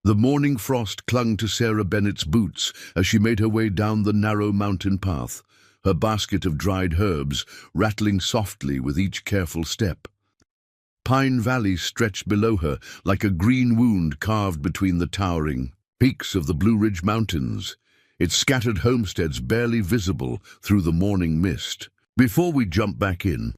The morning frost clung to Sarah Bennet's boots as she made her way down the narrow mountain path, her basket of dried herbs rattling softly with each careful step. Pine Valley stretched below her like a green wound carved between the towering peaks of the Blue Ridge Mountains, its scattered homesteads barely visible through the morning mist. Before we jump back in,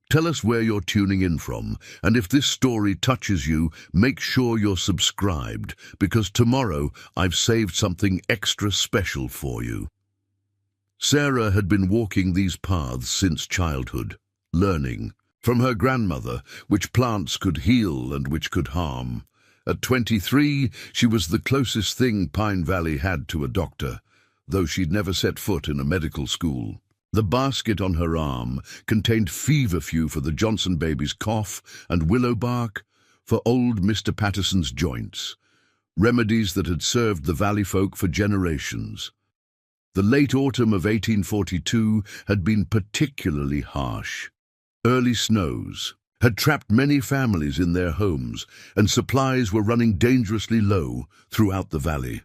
tell us where you're tuning in from, and if this story touches you, make sure you're subscribed, because tomorrow I've saved something extra special for you. Sarah had been walking these paths since childhood, learning from her grandmother which plants could heal and which could harm. At 23, she was the closest thing Pine Valley had to a doctor, though she'd never set foot in a medical school. The basket on her arm contained feverfew for the Johnson baby's cough and willow bark for old Mr. Patterson's joints, remedies that had served the valley folk for generations. The late autumn of 1842 had been particularly harsh. Early snows had trapped many families in their homes, and supplies were running dangerously low throughout the valley.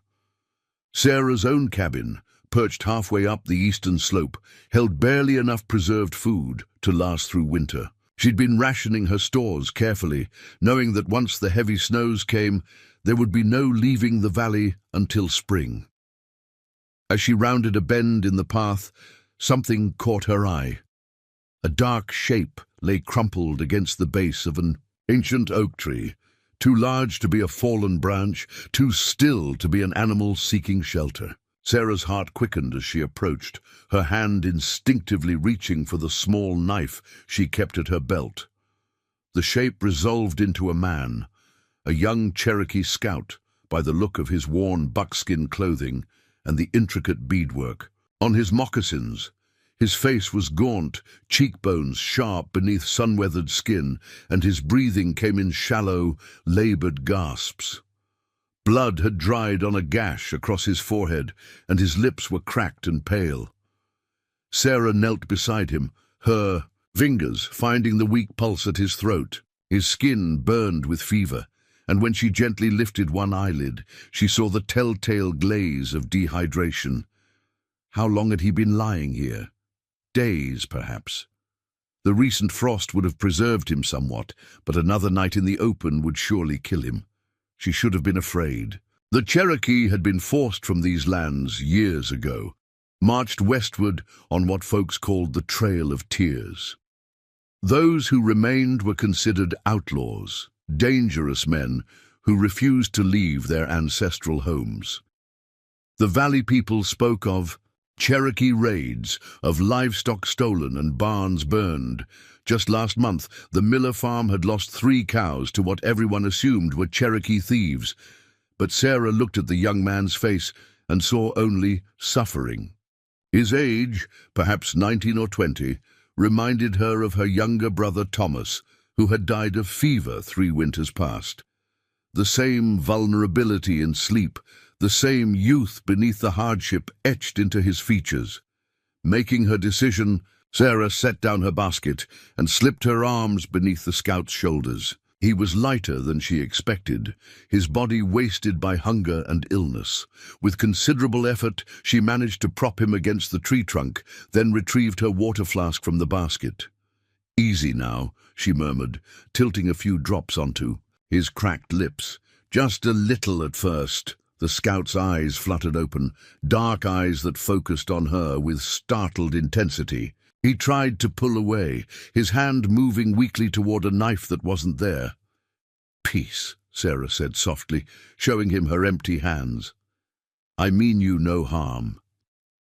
Sarah's own cabin, perched halfway up the eastern slope, held barely enough preserved food to last through winter. She'd been rationing her stores carefully, knowing that once the heavy snows came, there would be no leaving the valley until spring. As she rounded a bend in the path, something caught her eye. A dark shape lay crumpled against the base of an ancient oak tree, too large to be a fallen branch, too still to be an animal seeking shelter. Sarah's heart quickened as she approached, her hand instinctively reaching for the small knife she kept at her belt. The shape resolved into a man, a young Cherokee scout, by the look of his worn buckskin clothing and the intricate beadwork. On his moccasins, his face was gaunt, cheekbones sharp beneath sun-weathered skin, and his breathing came in shallow, labored gasps. Blood had dried on a gash across his forehead, and his lips were cracked and pale. Sarah knelt beside him, her fingers finding the weak pulse at his throat. His skin burned with fever, and when she gently lifted one eyelid, she saw the telltale glaze of dehydration. How long had he been lying here? Days, perhaps. The recent frost would have preserved him somewhat, but another night in the open would surely kill him. She should have been afraid. The Cherokee had been forced from these lands years ago, marched westward on what folks called the Trail of Tears. Those who remained were considered outlaws, dangerous men who refused to leave their ancestral homes. The valley people spoke of Cherokee raids, of livestock stolen and barns burned. Just last month, the Miller farm had lost 3 cows to what everyone assumed were Cherokee thieves. But Sarah looked at the young man's face and saw only suffering. His age, perhaps 19 or 20, reminded her of her younger brother Thomas, who had died of fever 3 winters past. The same vulnerability in sleep, the same youth beneath the hardship etched into his features. Making her decision, Sarah set down her basket and slipped her arms beneath the scout's shoulders. He was lighter than she expected, his body wasted by hunger and illness. With considerable effort, she managed to prop him against the tree trunk, then retrieved her water flask from the basket. "Easy now," she murmured, tilting a few drops onto his cracked lips. "Just a little at first." The scout's eyes fluttered open, dark eyes that focused on her with startled intensity. He tried to pull away, his hand moving weakly toward a knife that wasn't there. "Peace," Sarah said softly, showing him her empty hands. "I mean you no harm."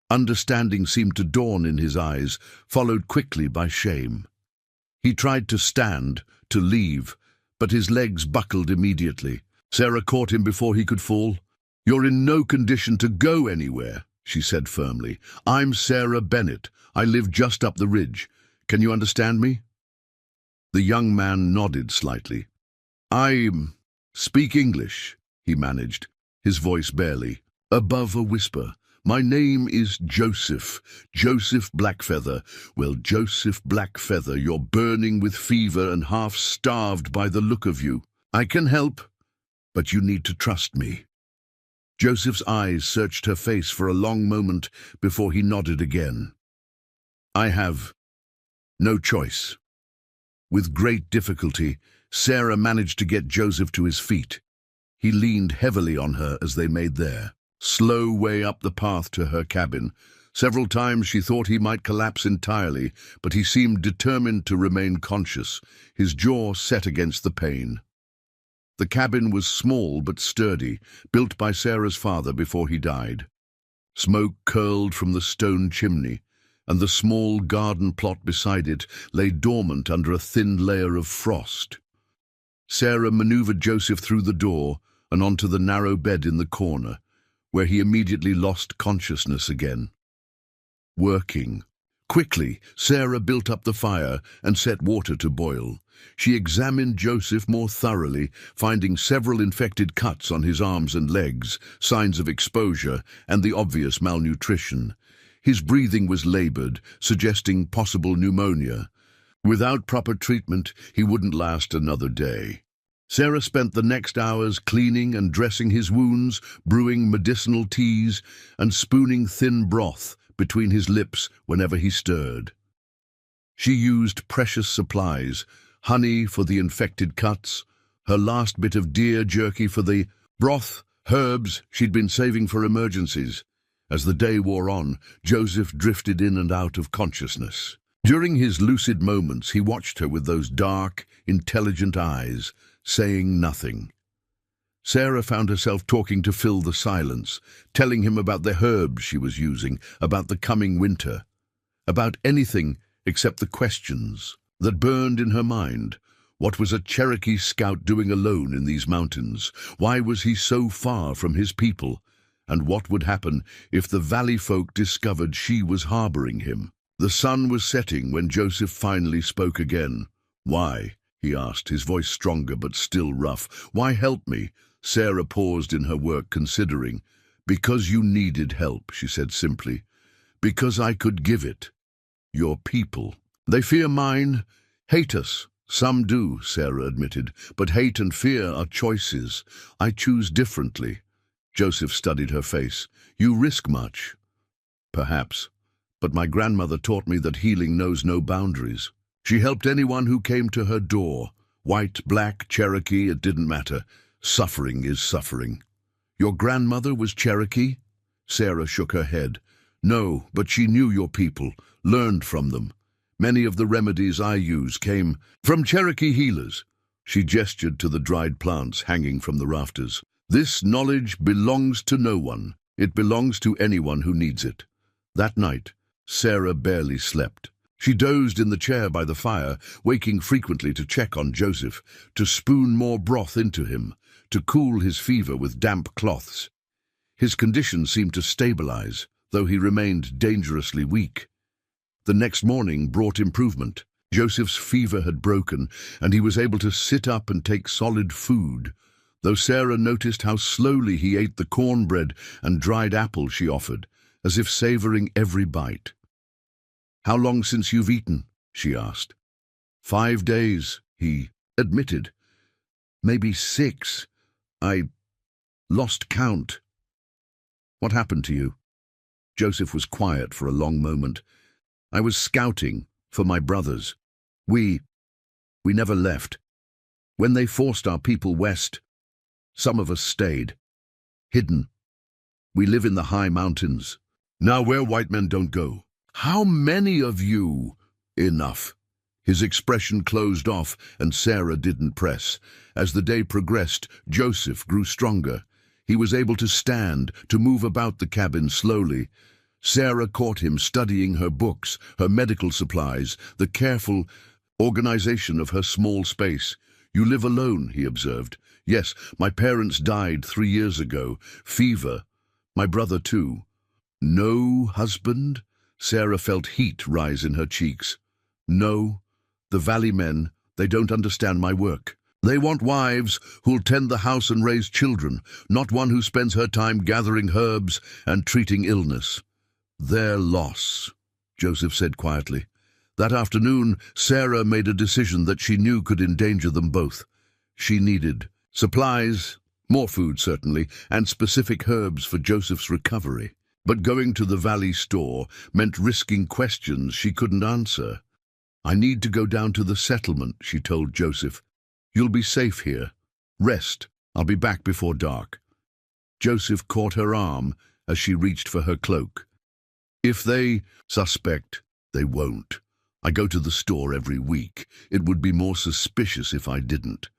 Understanding seemed to dawn in his eyes, followed quickly by shame. He tried to stand, to leave, but his legs buckled immediately. Sarah caught him before he could fall. "You're in no condition to go anywhere," she said firmly. "I'm Sarah Bennett. I live just up the ridge. Can you understand me?" The young man nodded slightly. "I speak English," he managed, his voice barely above a whisper. "My name is Joseph Blackfeather. Well, Joseph Blackfeather, you're burning with fever and half-starved by the look of you. I can help, but you need to trust me." Joseph's eyes searched her face for a long moment before he nodded again. "I have no choice." With great difficulty, Sarah managed to get Joseph to his feet. He leaned heavily on her as they made their slow way up the path to her cabin. Several times she thought he might collapse entirely, but he seemed determined to remain conscious, his jaw set against the pain. The cabin was small but sturdy, built by Sarah's father before he died. Smoke curled from the stone chimney, and the small garden plot beside it lay dormant under a thin layer of frost. Sarah maneuvered Joseph through the door and onto the narrow bed in the corner, where he immediately lost consciousness again. Working. Quickly, Sarah built up the fire and set water to boil. She examined Joseph more thoroughly, finding several infected cuts on his arms and legs, signs of exposure, and the obvious malnutrition. His breathing was labored, suggesting possible pneumonia. Without proper treatment, he wouldn't last another day. Sarah spent the next hours cleaning and dressing his wounds, brewing medicinal teas, and spooning thin broth between his lips whenever he stirred. She used precious supplies, honey for the infected cuts, her last bit of deer jerky for the broth, herbs she'd been saving for emergencies. As the day wore on, Joseph drifted in and out of consciousness. During his lucid moments, he watched her with those dark, intelligent eyes, saying nothing. Sarah found herself talking to fill the silence, telling him about the herbs she was using, about the coming winter, about anything except the questions that burned in her mind. What was a Cherokee scout doing alone in these mountains? Why was he so far from his people? And what would happen if the valley folk discovered she was harboring him? The sun was setting when Joseph finally spoke again. "Why?" he asked, his voice stronger but still rough. "Why help me?" Sarah paused in her work, considering. "Because you needed help," she said simply. "Because I could give it. Your people. They fear mine, hate us." "Some do," Sarah admitted, "but hate and fear are choices. I choose differently." Joseph studied her face. "You risk much." "Perhaps. But my grandmother taught me that healing knows no boundaries. She helped anyone who came to her door. White, black, Cherokee, it didn't matter. Suffering is suffering." "Your grandmother was Cherokee?" Sarah shook her head. "No, but she knew your people, learned from them. Many of the remedies I use came from Cherokee healers." She gestured to the dried plants hanging from the rafters. "This knowledge belongs to no one. It belongs to anyone who needs it." That night, Sarah barely slept. She dozed in the chair by the fire, waking frequently to check on Joseph, to spoon more broth into him, to cool his fever with damp cloths. His condition seemed to stabilize, though he remained dangerously weak. The next morning brought improvement. Joseph's fever had broken, and he was able to sit up and take solid food, though Sarah noticed how slowly he ate the cornbread and dried apple she offered, as if savoring every bite. "How long since you've eaten?" she asked. 5 days, he admitted. "Maybe 6. I lost count." "What happened to you?" Joseph was quiet for a long moment. "I was scouting for my brothers. We never left. When they forced our people west, some of us stayed, hidden. We live in the high mountains, now where white men don't go." "How many of you?" "Enough." His expression closed off, and Sarah didn't press. As the day progressed, Joseph grew stronger. He was able to stand, to move about the cabin slowly. Sarah caught him studying her books, her medical supplies, the careful organization of her small space. "You live alone," he observed. "Yes, my parents died 3 years ago. Fever. My brother too." "No husband?" Sarah felt heat rise in her cheeks. "No. The valley men, they don't understand my work. They want wives who'll tend the house and raise children, not one who spends her time gathering herbs and treating illness." "Their loss," Joseph said quietly. That afternoon, Sarah made a decision that she knew could endanger them both. She needed supplies More food, certainly, and specific herbs for Joseph's recovery. But going to the valley store meant risking questions she couldn't answer. "I need to go down to the settlement," she told Joseph. "You'll be safe here. Rest. I'll be back before dark." Joseph caught her arm as she reached for her cloak. "If they suspect, they won't. I go to the store every week. It would be more suspicious if I didn't."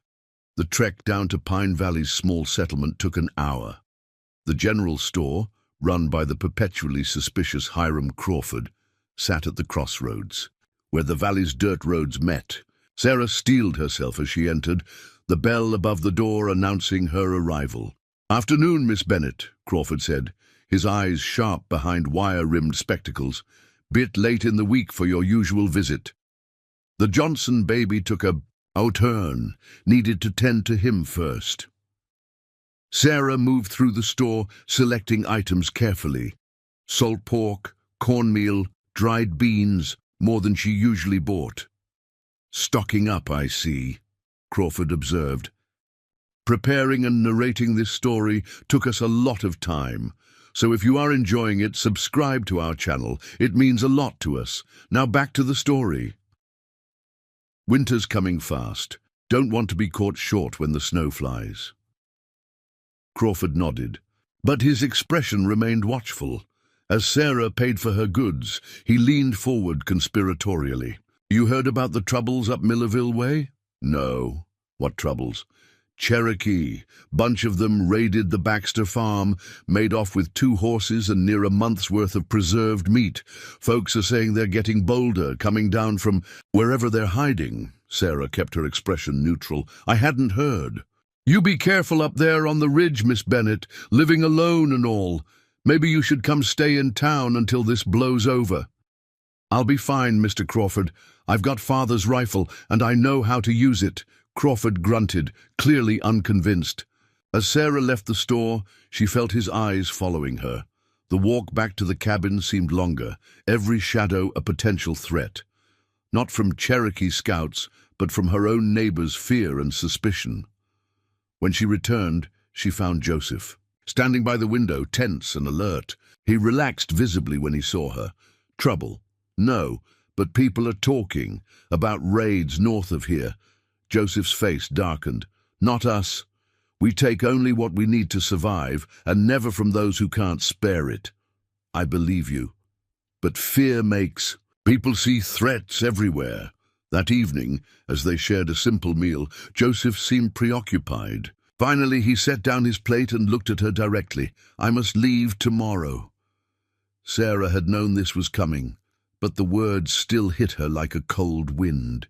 The trek down to Pine Valley's small settlement took an hour. The general store, run by the perpetually suspicious Hiram Crawford, sat at the crossroads, where the valley's dirt roads met. Sarah steeled herself as she entered, the bell above the door announcing her arrival. "Afternoon, Miss Bennet," Crawford said, his eyes sharp behind wire-rimmed spectacles. "Bit late in the week for your usual visit." The Johnson baby took a turn, needed to tend to him first. Sarah moved through the store, selecting items carefully. Salt pork, cornmeal, dried beans, more than she usually bought. "Stocking up, I see," Crawford observed. "Preparing and narrating this story took us a lot of time, so if you are enjoying it, subscribe to our channel. It means a lot to us. Now back to the story." "Winter's coming fast. Don't want to be caught short when the snow flies." Crawford nodded, but his expression remained watchful. As Sarah paid for her goods, he leaned forward conspiratorially. "You heard about the troubles up Millerville way?" "No." "What troubles?" "Cherokee. Bunch of them raided the Baxter farm, made off with 2 horses and near a month's worth of preserved meat. Folks are saying they're getting bolder, coming down from wherever they're hiding." Sarah kept her expression neutral. "I hadn't heard." "You be careful up there on the ridge, Miss Bennet, living alone and all. Maybe you should come stay in town until this blows over." "I'll be fine, Mr. Crawford. I've got Father's rifle, and I know how to use it." Crawford grunted, clearly unconvinced. As Sarah left the store, she felt his eyes following her. The walk back to the cabin seemed longer, every shadow a potential threat. Not from Cherokee scouts, but from her own neighbor's fear and suspicion. When she returned, she found Joseph, standing by the window, tense and alert. He relaxed visibly when he saw her. "Trouble? No, but people are talking about raids north of here." Joseph's face darkened. "Not us. We take only what we need to survive, and never from those who can't spare it." "I believe you. But fear makes. People see threats everywhere." That evening, as they shared a simple meal, Joseph seemed preoccupied. Finally, he set down his plate and looked at her directly. "I must leave tomorrow." Sarah had known this was coming, but the words still hit her like a cold wind.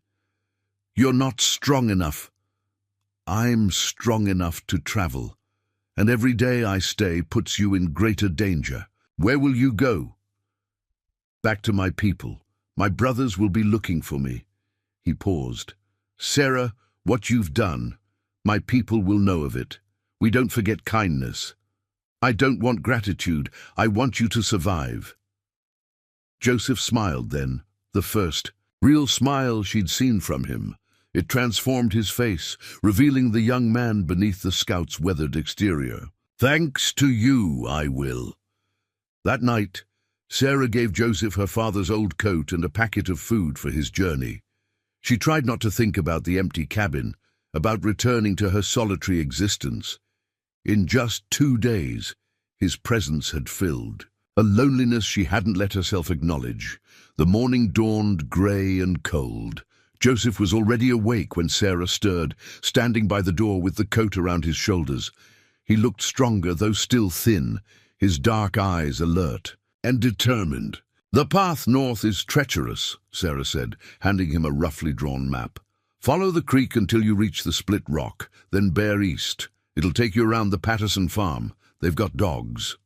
"You're not strong enough." "I'm strong enough to travel, and every day I stay puts you in greater danger." "Where will you go?" "Back to my people. My brothers will be looking for me." He paused. "Sarah, what you've done, my people will know of it. We don't forget kindness. I don't want gratitude. I want you to survive." Joseph smiled then, the first real smile she'd seen from him. It transformed his face, revealing the young man beneath the scout's weathered exterior. "Thanks to you, I will." That night, Sarah gave Joseph her father's old coat and a packet of food for his journey. She tried not to think about the empty cabin, about returning to her solitary existence. In just 2 days, his presence had filled a loneliness she hadn't let herself acknowledge. The morning dawned grey and cold. Joseph was already awake when Sarah stirred, standing by the door with the coat around his shoulders. He looked stronger, though still thin, his dark eyes alert and determined. "The path north is treacherous," Sarah said, handing him a roughly drawn map. "Follow the creek until you reach the split rock, then bear east. It'll take you around the Patterson farm. They've got dogs."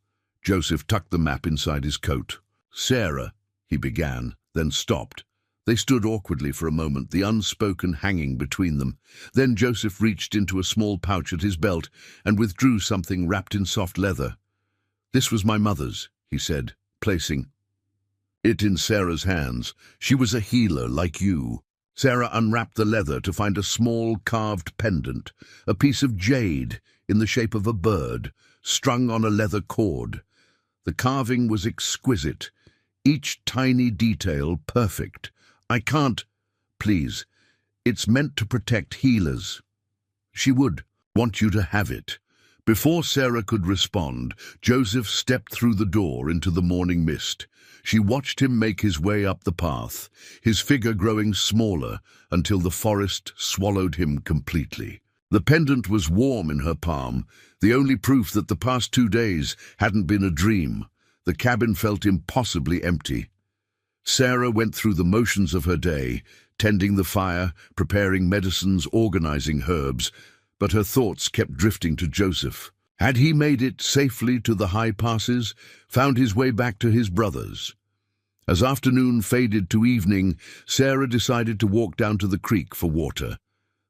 Joseph tucked the map inside his coat. "Sarah," he began, then stopped. They stood awkwardly for a moment, the unspoken hanging between them. Then Joseph reached into a small pouch at his belt and withdrew something wrapped in soft leather. "This was my mother's," he said, placing it in Sarah's hands. "She was a healer like you." Sarah unwrapped the leather to find a small carved pendant, a piece of jade in the shape of a bird, strung on a leather cord. The carving was exquisite, each tiny detail perfect. I can't. Please, it's meant to protect healers. She would want you to have it. Before Sarah could respond, Joseph stepped through the door into the morning mist. She watched him make his way up the path, his figure growing smaller until the forest swallowed him completely. The pendant was warm in her palm, the only proof that the past 2 days hadn't been a dream. The cabin felt impossibly empty. Sarah went through the motions of her day, tending the fire, preparing medicines, organizing herbs, but her thoughts kept drifting to Joseph. Had he made it safely to the high passes, found his way back to his brothers? As afternoon faded to evening, Sarah decided to walk down to the creek for water.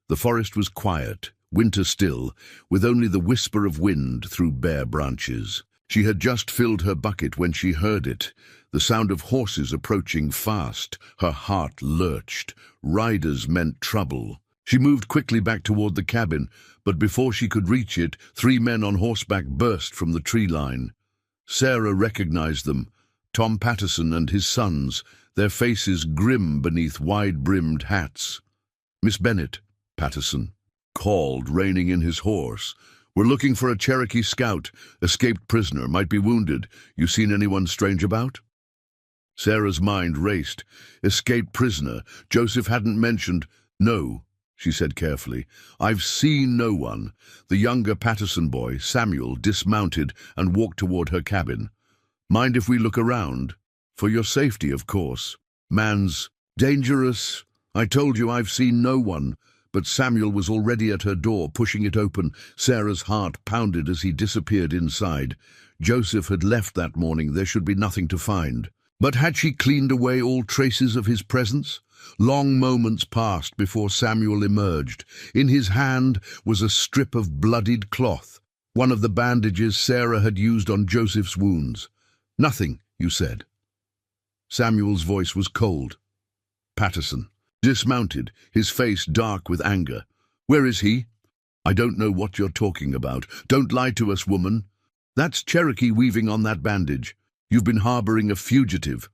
The forest was quiet, winter still, with only the whisper of wind through bare branches. She had just filled her bucket when she heard it, the sound of horses approaching fast. Her heart lurched. Riders meant trouble. She moved quickly back toward the cabin, but before she could reach it, 3 men on horseback burst from the tree line. Sarah recognized them, Tom Patterson and his sons, their faces grim beneath wide-brimmed hats. "Miss Bennet," Patterson called, reining in his horse. "We're looking for a Cherokee scout, escaped prisoner, might be wounded. You seen anyone strange about?" Sarah's mind raced. Escaped prisoner. Joseph hadn't mentioned. "No," she said carefully. "I've seen no one." The younger Patterson boy, Samuel, dismounted and walked toward her cabin. "Mind if we look around? For your safety, of course." "Man's dangerous. I told you I've seen no one." But Samuel was already at her door, pushing it open. Sarah's heart pounded as he disappeared inside. Joseph had left that morning. There should be nothing to find. But had she cleaned away all traces of his presence? Long moments passed before Samuel emerged. In his hand was a strip of bloodied cloth, one of the bandages Sarah had used on Joseph's wounds. "Nothing, you said." Samuel's voice was cold. "Patterson." Dismounted, his face dark with anger. "Where is he?" "I don't know what you're talking about. Don't lie to us, woman. That's Cherokee weaving on that bandage. You've been harboring a fugitive."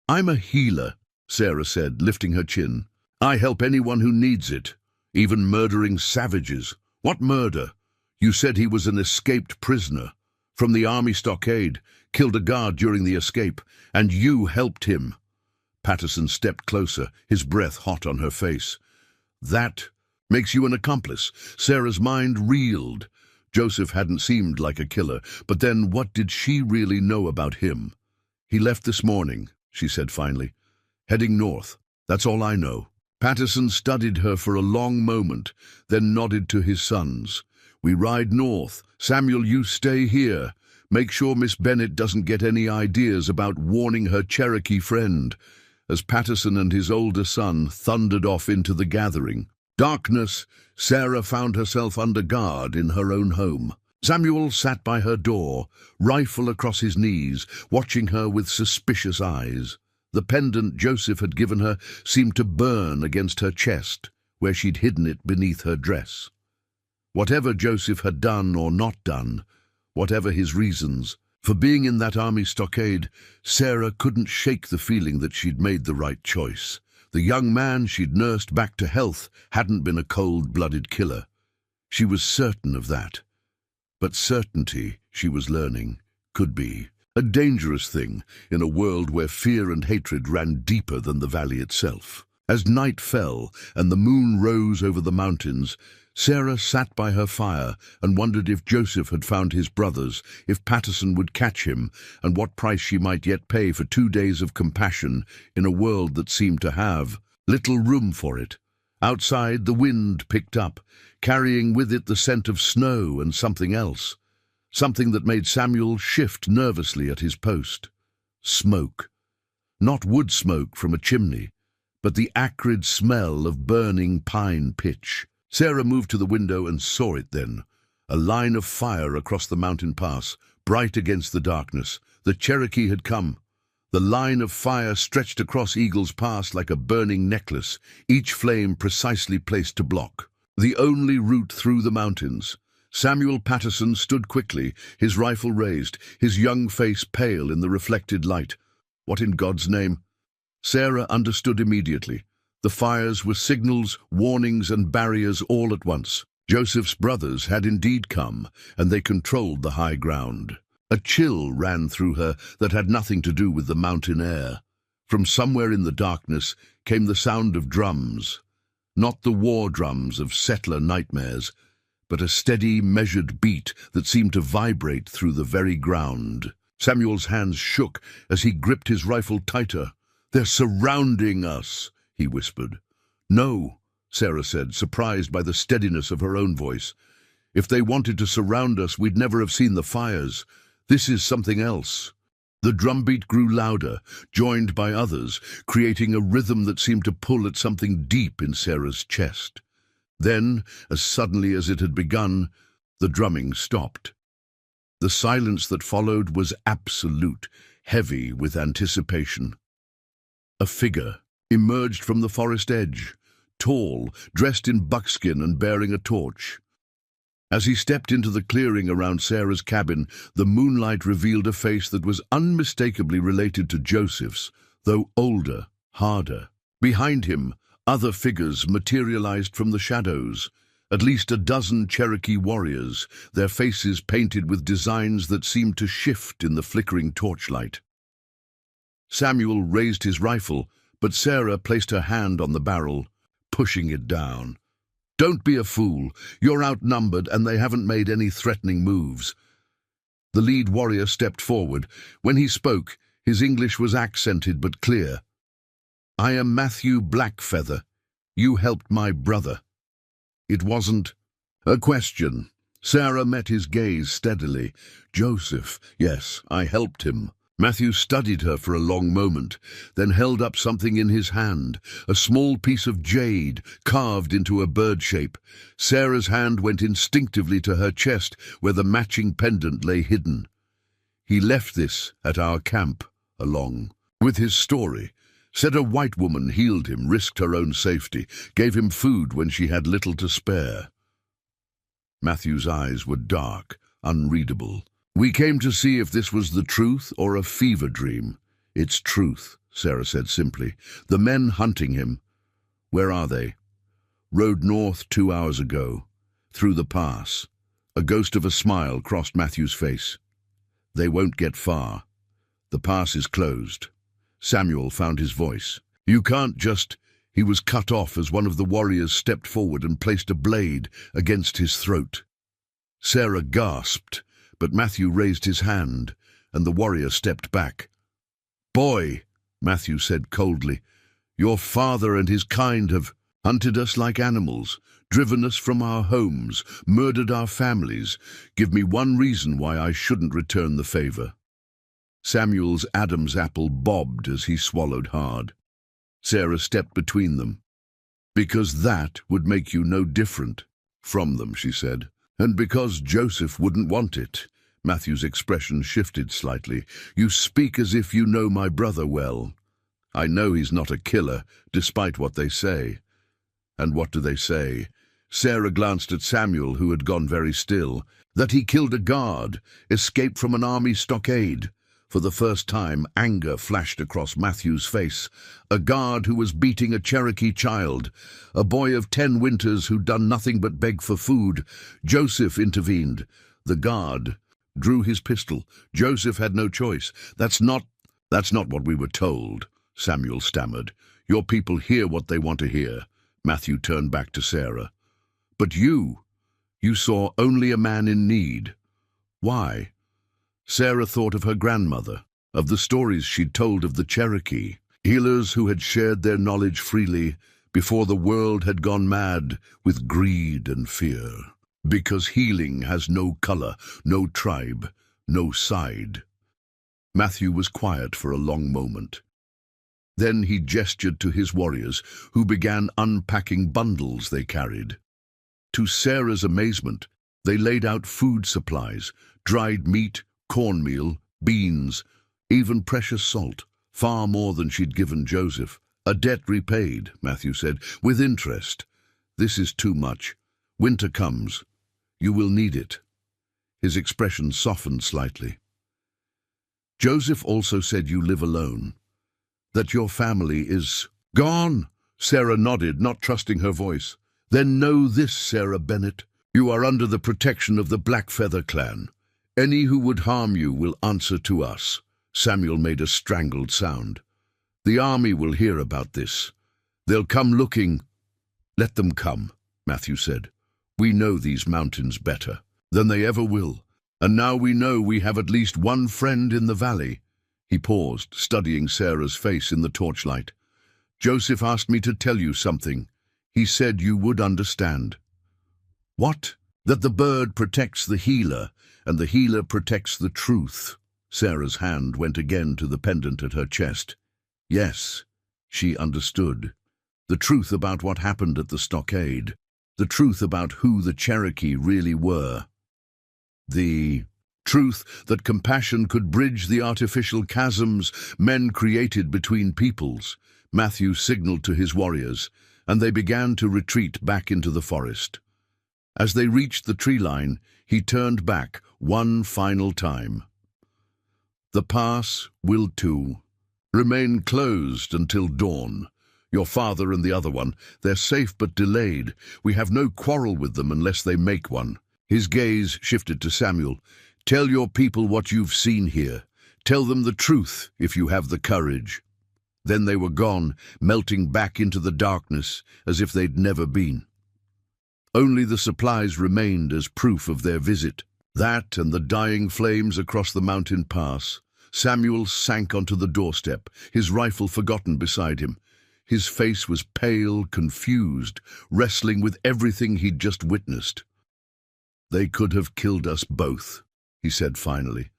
"I'm a healer," Sarah said, lifting her chin. "I help anyone who needs it, even murdering savages." "What murder?" "You said he was an escaped prisoner from the army stockade, killed a guard during the escape, and you helped him." Patterson stepped closer, his breath hot on her face. "That makes you an accomplice." Sarah's mind reeled. Joseph hadn't seemed like a killer, but then what did she really know about him? "He left this morning," she said finally. "Heading north. That's all I know." Patterson studied her for a long moment, then nodded to his sons. "We ride north. Samuel, you stay here. Make sure Miss Bennet doesn't get any ideas about warning her Cherokee friend." As Patterson and his older son thundered off into the gathering darkness, Sarah found herself under guard in her own home. Samuel sat by her door, rifle across his knees, watching her with suspicious eyes. The pendant Joseph had given her seemed to burn against her chest, where she'd hidden it beneath her dress. Whatever Joseph had done or not done, whatever his reasons for being in that army stockade, Sarah couldn't shake the feeling that she'd made the right choice. The young man she'd nursed back to health hadn't been a cold-blooded killer. She was certain of that. But certainty, she was learning, could be a dangerous thing in a world where fear and hatred ran deeper than the valley itself. As night fell and the moon rose over the mountains, Sarah sat by her fire and wondered if Joseph had found his brothers, if Patterson would catch him, and what price she might yet pay for 2 days of compassion in a world that seemed to have little room for it. Outside, the wind picked up, carrying with it the scent of snow and something else, something that made Samuel shift nervously at his post. Smoke. Not wood smoke from a chimney, but the acrid smell of burning pine pitch. Sarah moved to the window and saw it then. A line of fire across the mountain pass, bright against the darkness. The Cherokee had come. The line of fire stretched across Eagle's Pass like a burning necklace, each flame precisely placed to block the only route through the mountains. Samuel Patterson stood quickly, his rifle raised, his young face pale in the reflected light. What in God's name? Sarah understood immediately. The fires were signals, warnings, and barriers all at once. Joseph's brothers had indeed come, and they controlled the high ground. A chill ran through her that had nothing to do with the mountain air. From somewhere in the darkness came the sound of drums, not the war drums of settler nightmares, but a steady, measured beat that seemed to vibrate through the very ground. Samuel's hands shook as he gripped his rifle tighter. "They're surrounding us," he whispered. "No," Sarah said, surprised by the steadiness of her own voice. "If they wanted to surround us, we'd never have seen the fires. This is something else." The drumbeat grew louder, joined by others, creating a rhythm that seemed to pull at something deep in Sarah's chest. Then, as suddenly as it had begun, the drumming stopped. The silence that followed was absolute, heavy with anticipation. A figure emerged from the forest edge, tall, dressed in buckskin and bearing a torch. As he stepped into the clearing around Sarah's cabin, the moonlight revealed a face that was unmistakably related to Joseph's, though older, harder. Behind him, other figures materialized from the shadows, at least a dozen Cherokee warriors, their faces painted with designs that seemed to shift in the flickering torchlight. Samuel raised his rifle, but Sarah placed her hand on the barrel, pushing it down. "Don't be a fool. You're outnumbered and they haven't made any threatening moves." The lead warrior stepped forward. When he spoke, his English was accented but clear. "I am Matthew Blackfeather. You helped my brother." It wasn't a question. Sarah met his gaze steadily. "Joseph, yes, I helped him." Matthew studied her for a long moment, then held up something in his hand, a small piece of jade carved into a bird shape. Sarah's hand went instinctively to her chest, where the matching pendant lay hidden. "He left this at our camp, along with his story. Said a white woman healed him, risked her own safety, gave him food when she had little to spare." Matthew's eyes were dark, unreadable. "We came to see if this was the truth or a fever dream." "It's truth," Sarah said simply. "The men hunting him, where are they?" "Rode north 2 hours ago, through the pass." A ghost of a smile crossed Matthew's face. "They won't get far. The pass is closed." Samuel found his voice. "You can't just—" He was cut off as one of the warriors stepped forward and placed a blade against his throat. Sarah gasped, but Matthew raised his hand, and the warrior stepped back. "Boy," Matthew said coldly, "your father and his kind have hunted us like animals, driven us from our homes, murdered our families. Give me one reason why I shouldn't return the favor." Samuel's Adam's apple bobbed as he swallowed hard. Sarah stepped between them. "Because that would make you no different from them," she said. "And because Joseph wouldn't want it." Matthew's expression shifted slightly. "You speak as if you know my brother well." "I know he's not a killer, despite what they say." "And what do they say?" Sarah glanced at Samuel, who had gone very still. "That he killed a guard, escaped from an army stockade." For the first time, anger flashed across Matthew's face. A guard who was beating a Cherokee child, a boy of 10 winters who'd done nothing but beg for food. Joseph intervened. The guard drew his pistol. Joseph had no choice. That's not what we were told," Samuel stammered. "Your people hear what they want to hear." Matthew turned back to Sarah. "But you saw only a man in need. Why?" Sarah thought of her grandmother, of the stories she'd told of the Cherokee, healers who had shared their knowledge freely before the world had gone mad with greed and fear. Because healing has no color, no tribe, no side. Matthew was quiet for a long moment. Then he gestured to his warriors, who began unpacking bundles they carried. To Sarah's amazement, they laid out food supplies, dried meat, cornmeal, beans, even precious salt, far more than she'd given Joseph. "A debt repaid," Matthew said, "with interest. This is too much. Winter comes. You will need it." His expression softened slightly. "Joseph also said you live alone, that your family is gone." Sarah nodded, not trusting her voice. "Then know this, Sarah Bennett. You are under the protection of the Blackfeather clan. Any who would harm you will answer to us." Samuel made a strangled sound. "The army will hear about this. They'll come looking." "Let them come," Matthew said. "We know these mountains better than they ever will. And now we know we have at least one friend in the valley." He paused, studying Sarah's face in the torchlight. "Joseph asked me to tell you something. He said you would understand." "What?" "That the bird protects the healer, and the healer protects the truth." Sarah's hand went again to the pendant at her chest. Yes, she understood. The truth about what happened at the stockade. The truth about who the Cherokee really were. The truth that compassion could bridge the artificial chasms men created between peoples. Matthew signaled to his warriors, and they began to retreat back into the forest. As they reached the tree line, he turned back one final time. "The pass will too remain closed until dawn. Your father and the other one, they're safe but delayed. We have no quarrel with them unless they make one." His gaze shifted to Samuel. "Tell your people what you've seen here. Tell them the truth if you have the courage." Then they were gone, melting back into the darkness as if they'd never been. Only the supplies remained as proof of their visit. That and the dying flames across the mountain pass. Samuel sank onto the doorstep, his rifle forgotten beside him. His face was pale, confused, wrestling with everything he'd just witnessed. "They could have killed us both," he said finally.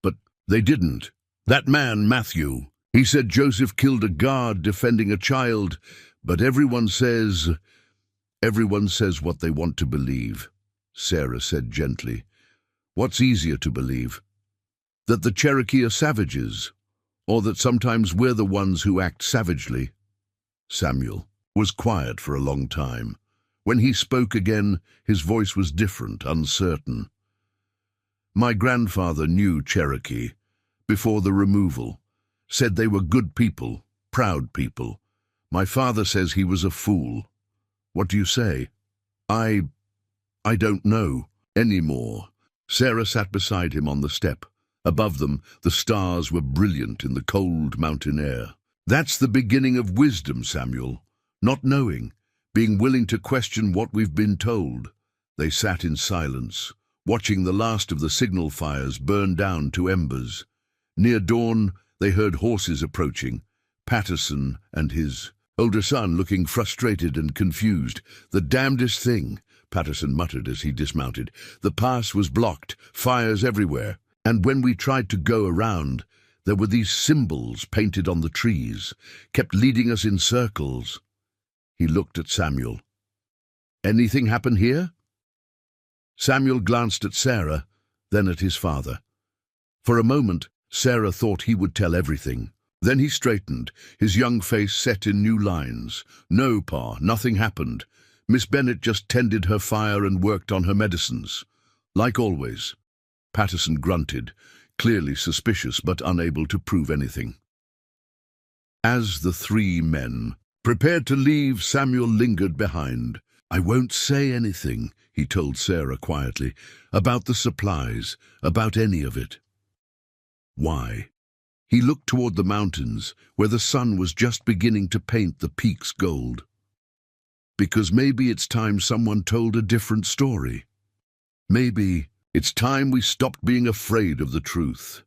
"But they didn't. That man, Matthew, he said Joseph killed a guard defending a child, but everyone says what they want to believe." Sarah said gently. "What's easier to believe? That the Cherokee are savages, or that sometimes we're the ones who act savagely?" Samuel was quiet for a long time. When he spoke again, his voice was different, uncertain. "My grandfather knew Cherokee before the removal, said they were good people, proud people. My father says he was a fool. What do you say?" I don't know anymore." Sarah sat beside him on the step. Above them, the stars were brilliant in the cold mountain air. "That's the beginning of wisdom, Samuel. Not knowing, being willing to question what we've been told." They sat in silence, watching the last of the signal fires burn down to embers. Near dawn, they heard horses approaching, Patterson and his older son looking frustrated and confused. "The damnedest thing," Patterson muttered as he dismounted. "The pass was blocked, fires everywhere. And when we tried to go around, there were these symbols painted on the trees, kept leading us in circles." He looked at Samuel. "Anything happen here?" Samuel glanced at Sarah, then at his father. For a moment, Sarah thought he would tell everything. Then he straightened, his young face set in new lines. "No, Pa, nothing happened. Miss Bennett just tended her fire and worked on her medicines. Like always." Patterson grunted, clearly suspicious but unable to prove anything. As the three men prepared to leave, Samuel lingered behind. "I won't say anything," he told Sarah quietly, "about the supplies, about any of it." "Why?" He looked toward the mountains, where the sun was just beginning to paint the peaks gold. "Because maybe it's time someone told a different story. Maybe it's time we stopped being afraid of the truth."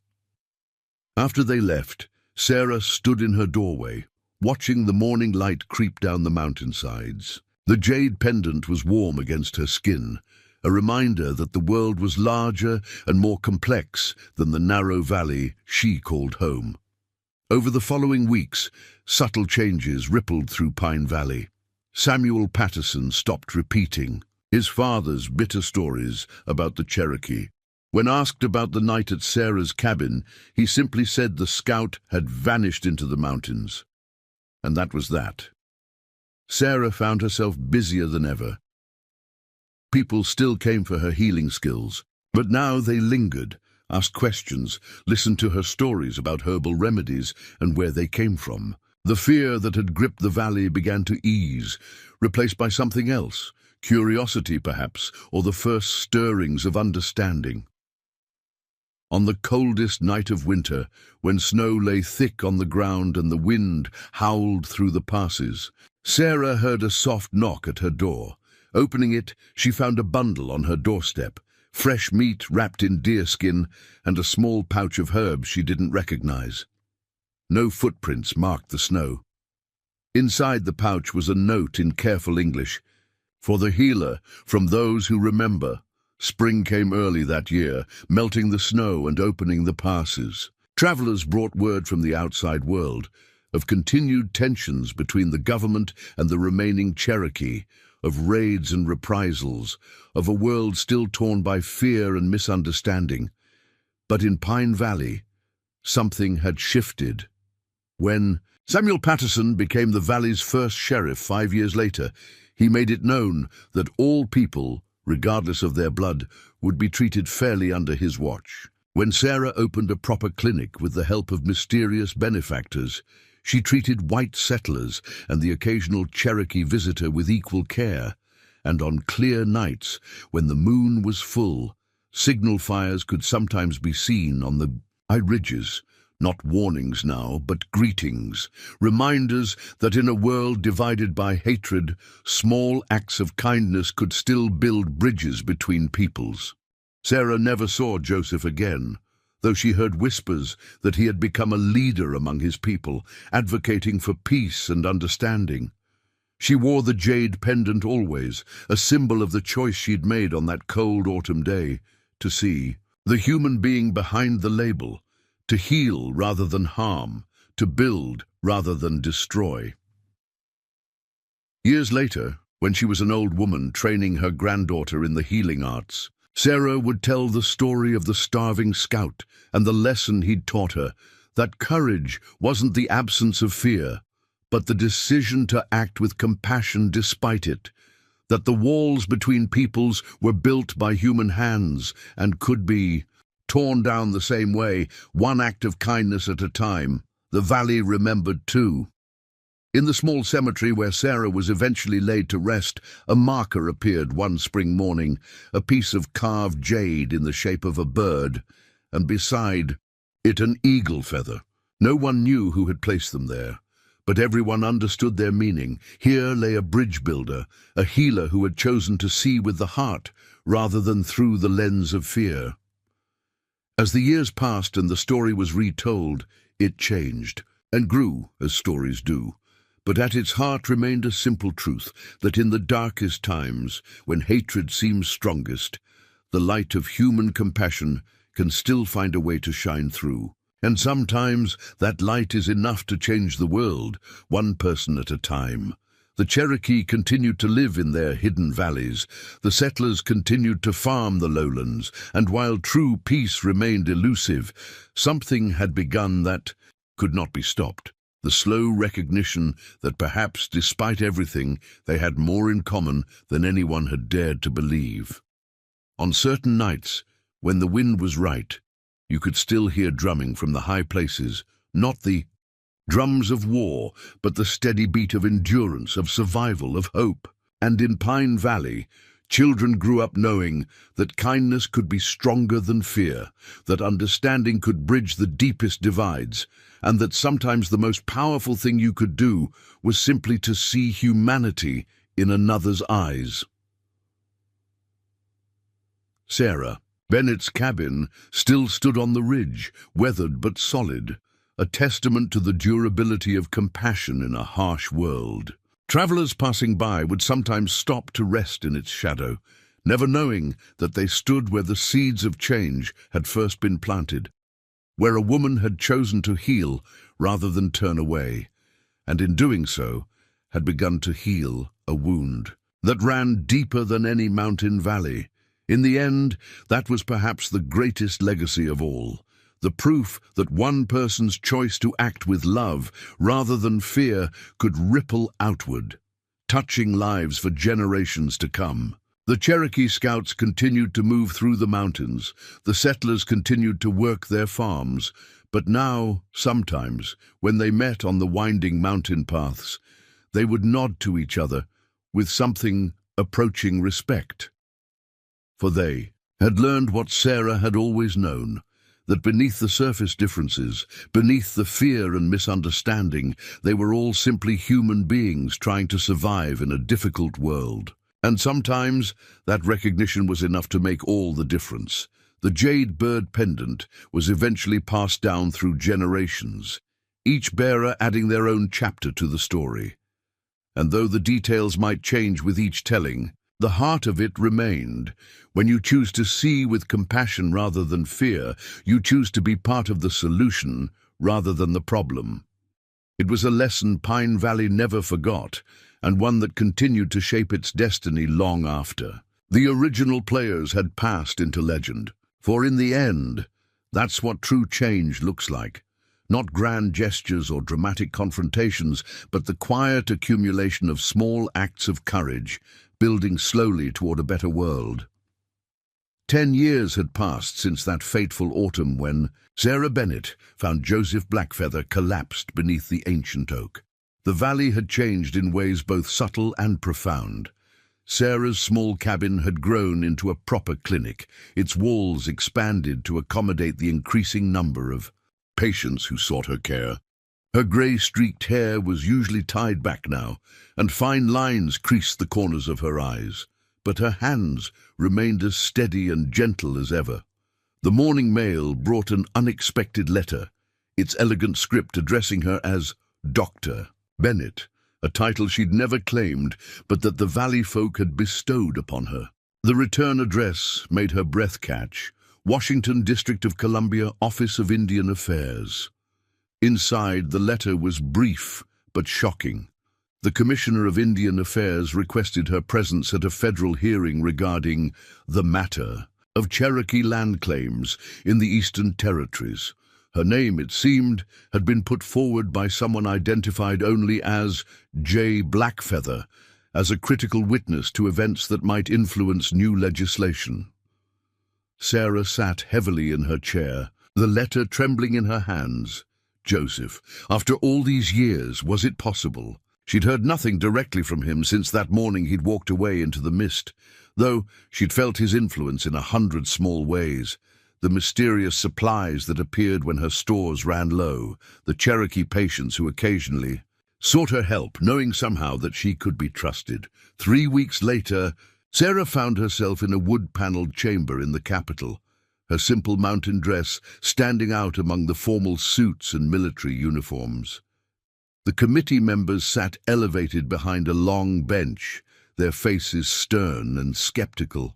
After they left, Sarah stood in her doorway, watching the morning light creep down the mountainsides. The jade pendant was warm against her skin, a reminder that the world was larger and more complex than the narrow valley she called home. Over the following weeks, subtle changes rippled through Pine Valley. Samuel Patterson stopped repeating his father's bitter stories about the Cherokee. When asked about the night at Sarah's cabin, he simply said the scout had vanished into the mountains. And that was that. Sarah found herself busier than ever. People still came for her healing skills, but now they lingered, asked questions, listened to her stories about herbal remedies and where they came from. The fear that had gripped the valley began to ease, replaced by something else, curiosity perhaps, or the first stirrings of understanding. On the coldest night of winter, when snow lay thick on the ground and the wind howled through the passes, Sarah heard a soft knock at her door. Opening it, she found a bundle on her doorstep, fresh meat wrapped in deerskin and a small pouch of herbs she didn't recognize. No footprints marked the snow. Inside the pouch was a note in careful English. For the healer, from those who remember. Spring came early that year, melting the snow and opening the passes. Travelers brought word from the outside world of continued tensions between the government and the remaining Cherokee, of raids and reprisals, of a world still torn by fear and misunderstanding. But in Pine Valley, something had shifted. When Samuel Patterson became the valley's first sheriff 5 years later, he made it known that all people, regardless of their blood, would be treated fairly under his watch. When Sarah opened a proper clinic with the help of mysterious benefactors, she treated white settlers and the occasional Cherokee visitor with equal care, and on clear nights, when the moon was full, signal fires could sometimes be seen on the high ridges. Not warnings now, but greetings, reminders that in a world divided by hatred, small acts of kindness could still build bridges between peoples. Sarah never saw Joseph again, though she heard whispers that he had become a leader among his people, advocating for peace and understanding. She wore the jade pendant always, a symbol of the choice she'd made on that cold autumn day, to see the human being behind the label, to heal rather than harm, to build rather than destroy. Years later, when she was an old woman training her granddaughter in the healing arts, Sarah would tell the story of the starving scout and the lesson he'd taught her, that courage wasn't the absence of fear, but the decision to act with compassion despite it, that the walls between peoples were built by human hands and could be torn down the same way, one act of kindness at a time. The valley remembered too. In the small cemetery where Sarah was eventually laid to rest, a marker appeared one spring morning, a piece of carved jade in the shape of a bird, and beside it an eagle feather. No one knew who had placed them there, but everyone understood their meaning. Here lay a bridge builder, a healer who had chosen to see with the heart rather than through the lens of fear. As the years passed and the story was retold, it changed, and grew, as stories do. But at its heart remained a simple truth, that in the darkest times, when hatred seems strongest, the light of human compassion can still find a way to shine through. And sometimes that light is enough to change the world, one person at a time. The Cherokee continued to live in their hidden valleys, the settlers continued to farm the lowlands, and while true peace remained elusive, something had begun that could not be stopped. The slow recognition that perhaps, despite everything, they had more in common than anyone had dared to believe. On certain nights, when the wind was right, you could still hear drumming from the high places, not the drums of war, but the steady beat of endurance, of survival, of hope. And in Pine Valley, children grew up knowing that kindness could be stronger than fear, that understanding could bridge the deepest divides, and that sometimes the most powerful thing you could do was simply to see humanity in another's eyes. Sarah Bennett's cabin still stood on the ridge, weathered but solid, a testament to the durability of compassion in a harsh world. Travelers passing by would sometimes stop to rest in its shadow, never knowing that they stood where the seeds of change had first been planted, where a woman had chosen to heal rather than turn away, and in doing so had begun to heal a wound that ran deeper than any mountain valley. In the end, that was perhaps the greatest legacy of all. The proof that one person's choice to act with love rather than fear could ripple outward, touching lives for generations to come. The Cherokee scouts continued to move through the mountains. The settlers continued to work their farms. But now, sometimes, when they met on the winding mountain paths, they would nod to each other with something approaching respect. For they had learned what Sarah had always known, that beneath the surface differences, beneath the fear and misunderstanding, they were all simply human beings trying to survive in a difficult world. And sometimes that recognition was enough to make all the difference. The jade bird pendant was eventually passed down through generations, each bearer adding their own chapter to the story. And though the details might change with each telling, the heart of it remained. When you choose to see with compassion rather than fear, you choose to be part of the solution rather than the problem. It was a lesson Pine Valley never forgot, and one that continued to shape its destiny long after. The original players had passed into legend, for in the end, that's what true change looks like. Not grand gestures or dramatic confrontations, but the quiet accumulation of small acts of courage, building slowly toward a better world. 10 years had passed since that fateful autumn when Sarah Bennett found Joseph Blackfeather collapsed beneath the ancient oak. The valley had changed in ways both subtle and profound. Sarah's small cabin had grown into a proper clinic, its walls expanded to accommodate the increasing number of patients who sought her care. Her grey-streaked hair was usually tied back now, and fine lines creased the corners of her eyes, but her hands remained as steady and gentle as ever. The morning mail brought an unexpected letter, its elegant script addressing her as Dr. Bennett, a title she'd never claimed, but that the valley folk had bestowed upon her. The return address made her breath catch: Washington, District of Columbia, Office of Indian Affairs. Inside, the letter was brief but shocking. The Commissioner of Indian Affairs requested her presence at a federal hearing regarding the matter of Cherokee land claims in the Eastern Territories. Her name, it seemed, had been put forward by someone identified only as J. Blackfeather, as a critical witness to events that might influence new legislation. Sarah sat heavily in her chair, the letter trembling in her hands. Joseph, after all these years, was it possible? She'd heard nothing directly from him since that morning he'd walked away into the mist, though she'd felt his influence in 100 small ways. The mysterious supplies that appeared when her stores ran low, the Cherokee patients who occasionally sought her help, knowing somehow that she could be trusted. 3 weeks later, Sarah found herself in a wood-paneled chamber in the capital, her simple mountain dress standing out among the formal suits and military uniforms. The committee members sat elevated behind a long bench, their faces stern and skeptical.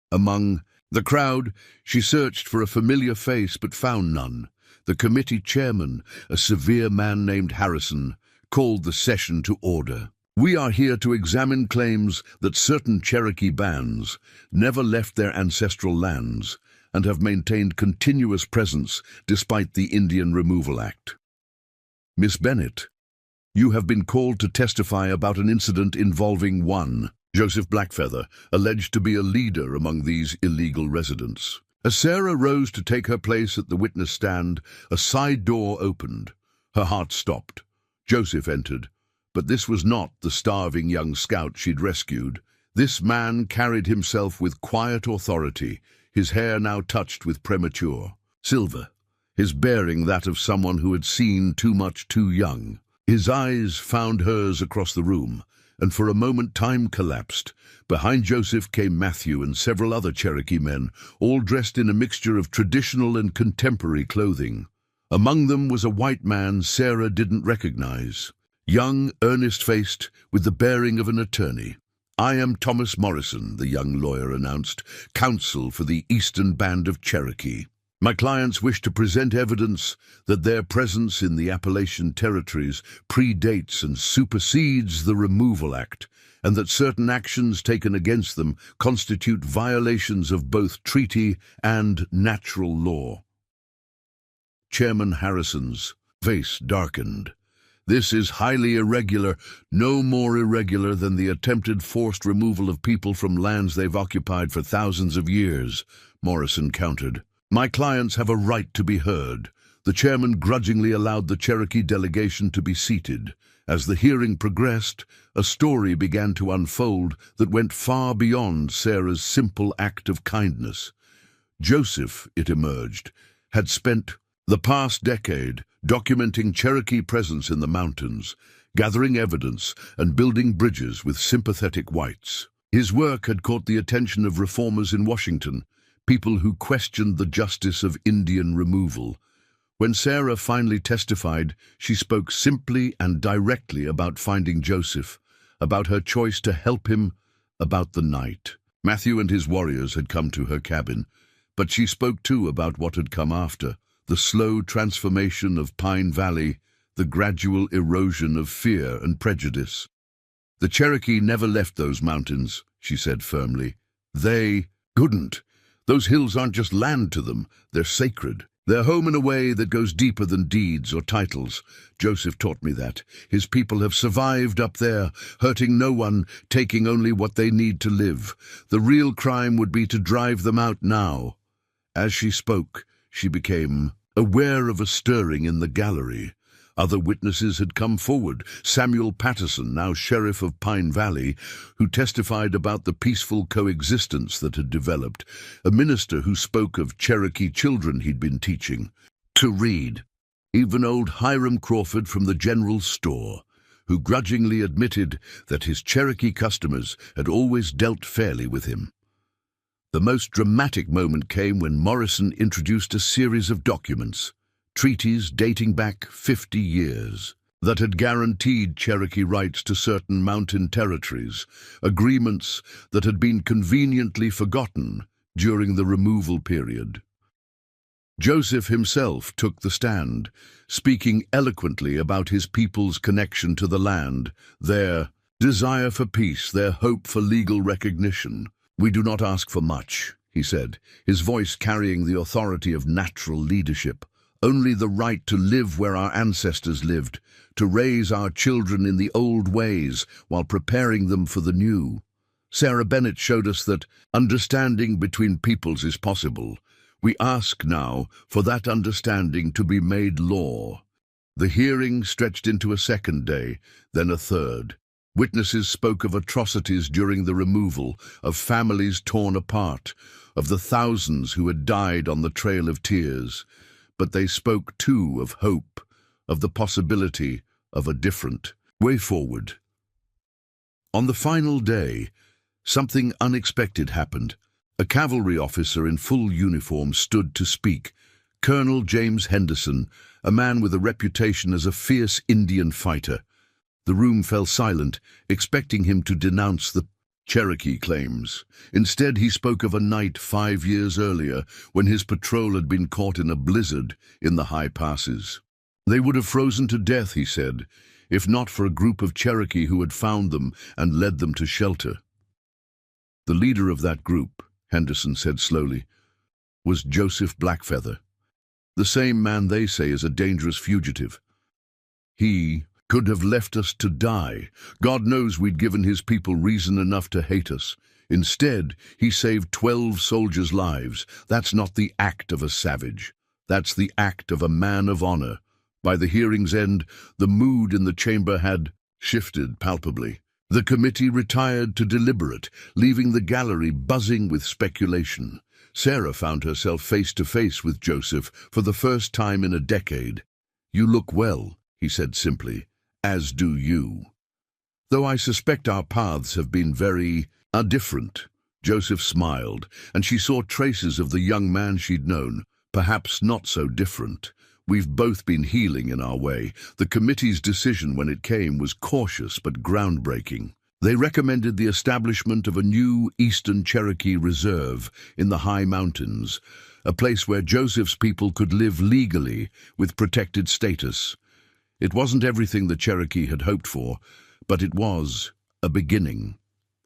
Among the crowd, she searched for a familiar face but found none. The committee chairman, a severe man named Harrison, called the session to order. "We are here to examine claims that certain Cherokee bands never left their ancestral lands and have maintained continuous presence despite the Indian Removal Act. Miss Bennett, you have been called to testify about an incident involving one Joseph Blackfeather, alleged to be a leader among these illegal residents." As Sarah rose to take her place at the witness stand, a side door opened. Her heart stopped. Joseph entered, but this was not the starving young scout she'd rescued. This man carried himself with quiet authority, his hair now touched with premature silver, his bearing that of someone who had seen too much too young. His eyes found hers across the room, and for a moment time collapsed. Behind Joseph came Matthew and several other Cherokee men, all dressed in a mixture of traditional and contemporary clothing. Among them was a white man Sarah didn't recognize, young, earnest-faced, with the bearing of an attorney. "I am Thomas Morrison," the young lawyer announced, "counsel for the Eastern Band of Cherokee. My clients wish to present evidence that their presence in the Appalachian Territories predates and supersedes the Removal Act, and that certain actions taken against them constitute violations of both treaty and natural law." Chairman Harrison's face darkened. This is highly irregular, no more irregular than the attempted forced removal of people from lands they've occupied for thousands of years, Morrison countered. My clients have a right to be heard. The chairman grudgingly allowed the Cherokee delegation to be seated. As the hearing progressed, a story began to unfold that went far beyond Sarah's simple act of kindness. Joseph, it emerged, had spent the past decade documenting Cherokee presence in the mountains, gathering evidence and building bridges with sympathetic whites. His work had caught the attention of reformers in Washington, people who questioned the justice of Indian removal. When Sarah finally testified, she spoke simply and directly about finding Joseph, about her choice to help him, about the night. Matthew and his warriors had come to her cabin, but she spoke too about what had come after, the slow transformation of Pine Valley, the gradual erosion of fear and prejudice. The Cherokee never left those mountains, she said firmly. They couldn't. Those hills aren't just land to them, they're sacred. They're home in a way that goes deeper than deeds or titles. Joseph taught me that. His people have survived up there, hurting no one, taking only what they need to live. The real crime would be to drive them out now. As she spoke, she became aware of a stirring in the gallery. Other witnesses had come forward. Samuel Patterson, now sheriff of Pine Valley, who testified about the peaceful coexistence that had developed. A minister who spoke of Cherokee children he'd been teaching to read. Even old Hiram Crawford from the general store, who grudgingly admitted that his Cherokee customers had always dealt fairly with him. The most dramatic moment came when Morrison introduced a series of documents, treaties dating back 50 years, that had guaranteed Cherokee rights to certain mountain territories, agreements that had been conveniently forgotten during the removal period. Joseph himself took the stand, speaking eloquently about his people's connection to the land, their desire for peace, their hope for legal recognition. We do not ask for much, he said, his voice carrying the authority of natural leadership. Only the right to live where our ancestors lived, to raise our children in the old ways while preparing them for the new. Sarah Bennett showed us that understanding between peoples is possible. We ask now for that understanding to be made law. The hearing stretched into a second day, then a third. Witnesses spoke of atrocities during the removal, of families torn apart, of the thousands who had died on the Trail of Tears. But they spoke too of hope, of the possibility of a different way forward. On the final day, something unexpected happened. A cavalry officer in full uniform stood to speak, Colonel James Henderson, a man with a reputation as a fierce Indian fighter. The room fell silent, expecting him to denounce the Cherokee claims. Instead, he spoke of a night 5 years earlier when his patrol had been caught in a blizzard in the high passes. They would have frozen to death, he said, if not for a group of Cherokee who had found them and led them to shelter. The leader of that group, Henderson said slowly, was Joseph Blackfeather, the same man they say is a dangerous fugitive. He could have left us to die. God knows we'd given his people reason enough to hate us. Instead, he saved 12 soldiers' lives. That's not the act of a savage. That's the act of a man of honor. By the hearing's end, the mood in the chamber had shifted palpably. The committee retired to deliberate, leaving the gallery buzzing with speculation. Sarah found herself face to face with Joseph for the first time in a decade. "You look well," he said simply. "As do you. Though I suspect our paths have been very different." Joseph smiled, and she saw traces of the young man she'd known, perhaps not so different. "We've both been healing in our way." The committee's decision when it came was cautious but groundbreaking. They recommended the establishment of a new Eastern Cherokee Reserve in the high mountains, a place where Joseph's people could live legally with protected status. It wasn't everything the Cherokee had hoped for, but it was a beginning.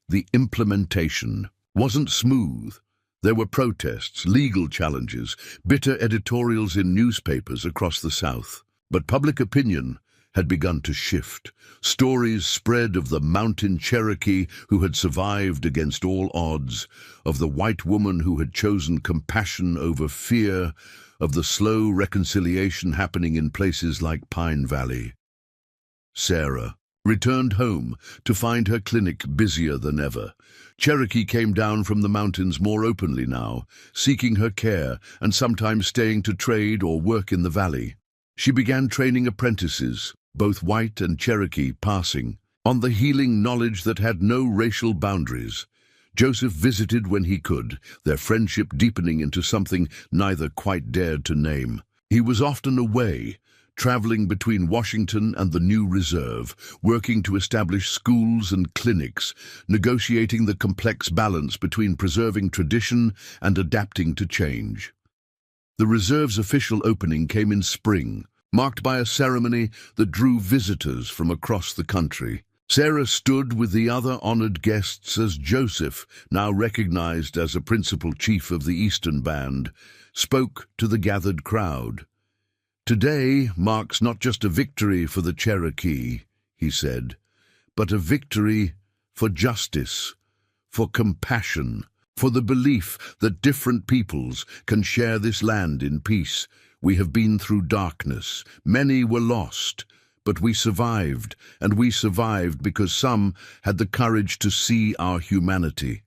The implementation wasn't smooth. There were protests, legal challenges, bitter editorials in newspapers across the South. But public opinion had begun to shift. Stories spread of the mountain Cherokee who had survived against all odds, of the white woman who had chosen compassion over fear, of the slow reconciliation happening in places like Pine Valley. Sarah returned home to find her clinic busier than ever. Cherokee came down from the mountains more openly now, seeking her care and sometimes staying to trade or work in the valley. She began training apprentices, both white and Cherokee, passing on the healing knowledge that had no racial boundaries. Joseph visited when he could, their friendship deepening into something neither quite dared to name. He was often away, traveling between Washington and the new reserve, working to establish schools and clinics, negotiating the complex balance between preserving tradition and adapting to change. The reserve's official opening came in spring, marked by a ceremony that drew visitors from across the country. Sarah stood with the other honored guests as Joseph, now recognized as a principal chief of the Eastern Band, spoke to the gathered crowd. "Today marks not just a victory for the Cherokee," he said, "but a victory for justice, for compassion, for the belief that different peoples can share this land in peace. We have been through darkness. Many were lost, but we survived, and we survived because some had the courage to see our humanity."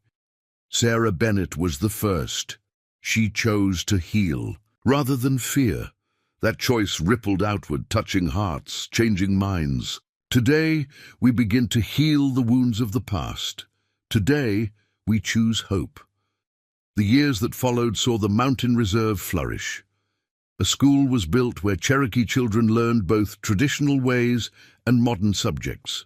Sarah Bennett was the first. She chose to heal rather than fear. That choice rippled outward, touching hearts, changing minds. Today, we begin to heal the wounds of the past. Today, we choose hope. The years that followed saw the Mountain Reserve flourish. A school was built where Cherokee children learned both traditional ways and modern subjects.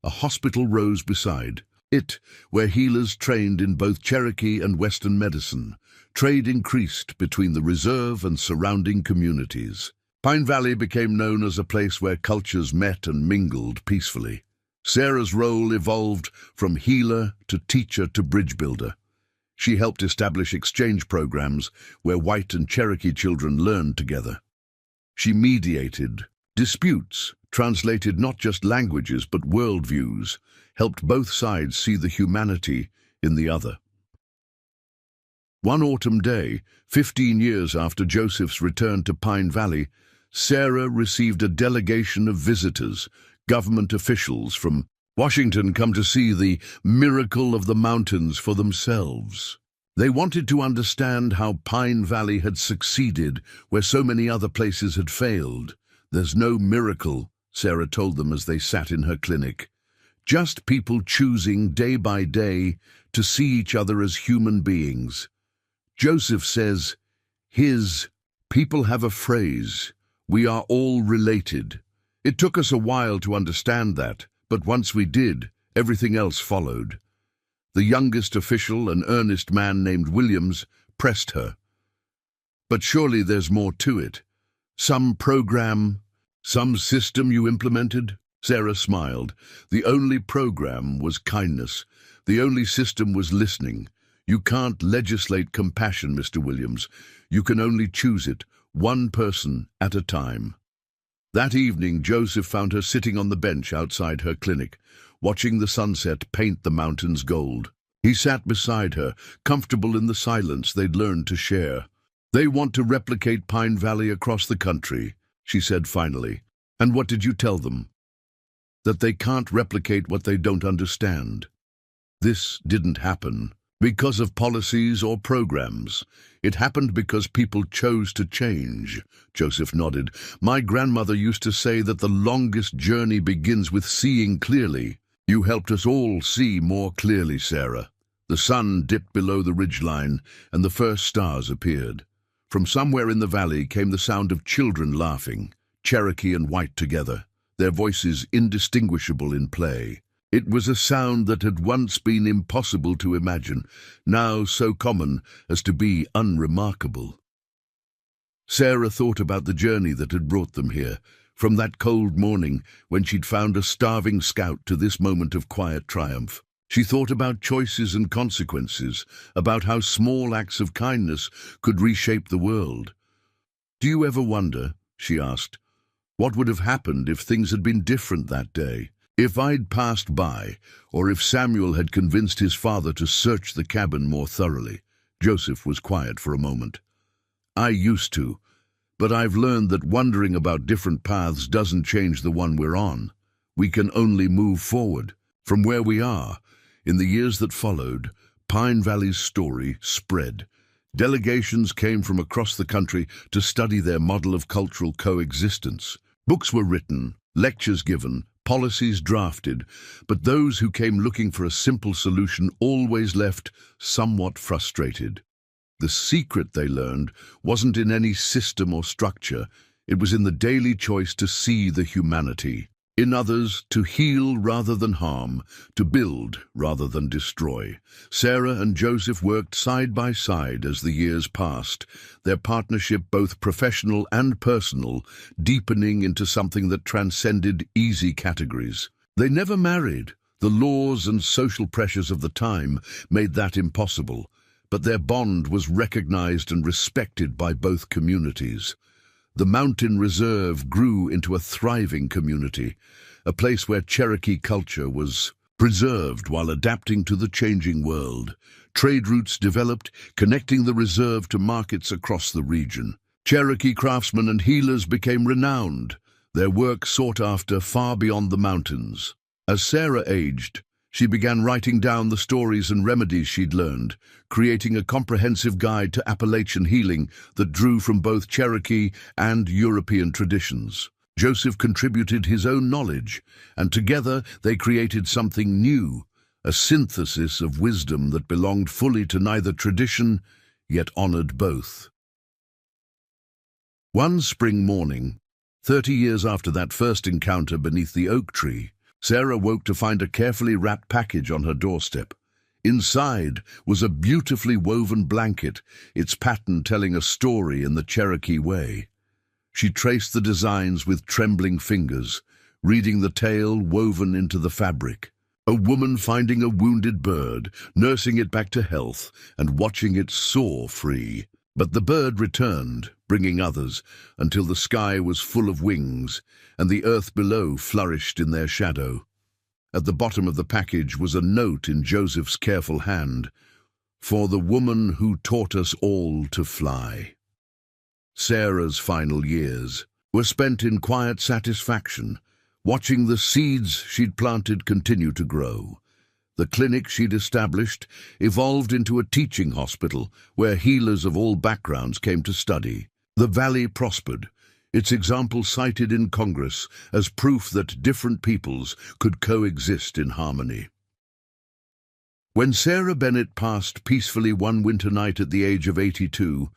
A hospital rose beside it, where healers trained in both Cherokee and Western medicine. Trade increased between the reserve and surrounding communities. Pine Valley became known as a place where cultures met and mingled peacefully. Sarah's role evolved from healer to teacher to bridge builder. She helped establish exchange programs where white and Cherokee children learned together. She mediated disputes, translated not just languages but worldviews, helped both sides see the humanity in the other. One autumn day, 15 years after Joseph's return to Pine Valley, Sarah received a delegation of visitors, government officials from Washington, come to see the miracle of the mountains for themselves. They wanted to understand how Pine Valley had succeeded where so many other places had failed. "There's no miracle," Sarah told them as they sat in her clinic. "Just people choosing day by day to see each other as human beings." Joseph says, his people have a phrase, "We are all related." It took us a while to understand that, but once we did, everything else followed. The youngest official, an earnest man named Williams, pressed her. "But surely there's more to it. Some program, some system you implemented?" Sarah smiled. "The only program was kindness. The only system was listening. You can't legislate compassion, Mr. Williams. You can only choose it, one person at a time." That evening, Joseph found her sitting on the bench outside her clinic, watching the sunset paint the mountains gold. He sat beside her, comfortable in the silence they'd learned to share. "They want to replicate Pine Valley across the country," she said finally. "And what did you tell them?" "That they can't replicate what they don't understand. This didn't happen because of policies or programs. It happened because people chose to change." Joseph nodded. "My grandmother used to say that the longest journey begins with seeing clearly. You helped us all see more clearly, Sarah." The sun dipped below the ridgeline, and the first stars appeared. From somewhere in the valley came the sound of children laughing, Cherokee and white together, their voices indistinguishable in play. It was a sound that had once been impossible to imagine, now so common as to be unremarkable. Sarah thought about the journey that had brought them here, from that cold morning when she'd found a starving scout to this moment of quiet triumph. She thought about choices and consequences, about how small acts of kindness could reshape the world. "Do you ever wonder," she asked, What would have happened if things had been different that day? If I'd passed by, or if Samuel had convinced his father to search the cabin more thoroughly? Joseph was quiet for a moment. I used to, but I've learned that wondering about different paths doesn't change the one we're on. We can only move forward. From where we are, in the years that followed, Pine Valley's story spread. Delegations came from across the country to study their model of cultural coexistence. Books were written, lectures given, policies drafted, but those who came looking for a simple solution always left somewhat frustrated. The secret, they learned, wasn't in any system or structure. It was in the daily choice to see the humanity. In others, to heal rather than harm, to build rather than destroy. Sarah and Joseph worked side by side as the years passed, their partnership both professional and personal, deepening into something that transcended easy categories. They never married. The laws and social pressures of the time made that impossible, but their bond was recognized and respected by both communities. The mountain reserve grew into a thriving community, a place where Cherokee culture was preserved while adapting to the changing world. Trade routes developed, connecting the reserve to markets across the region. Cherokee craftsmen and healers became renowned, their work sought after far beyond the mountains. As Sarah aged, she began writing down the stories and remedies she'd learned, creating a comprehensive guide to Appalachian healing that drew from both Cherokee and European traditions. Joseph contributed his own knowledge, and together they created something new, a synthesis of wisdom that belonged fully to neither tradition, yet honored both. One spring morning, 30 years after that first encounter beneath the oak tree, Sarah woke to find a carefully wrapped package on her doorstep. Inside was a beautifully woven blanket, its pattern telling a story in the Cherokee way. She traced the designs with trembling fingers, reading the tale woven into the fabric. A woman finding a wounded bird, nursing it back to health, and watching it soar free. But the bird returned, bringing others, until the sky was full of wings, and the earth below flourished in their shadow. At the bottom of the package was a note in Joseph's careful hand, "For the woman who taught us all to fly." Sarah's final years were spent in quiet satisfaction, watching the seeds she'd planted continue to grow. The clinic she'd established evolved into a teaching hospital where healers of all backgrounds came to study. The valley prospered, its example cited in Congress as proof that different peoples could coexist in harmony. When Sarah Bennett passed peacefully one winter night at the age of 82,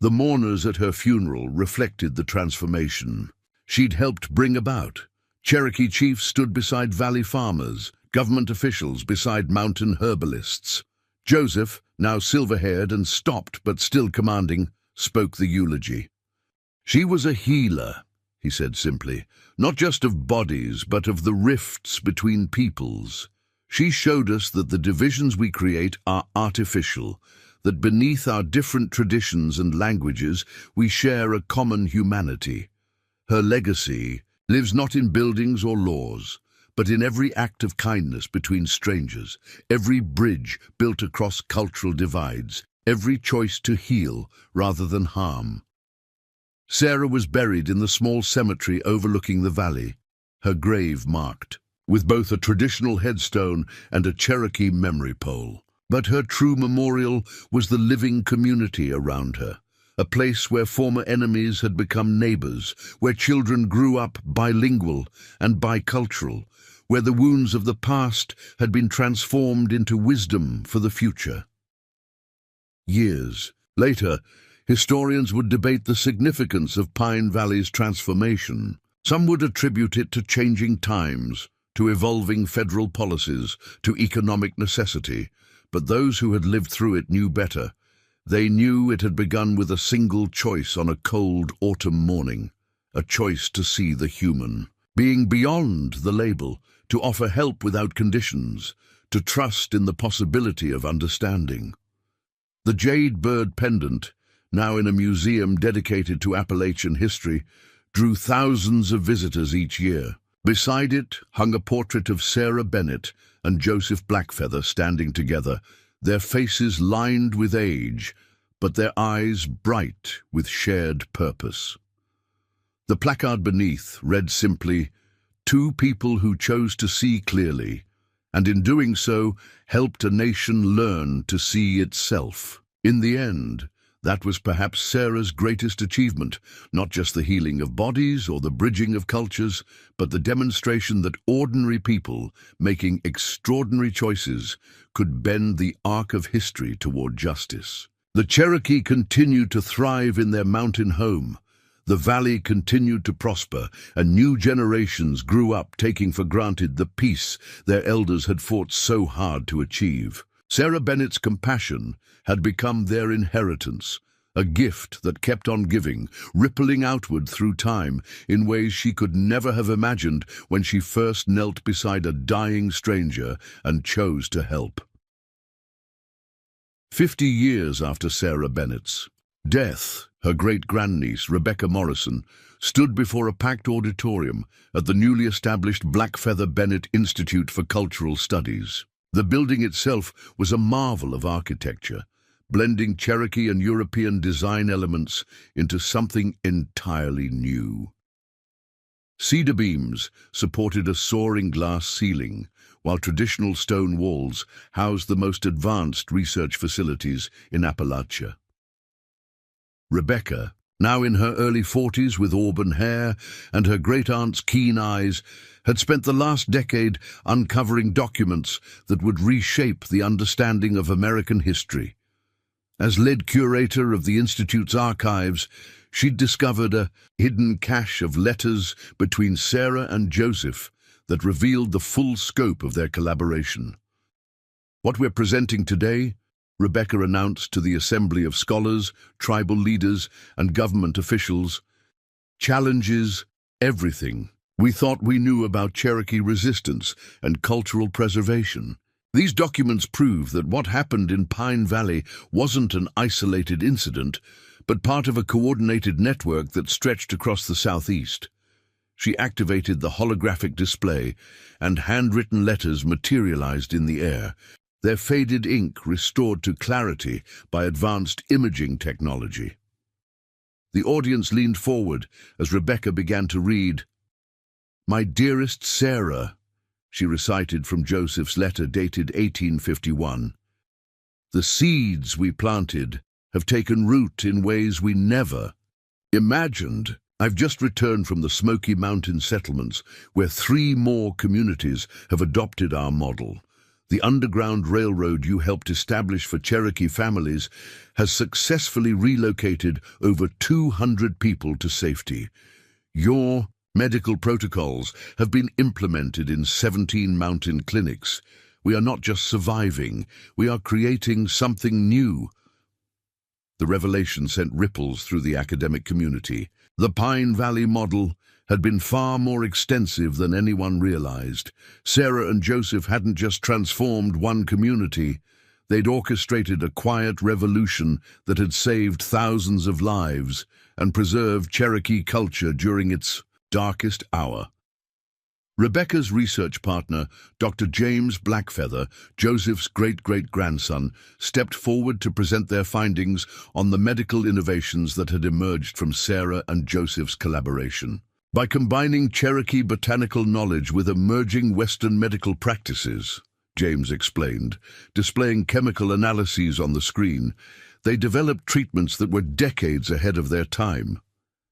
the mourners at her funeral reflected the transformation she'd helped bring about. Cherokee chiefs stood beside valley farmers, government officials beside mountain herbalists. Joseph, now silver-haired and stopped but still commanding, spoke the eulogy. "She was a healer," he said simply, "not just of bodies, but of the rifts between peoples. She showed us that the divisions we create are artificial, that beneath our different traditions and languages we share a common humanity. Her legacy lives not in buildings or laws, but in every act of kindness between strangers, every bridge built across cultural divides, every choice to heal rather than harm." Sarah was buried in the small cemetery overlooking the valley, her grave marked, with both a traditional headstone and a Cherokee memory pole. But her true memorial was the living community around her, a place where former enemies had become neighbors, where children grew up bilingual and bicultural, where the wounds of the past had been transformed into wisdom for the future. Years later, historians would debate the significance of Pine Valley's transformation. Some would attribute it to changing times, to evolving federal policies, to economic necessity, but those who had lived through it knew better. They knew it had begun with a single choice on a cold autumn morning, a choice to see the human, being beyond the label, to offer help without conditions, to trust in the possibility of understanding. The jade bird pendant, now in a museum dedicated to Appalachian history, drew thousands of visitors each year. Beside it hung a portrait of Sarah Bennett and Joseph Blackfeather standing together, their faces lined with age, but their eyes bright with shared purpose. The placard beneath read simply, "Two people who chose to see clearly, and in doing so helped a nation learn to see itself." In the end, that was perhaps Sarah's greatest achievement, not just the healing of bodies or the bridging of cultures, but the demonstration that ordinary people, making extraordinary choices, could bend the arc of history toward justice. The Cherokee continued to thrive in their mountain home. The valley continued to prosper, and new generations grew up taking for granted the peace their elders had fought so hard to achieve. Sarah Bennett's compassion had become their inheritance, a gift that kept on giving, rippling outward through time in ways she could never have imagined when she first knelt beside a dying stranger and chose to help. 50 years after Sarah Bennett's death, her great-grandniece, Rebecca Morrison, stood before a packed auditorium at the newly established Blackfeather Bennett Institute for Cultural Studies. The building itself was a marvel of architecture, blending Cherokee and European design elements into something entirely new. Cedar beams supported a soaring glass ceiling, while traditional stone walls housed the most advanced research facilities in Appalachia. Rebecca, now in her early 40s with auburn hair and her great-aunt's keen eyes, had spent the last decade uncovering documents that would reshape the understanding of American history. As lead curator of the Institute's archives, she'd discovered a hidden cache of letters between Sarah and Joseph that revealed the full scope of their collaboration. "What we're presenting today," Rebecca announced to the assembly of scholars, tribal leaders, and government officials, "challenges everything we thought we knew about Cherokee resistance and cultural preservation." These documents prove that what happened in Pine Valley wasn't an isolated incident, but part of a coordinated network that stretched across the southeast. She activated the holographic display, and handwritten letters materialized in the air, their faded ink restored to clarity by advanced imaging technology. The audience leaned forward as Rebecca began to read. "My dearest Sarah," she recited from Joseph's letter dated 1851. "The seeds we planted have taken root in ways we never imagined. I've just returned from the Smoky Mountain settlements, where 3 more communities have adopted our model. The Underground Railroad you helped establish for Cherokee families has successfully relocated over 200 people to safety. Your medical protocols have been implemented in 17 mountain clinics. We are not just surviving, we are creating something new." The revelation sent ripples through the academic community. The Pine Valley model had been far more extensive than anyone realized. Sarah and Joseph hadn't just transformed one community, they'd orchestrated a quiet revolution that had saved thousands of lives and preserved Cherokee culture during its darkest hour. Rebecca's research partner, Dr. James Blackfeather, Joseph's great-great-grandson, stepped forward to present their findings on the medical innovations that had emerged from Sarah and Joseph's collaboration. By combining Cherokee botanical knowledge with emerging Western medical practices, James explained, displaying chemical analyses on the screen, they developed treatments that were decades ahead of their time.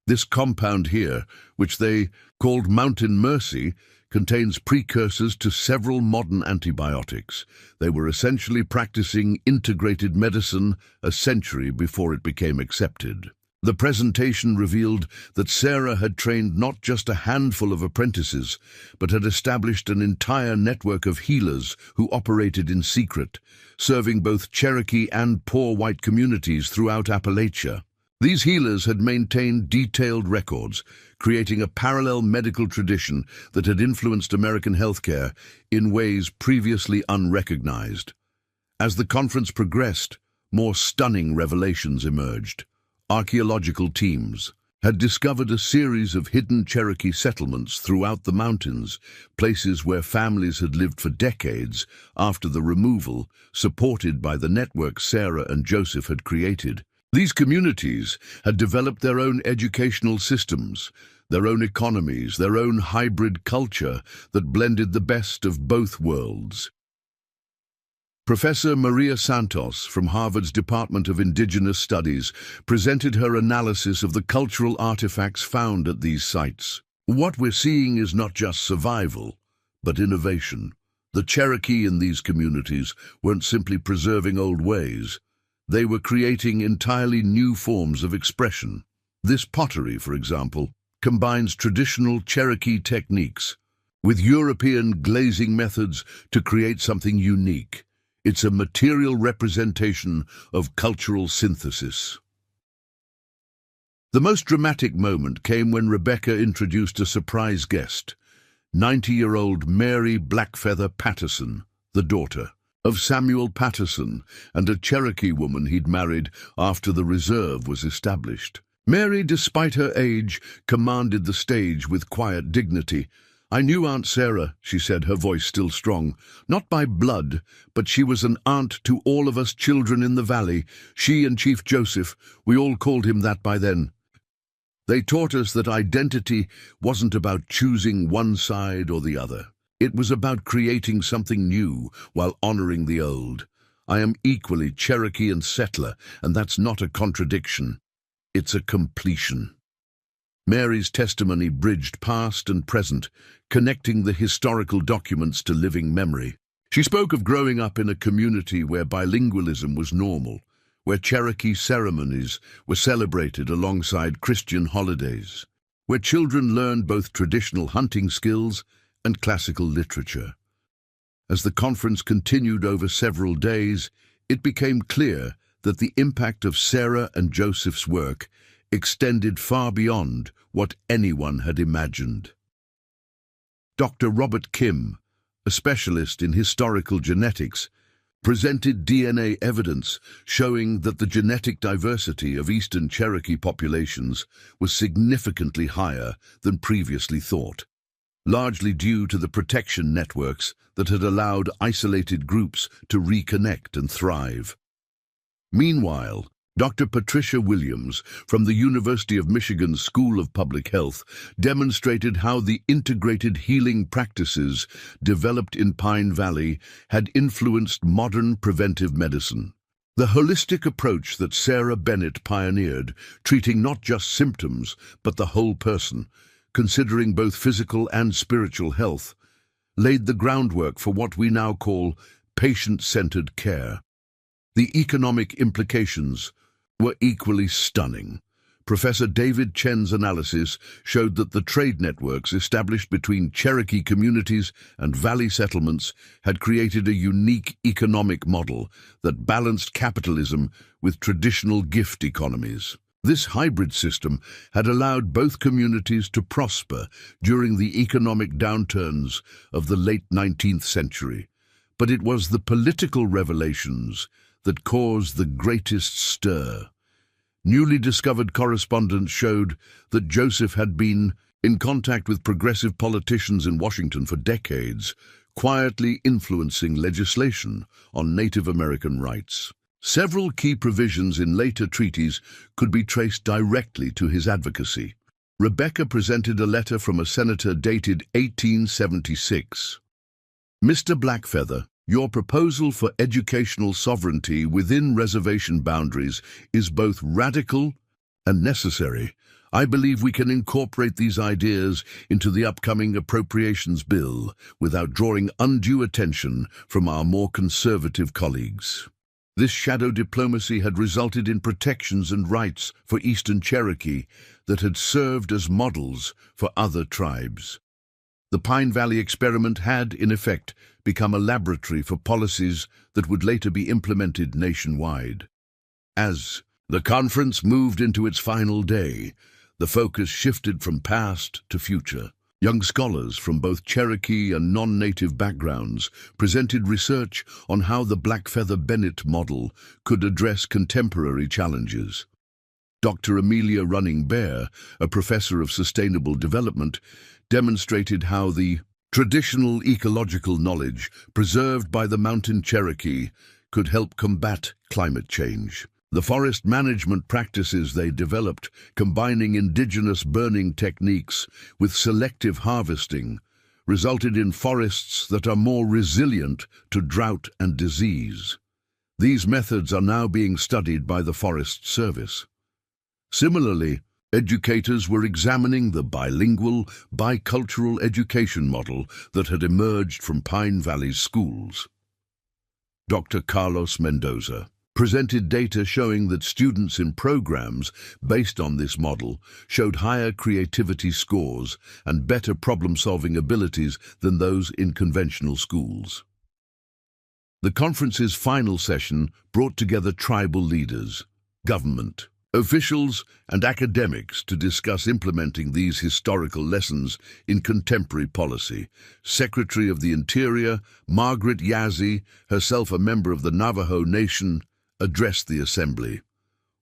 This compound here, which they called Mountain Mercy, contains precursors to several modern antibiotics. They were essentially practicing integrated medicine a century before it became accepted. The presentation revealed that Sarah had trained not just a handful of apprentices, but had established an entire network of healers who operated in secret, serving both Cherokee and poor white communities throughout Appalachia. These healers had maintained detailed records, creating a parallel medical tradition that had influenced American healthcare in ways previously unrecognized. As the conference progressed, more stunning revelations emerged. Archaeological teams, had discovered a series of hidden Cherokee settlements throughout the mountains, places where families had lived for decades after the removal, supported by the network Sarah and Joseph had created. These communities had developed their own educational systems, their own economies, their own hybrid culture that blended the best of both worlds. Professor Maria Santos from Harvard's Department of Indigenous Studies presented her analysis of the cultural artifacts found at these sites. What we're seeing is not just survival, but innovation. The Cherokee in these communities weren't simply preserving old ways. They were creating entirely new forms of expression. This pottery, for example, combines traditional Cherokee techniques with European glazing methods to create something unique. It's a material representation of cultural synthesis. The most dramatic moment came when Rebecca introduced a surprise guest, 90-year-old Mary Blackfeather Patterson, the daughter of Samuel Patterson and a Cherokee woman he'd married after the reserve was established. Mary, despite her age, commanded the stage with quiet dignity. "I knew Aunt Sarah," she said, her voice still strong. "Not by blood, but she was an aunt to all of us children in the valley. She and Chief Joseph, we all called him that by then. They taught us that identity wasn't about choosing one side or the other. It was about creating something new while honoring the old. I am equally Cherokee and settler, and that's not a contradiction. It's a completion." Mary's testimony bridged past and present, connecting the historical documents to living memory. She spoke of growing up in a community where bilingualism was normal, where Cherokee ceremonies were celebrated alongside Christian holidays, where children learned both traditional hunting skills and classical literature. As the conference continued over several days, it became clear that the impact of Sarah and Joseph's work extended far beyond what anyone had imagined. Dr. Robert Kim, a specialist in historical genetics, presented DNA evidence showing that the genetic diversity of Eastern Cherokee populations was significantly higher than previously thought, largely due to the protection networks that had allowed isolated groups to reconnect and thrive. Meanwhile, Dr. Patricia Williams from the University of Michigan School of Public Health demonstrated how the integrated healing practices developed in Pine Valley had influenced modern preventive medicine. The holistic approach that Sarah Bennett pioneered, treating not just symptoms but the whole person, considering both physical and spiritual health, laid the groundwork for what we now call patient-centered care. The economic implications were equally stunning. Professor David Chen's analysis showed that the trade networks established between Cherokee communities and valley settlements had created a unique economic model that balanced capitalism with traditional gift economies. This hybrid system had allowed both communities to prosper during the economic downturns of the late 19th century. But it was the political revelations that caused the greatest stir. Newly discovered correspondence showed that Joseph had been in contact with progressive politicians in Washington for decades, quietly influencing legislation on Native American rights. Several key provisions in later treaties could be traced directly to his advocacy. Rebecca presented a letter from a senator dated 1876. "Mr. Blackfeather, your proposal for educational sovereignty within reservation boundaries is both radical and necessary. I believe we can incorporate these ideas into the upcoming appropriations bill without drawing undue attention from our more conservative colleagues." This shadow diplomacy had resulted in protections and rights for Eastern Cherokee that had served as models for other tribes. The Pine Valley experiment had, in effect, become a laboratory for policies that would later be implemented nationwide. As the conference moved into its final day, the focus shifted from past to future. Young scholars from both Cherokee and non-native backgrounds presented research on how the Blackfeather Bennett model could address contemporary challenges. Dr. Amelia Running Bear, a professor of sustainable development, demonstrated how the traditional ecological knowledge preserved by the mountain Cherokee could help combat climate change. The forest management practices they developed, combining indigenous burning techniques with selective harvesting, resulted in forests that are more resilient to drought and disease. These methods are now being studied by the Forest Service. Similarly, educators were examining the bilingual, bicultural education model that had emerged from Pine Valley's schools. Dr. Carlos Mendoza presented data showing that students in programs based on this model showed higher creativity scores and better problem-solving abilities than those in conventional schools. The conference's final session brought together tribal leaders, government, officials, and academics to discuss implementing these historical lessons in contemporary policy. Secretary of the Interior, Margaret Yazzie, herself a member of the Navajo Nation, addressed the assembly.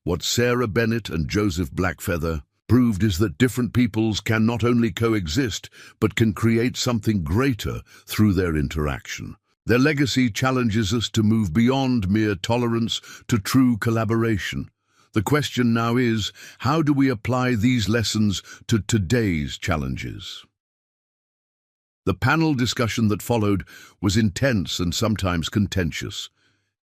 What Sarah Bennett and Joseph Blackfeather proved is that different peoples can not only coexist, but can create something greater through their interaction. Their legacy challenges us to move beyond mere tolerance to true collaboration. The question now is, how do we apply these lessons to today's challenges? The panel discussion that followed was intense and sometimes contentious.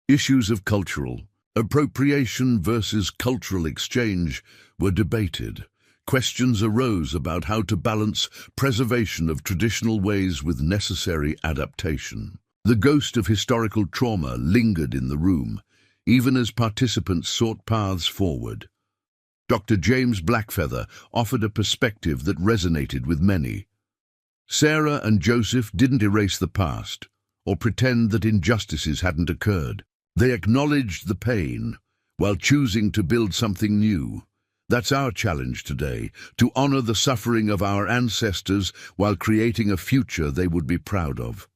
Issues of cultural appropriation versus cultural exchange were debated. Questions arose about how to balance preservation of traditional ways with necessary adaptation. The ghost of historical trauma lingered in the room, even as participants sought paths forward. Dr. James Blackfeather offered a perspective that resonated with many. Sarah and Joseph didn't erase the past or pretend that injustices hadn't occurred. They acknowledged the pain while choosing to build something new. That's our challenge today, to honor the suffering of our ancestors while creating a future they would be proud of.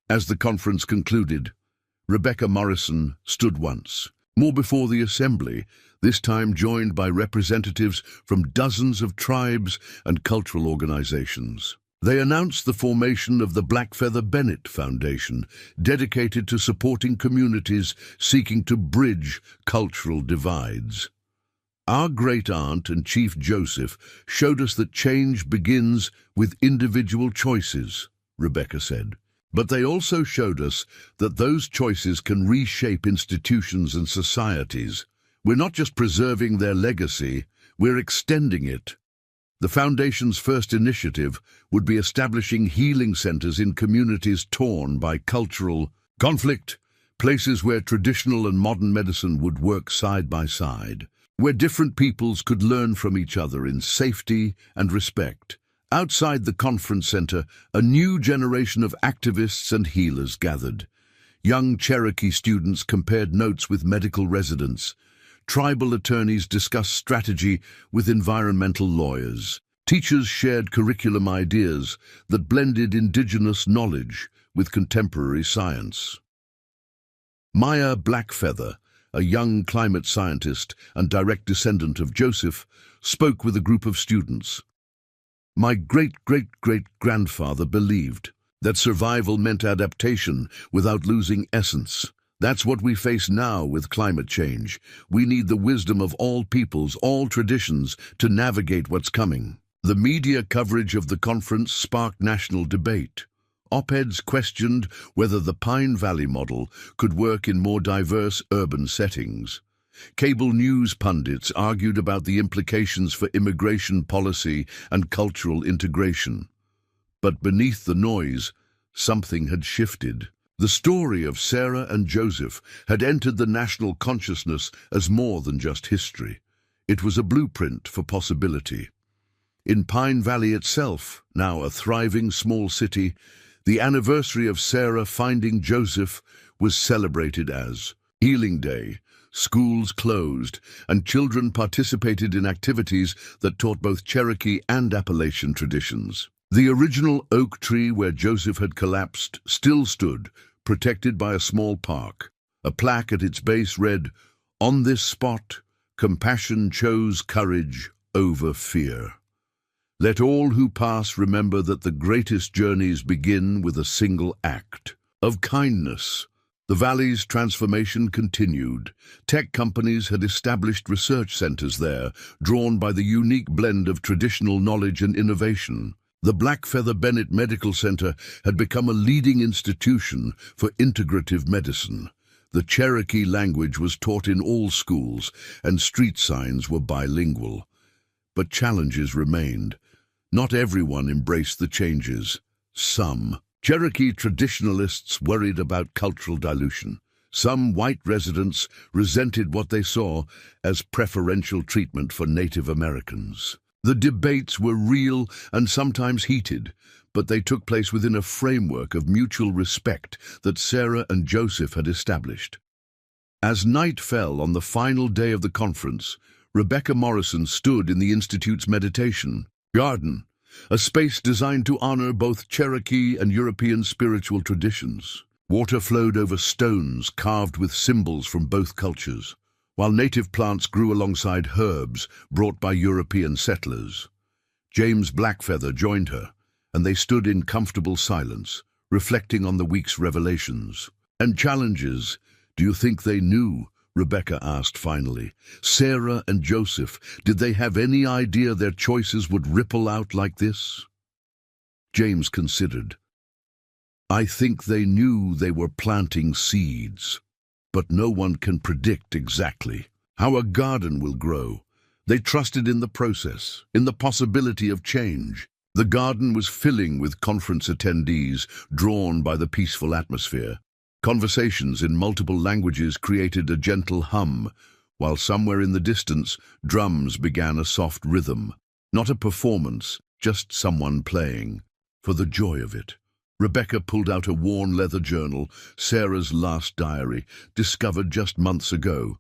As the conference concluded, Rebecca Morrison stood once more before the assembly, this time joined by representatives from dozens of tribes and cultural organizations. They announced the formation of the Blackfeather Bennett Foundation, dedicated to supporting communities seeking to bridge cultural divides. Our great-aunt and Chief Joseph showed us that change begins with individual choices, Rebecca said. But they also showed us that those choices can reshape institutions and societies. We're not just preserving their legacy, we're extending it. The Foundation's first initiative would be establishing healing centers in communities torn by cultural conflict, places where traditional and modern medicine would work side by side, where different peoples could learn from each other in safety and respect. Outside the conference center, a new generation of activists and healers gathered. Young Cherokee students compared notes with medical residents. Tribal attorneys discussed strategy with environmental lawyers. Teachers shared curriculum ideas that blended indigenous knowledge with contemporary science. Maya Blackfeather, a young climate scientist and direct descendant of Joseph, spoke with a group of students. My great-great-great-grandfather believed that survival meant adaptation without losing essence. That's what we face now with climate change. We need the wisdom of all peoples, all traditions, to navigate what's coming. The media coverage of the conference sparked national debate. Op-eds questioned whether the Pine Valley model could work in more diverse urban settings. Cable news pundits argued about the implications for immigration policy and cultural integration. But beneath the noise, something had shifted. The story of Sarah and Joseph had entered the national consciousness as more than just history. It was a blueprint for possibility. In Pine Valley itself, now a thriving small city, the anniversary of Sarah finding Joseph was celebrated as Healing Day. Schools closed, and children participated in activities that taught both Cherokee and Appalachian traditions. The original oak tree where Joseph had collapsed still stood, protected by a small park. A plaque at its base read, "On this spot, Compassion chose courage over fear. Let all who pass remember that the greatest journeys begin with a single act of kindness. The valley's transformation continued. Tech companies had established research centers there, drawn by the unique blend of traditional knowledge and innovation. The Blackfeather Bennett Medical Center had become a leading institution for integrative medicine. The Cherokee language was taught in all schools, and street signs were bilingual. But challenges remained. Not everyone embraced the changes. Some. Cherokee traditionalists worried about cultural dilution. Some white residents resented what they saw as preferential treatment for Native Americans. The debates were real and sometimes heated, but they took place within a framework of mutual respect that Sarah and Joseph had established. As night fell on the final day of the conference, Rebecca Morrison stood in the Institute's meditation garden, a space designed to honor both Cherokee and European spiritual traditions. Water flowed over stones carved with symbols from both cultures, while native plants grew alongside herbs brought by European settlers. James Blackfeather joined her, and they stood in comfortable silence, reflecting on the week's revelations. And challenges, do you think they knew? Rebecca asked finally. Sarah and Joseph, did they have any idea their choices would ripple out like this? James considered. I think they knew they were planting seeds, but no one can predict exactly how a garden will grow. They trusted in the process, in the possibility of change. The garden was filling with conference attendees, drawn by the peaceful atmosphere. Conversations in multiple languages created a gentle hum, while somewhere in the distance, drums began a soft rhythm. Not a performance, just someone playing. For the joy of it. Rebecca pulled out a worn leather journal, Sarah's last diary, discovered just months ago.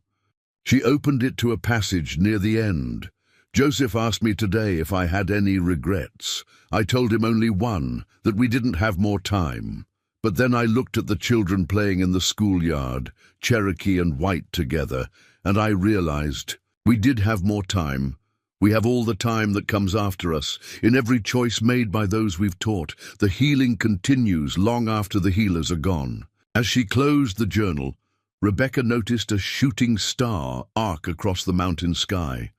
She opened it to a passage near the end. Joseph asked me today if I had any regrets. I told him only one, that we didn't have more time. But then I looked at the children playing in the schoolyard, Cherokee and white together, and I realized we did have more time. We have all the time that comes after us. In every choice made by those we've taught, the healing continues long after the healers are gone. As she closed the journal, Rebecca noticed a shooting star arc across the mountain sky.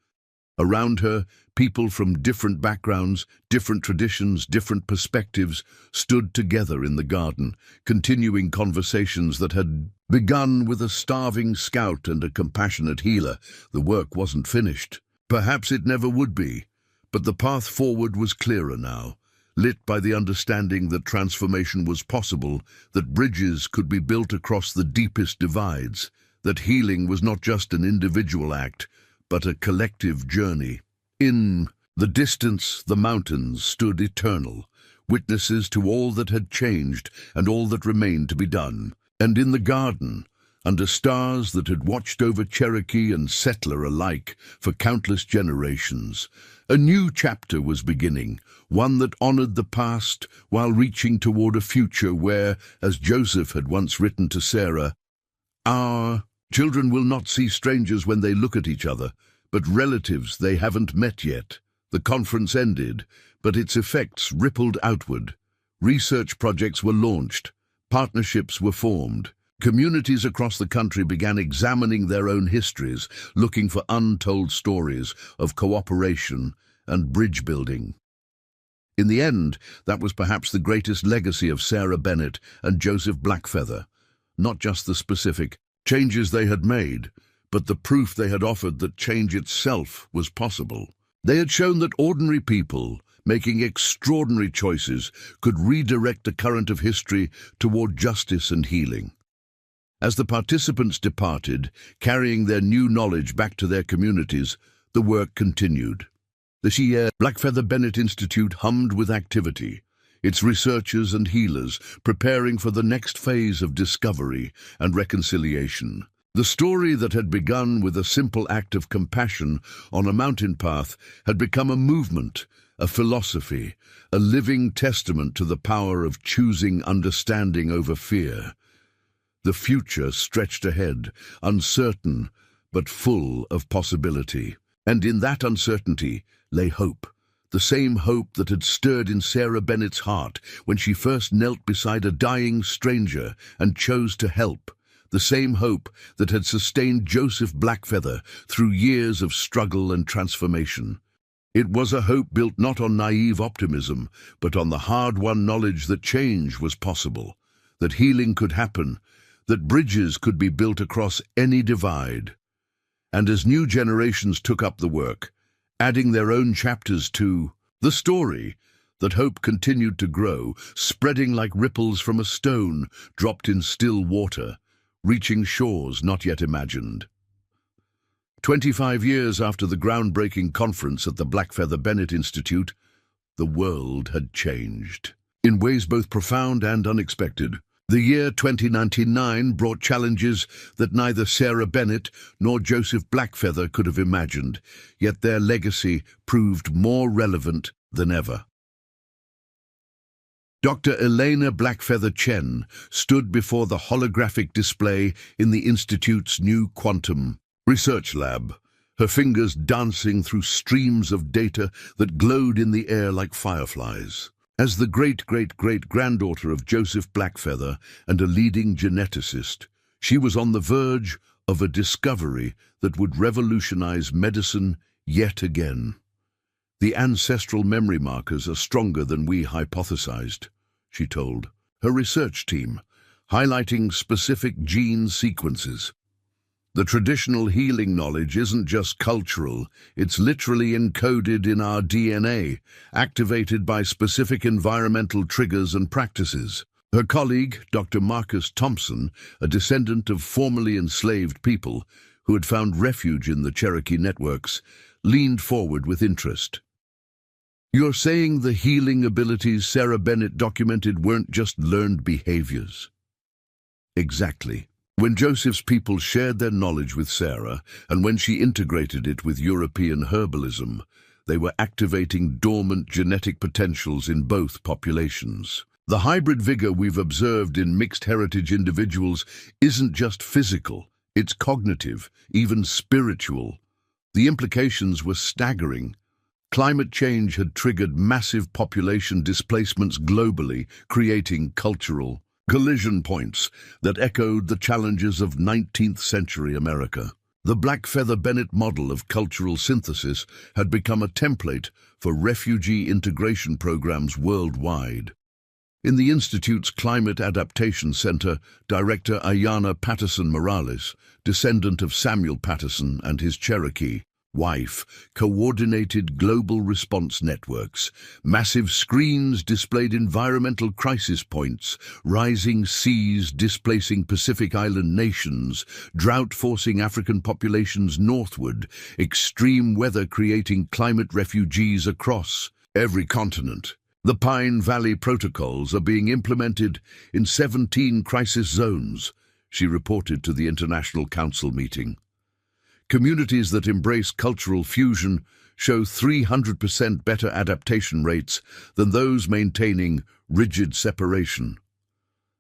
Around her, people from different backgrounds, different traditions, different perspectives stood together in the garden, continuing conversations that had begun with a starving scout and a compassionate healer. The work wasn't finished. Perhaps it never would be, but the path forward was clearer now, lit by the understanding that transformation was possible, that bridges could be built across the deepest divides, that healing was not just an individual act, but a collective journey. In the distance, the mountains stood eternal, witnesses to all that had changed and all that remained to be done. And in the garden, under stars that had watched over Cherokee and settler alike for countless generations, a new chapter was beginning, one that honored the past while reaching toward a future where, as Joseph had once written to Sarah, our children will not see strangers when they look at each other, but relatives they haven't met yet. The conference ended, but its effects rippled outward. Research projects were launched, partnerships were formed. Communities across the country began examining their own histories, looking for untold stories of cooperation and bridge building. In the end, that was perhaps the greatest legacy of Sarah Bennett and Joseph Blackfeather. Not just the specific changes they had made, but the proof they had offered that change itself was possible. They had shown that ordinary people, making extraordinary choices, could redirect the current of history toward justice and healing. As the participants departed, carrying their new knowledge back to their communities, the work continued. The Blackfeather Bennett Institute hummed with activity, its researchers and healers preparing for the next phase of discovery and reconciliation. The story that had begun with a simple act of compassion on a mountain path had become a movement, a philosophy, a living testament to the power of choosing understanding over fear. The future stretched ahead, uncertain, but full of possibility. And in that uncertainty lay hope. The same hope that had stirred in Sarah Bennett's heart when she first knelt beside a dying stranger and chose to help. The same hope that had sustained Joseph Blackfeather through years of struggle and transformation. It was a hope built not on naive optimism, but on the hard-won knowledge that change was possible, that healing could happen, that bridges could be built across any divide. And as new generations took up the work, adding their own chapters to the story, that hope continued to grow, spreading like ripples from a stone dropped in still water, reaching shores not yet imagined. 25 years after the groundbreaking conference at the Blackfeather Bennett Institute, the world had changed. In ways both profound and unexpected. The year 2099 brought challenges that neither Sarah Bennett nor Joseph Blackfeather could have imagined, yet their legacy proved more relevant than ever. Dr. Elena Blackfeather Chen stood before the holographic display in the Institute's new quantum research lab, her fingers dancing through streams of data that glowed in the air like fireflies. As the great-great-great-granddaughter of Joseph Blackfeather and a leading geneticist, she was on the verge of a discovery that would revolutionize medicine yet again. The ancestral memory markers are stronger than we hypothesized, she told her research team, highlighting specific gene sequences. The traditional healing knowledge isn't just cultural, it's literally encoded in our DNA, activated by specific environmental triggers and practices. Her colleague, Dr. Marcus Thompson, a descendant of formerly enslaved people who had found refuge in the Cherokee networks, leaned forward with interest. "You're saying the healing abilities Sarah Bennett documented weren't just learned behaviors?" Exactly. When Joseph's people shared their knowledge with Sarah, and when she integrated it with European herbalism, they were activating dormant genetic potentials in both populations. The hybrid vigor we've observed in mixed heritage individuals isn't just physical, it's cognitive, even spiritual. The implications were staggering. Climate change had triggered massive population displacements globally, creating cultural collision points that echoed the challenges of 19th century America. The Blackfeather Bennett model of cultural synthesis had become a template for refugee integration programs worldwide. In the Institute's Climate Adaptation Center, Director Ayanna Patterson Morales, descendant of Samuel Patterson and his Cherokee wife, coordinated global response networks. Massive screens displayed environmental crisis points, rising seas displacing Pacific Island nations, drought forcing African populations northward, extreme weather creating climate refugees across every continent. The Pine Valley protocols are being implemented in 17 crisis zones, she reported to the International Council meeting. Communities that embrace cultural fusion show 300% better adaptation rates than those maintaining rigid separation.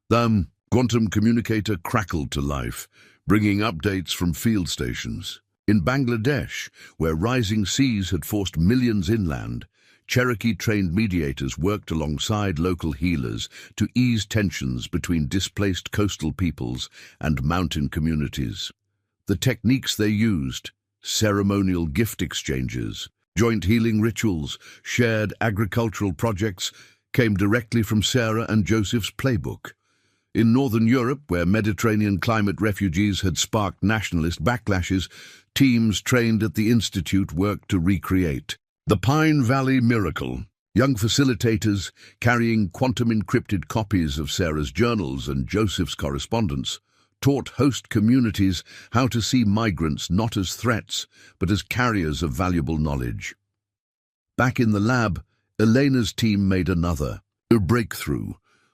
The quantum communicator crackled to life, bringing updates from field stations. In Bangladesh, where rising seas had forced millions inland, Cherokee-trained mediators worked alongside local healers to ease tensions between displaced coastal peoples and mountain communities. The techniques they used, ceremonial gift exchanges, joint healing rituals, shared agricultural projects, came directly from Sarah and Joseph's playbook. In Northern Europe, where Mediterranean climate refugees had sparked nationalist backlashes, teams trained at the Institute worked to recreate the Pine Valley Miracle. Young facilitators, carrying quantum-encrypted copies of Sarah's journals and Joseph's correspondence, taught host communities how to see migrants not as threats, but as carriers of valuable knowledge. Back in the lab, Elena's team made a breakthrough.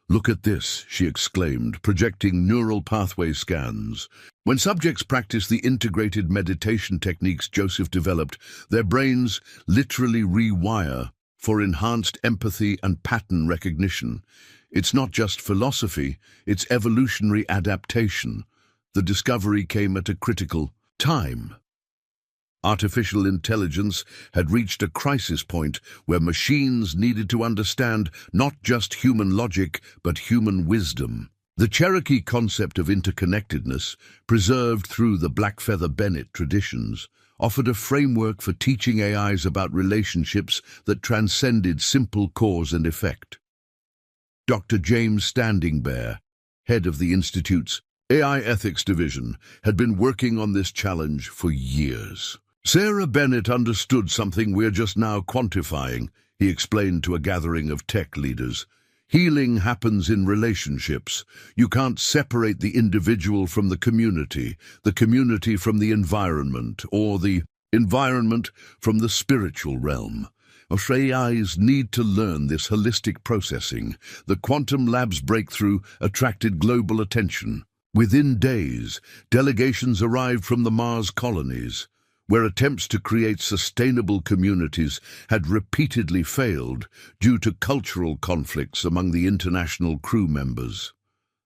"Look at this," she exclaimed, projecting neural pathway scans. When subjects practiced the integrated meditation techniques Joseph developed, their brains literally rewire for enhanced empathy and pattern recognition. It's not just philosophy, it's evolutionary adaptation. The discovery came at a critical Time. Artificial intelligence had reached a crisis point where machines needed to understand not just human logic, but human wisdom. The Cherokee concept of interconnectedness, preserved through the Blackfeather Bennett traditions, offered a framework for teaching AIs about relationships that transcended simple cause and effect. Dr. James Standing Bear, head of the Institute's AI Ethics Division, had been working on this challenge for years. Sarah Bennett understood something we're just now quantifying, he explained to a gathering of tech leaders. Healing happens in relationships. You can't separate the individual from the community from the environment, or the environment from the spiritual realm. AIs need to learn this holistic processing. The Quantum Lab's breakthrough attracted global attention. Within days, delegations arrived from the Mars colonies, where attempts to create sustainable communities had repeatedly failed due to cultural conflicts among the international crew members.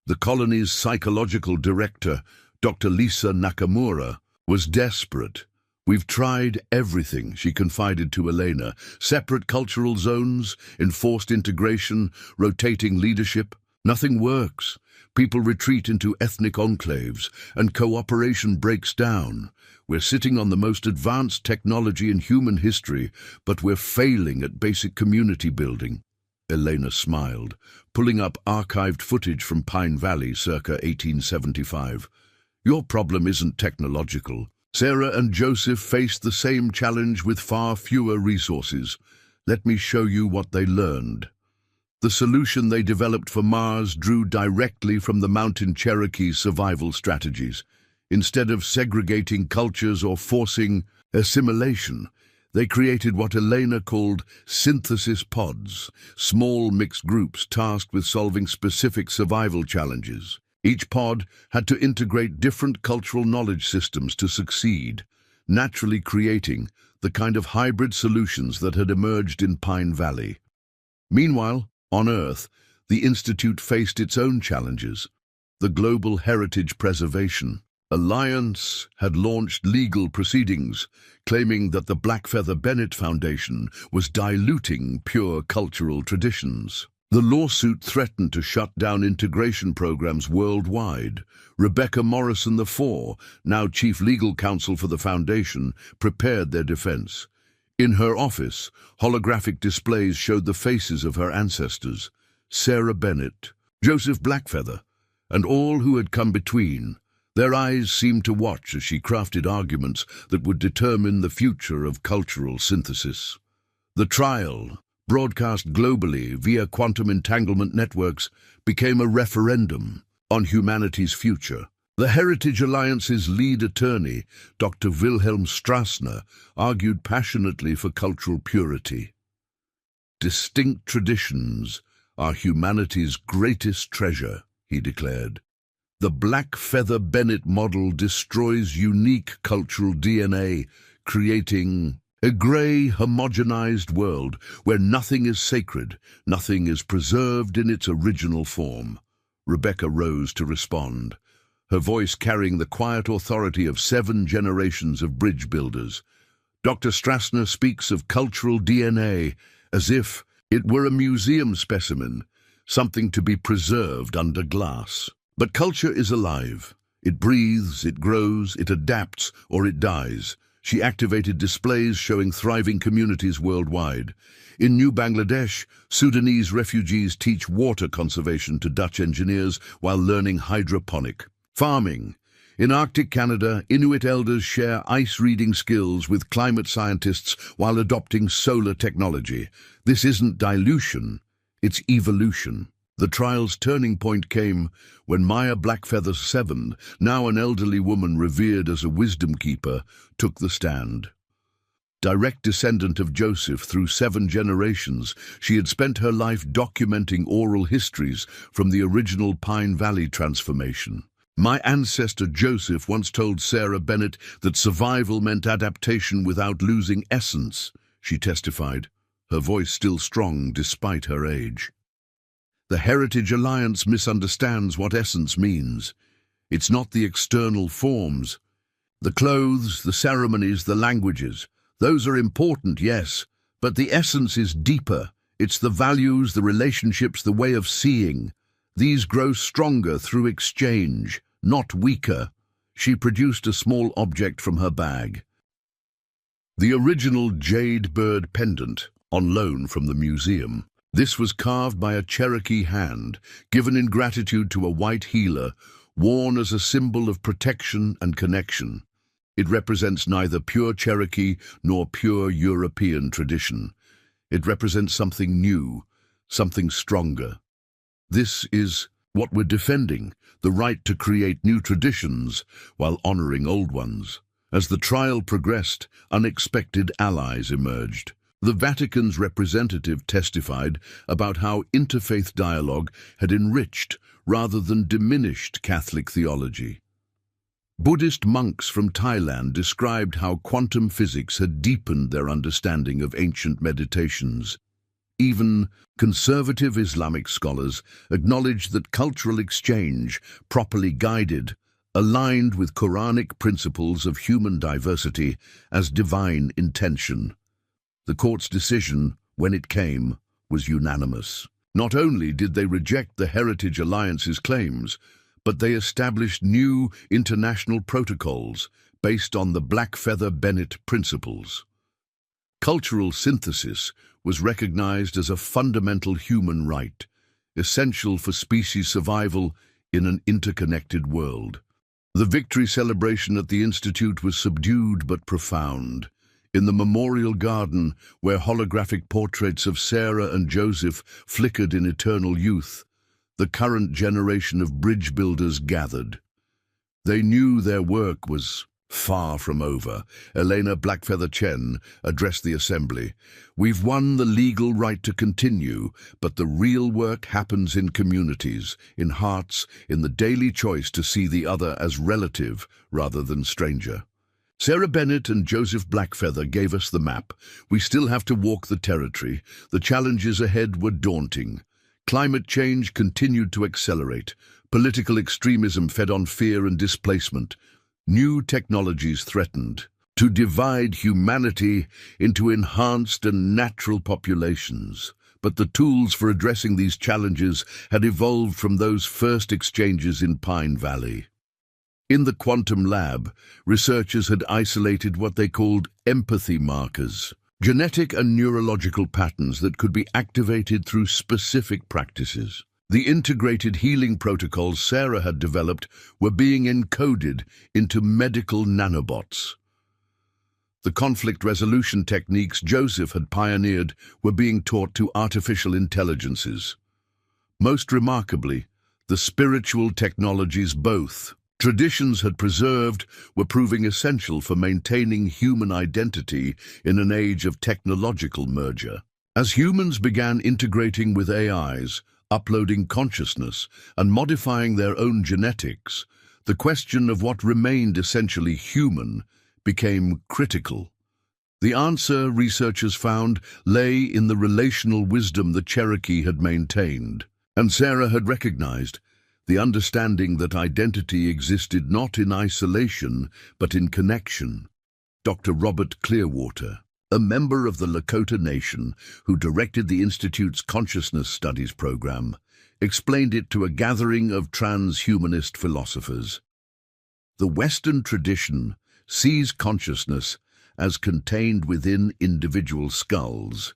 The colony's psychological director, Dr. Lisa Nakamura, was desperate. "We've tried everything," she confided to Elena. "Separate cultural zones, enforced integration, rotating leadership. Nothing works. People retreat into ethnic enclaves, and cooperation breaks down. We're sitting on the most advanced technology in human history, but we're failing at basic community building." Elena smiled, pulling up archived footage from Pine Valley circa 1875. "Your problem isn't technological. Sarah and Joseph faced the same challenge with far fewer resources. Let me show you what they learned." The solution they developed for Mars drew directly from the Mountain Cherokee survival strategies. Instead of segregating cultures or forcing assimilation, they created what Elena called synthesis pods, small mixed groups tasked with solving specific survival challenges. Each pod had to integrate different cultural knowledge systems to succeed, naturally creating the kind of hybrid solutions that had emerged in Pine Valley. Meanwhile, on Earth, the Institute faced its own challenges. The Global Heritage Preservation Alliance had launched legal proceedings, claiming that the Blackfeather Bennett Foundation was diluting pure cultural traditions. The lawsuit threatened to shut down integration programs worldwide. Rebecca Morrison IV, now chief legal counsel for the foundation, prepared their defense. In her office, holographic displays showed the faces of her ancestors, Sarah Bennett, Joseph Blackfeather, and all who had come between. Their eyes seemed to watch as she crafted arguments that would determine the future of cultural synthesis. The trial, broadcast globally via quantum entanglement networks, became a referendum on humanity's future. The Heritage Alliance's lead attorney, Dr. Wilhelm Strassner, argued passionately for cultural purity. "Distinct traditions are humanity's greatest treasure," he declared. "The Blackfeather Bennett model destroys unique cultural DNA, creating a grey, homogenized world where nothing is sacred, nothing is preserved in its original form." Rebecca rose to respond, her voice carrying the quiet authority of 7 generations of bridge builders. "Dr. Strassner speaks of cultural DNA as if it were a museum specimen, something to be preserved under glass. But culture is alive. It breathes, it grows, it adapts, or it dies." She activated displays showing thriving communities worldwide. In New Bangladesh, Sudanese refugees teach water conservation to Dutch engineers while learning hydroponic farming. In Arctic Canada, Inuit elders share ice-reading skills with climate scientists while adopting solar technology. This isn't dilution, it's evolution. The trial's turning point came when Maya Blackfeather VII, now an elderly woman revered as a wisdom keeper, took the stand. Direct descendant of Joseph through 7 generations, she had spent her life documenting oral histories from the original Pine Valley transformation. "My ancestor Joseph once told Sarah Bennett that survival meant adaptation without losing essence," she testified, her voice still strong despite her age. "The Heritage Alliance misunderstands what essence means. It's not the external forms, The clothes, the ceremonies, the languages, those are important, yes, but the essence is deeper. It's the values, the relationships, the way of seeing. These grow stronger through exchange, not weaker. She produced a small object from her bag. The original jade bird pendant, on loan from the museum. This was carved by a Cherokee hand, given in gratitude to a white healer, worn as a symbol of protection and connection. It represents neither pure Cherokee nor pure European tradition. It represents something new, something stronger. This is what we're defending, the right to create new traditions while honoring old ones. As the trial progressed, unexpected allies emerged. The Vatican's representative testified about how interfaith dialogue had enriched rather than diminished Catholic theology. Buddhist monks from Thailand described how quantum physics had deepened their understanding of ancient meditations. Even conservative Islamic scholars acknowledged that cultural exchange, properly guided, aligned with Quranic principles of human diversity as divine intention. The court's decision, when it came, was unanimous. Not only did they reject the Heritage Alliance's claims, but they established new international protocols based on the Blackfeather-Bennett principles. Cultural synthesis was recognized as a fundamental human right, essential for species survival in an interconnected world. The victory celebration at the Institute was subdued but profound. In the memorial garden, where holographic portraits of Sarah and Joseph flickered in eternal youth, the current generation of bridge builders gathered. They knew their work was far from over. Elena Blackfeather Chen addressed the assembly. "We've won the legal right to continue, but the real work happens in communities, in hearts, in the daily choice to see the other as relative rather than stranger." Sarah Bennett and Joseph Blackfeather gave us the map. We still have to walk the territory. The challenges ahead were daunting. Climate change continued to accelerate. Political extremism fed on fear and displacement. New technologies threatened to divide humanity into enhanced and natural populations. But the tools for addressing these challenges had evolved from those first exchanges in Pine Valley. In the quantum lab, researchers had isolated what they called empathy markers, genetic and neurological patterns that could be activated through specific practices. The integrated healing protocols Sarah had developed were being encoded into medical nanobots. The conflict resolution techniques Joseph had pioneered were being taught to artificial intelligences. Most remarkably, the spiritual technologies both traditions had preserved were proving essential for maintaining human identity in an age of technological merger. As humans began integrating with AIs, uploading consciousness, and modifying their own genetics, the question of what remained essentially human became critical. The answer, researchers found, lay in the relational wisdom the Cherokee had maintained, and Sarah had recognized, the understanding that identity existed not in isolation, but in connection. Dr. Robert Clearwater, a member of the Lakota Nation who directed the Institute's Consciousness Studies program, explained it to a gathering of transhumanist philosophers. The Western tradition sees consciousness as contained within individual skulls.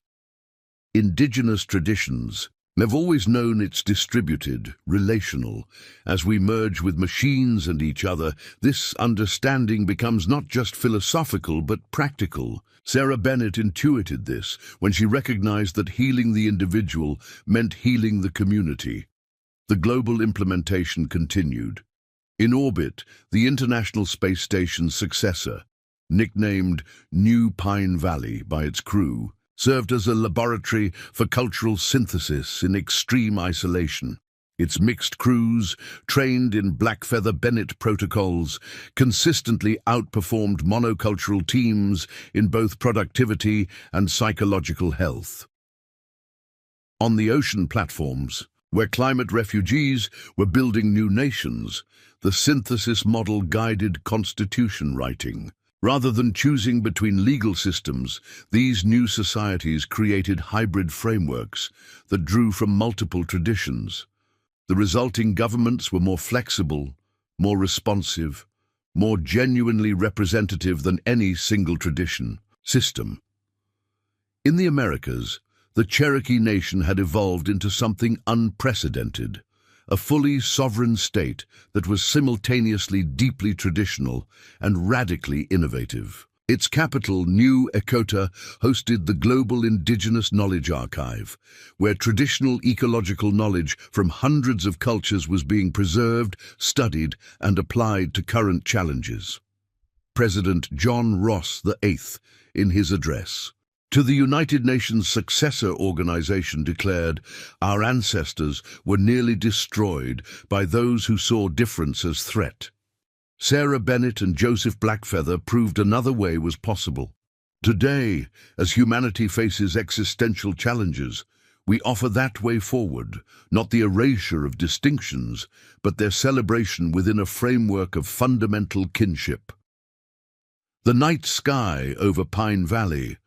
Indigenous traditions have always known it's distributed, relational. As we merge with machines and each other, this understanding becomes not just philosophical but practical. Sarah Bennett intuited this when she recognized that healing the individual meant healing the community. The global implementation continued. In orbit, the International Space Station's successor, nicknamed New Pine Valley by its crew, served as a laboratory for cultural synthesis in extreme isolation. Its mixed crews, trained in Blackfeather-Bennett protocols, consistently outperformed monocultural teams in both productivity and psychological health. On the ocean platforms, Where climate refugees were building new nations, the synthesis model guided constitution writing. Rather than choosing between legal systems, these new societies created hybrid frameworks that drew from multiple traditions. The resulting governments were more flexible, more responsive, more genuinely representative than any single system. In the Americas, the Cherokee nation had evolved into something unprecedented, a fully sovereign state that was simultaneously deeply traditional and radically innovative. Its capital, New Echota, hosted the Global Indigenous Knowledge Archive, where traditional ecological knowledge from hundreds of cultures was being preserved, studied, and applied to current challenges. President John Ross VIII, in his address to the United Nations successor organization, declared, "Our ancestors were nearly destroyed by those who saw difference as threat." Sarah Bennett and Joseph Blackfeather proved another way was possible. Today, as humanity faces existential challenges, we offer that way forward, not the erasure of distinctions, but their celebration within a framework of fundamental kinship. The night sky over Pine Valley,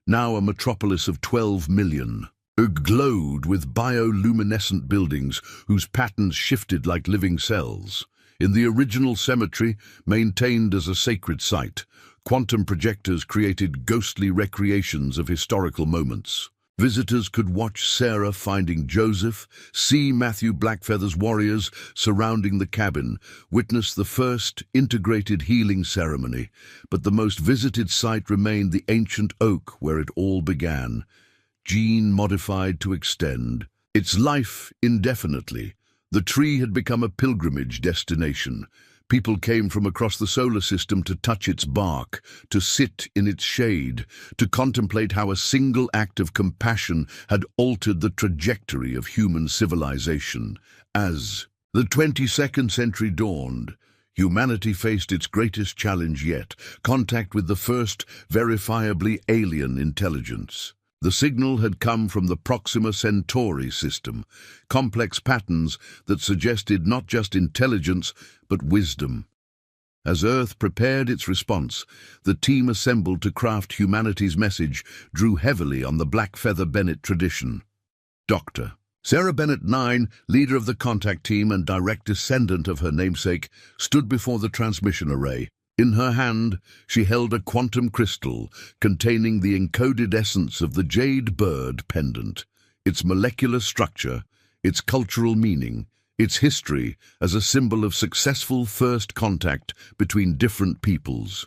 now a metropolis of 12 million, glowed with bioluminescent buildings whose patterns shifted like living cells. In the original cemetery, maintained as a sacred site, quantum projectors created ghostly recreations of historical moments. Visitors could watch Sarah finding Joseph, see Matthew Blackfeather's warriors surrounding the cabin, witness the first integrated healing ceremony, but the most visited site remained the ancient oak where it all began, gene-modified to extend its life indefinitely. The tree had become a pilgrimage destination. People came from across the solar system to touch its bark, to sit in its shade, to contemplate how a single act of compassion had altered the trajectory of human civilization. As the 22nd century dawned, humanity faced its greatest challenge yet, contact with the first verifiably alien intelligence. The signal had come from the Proxima Centauri system, complex patterns that suggested not just intelligence, but wisdom. As Earth prepared its response, the team assembled to craft humanity's message drew heavily on the Blackfeather Bennett tradition. Dr. Sarah Bennett, 9, leader of the contact team and direct descendant of her namesake, stood before the transmission array. In her hand, she held a quantum crystal containing the encoded essence of the jade bird pendant, its molecular structure, its cultural meaning, its history as a symbol of successful first contact between different peoples.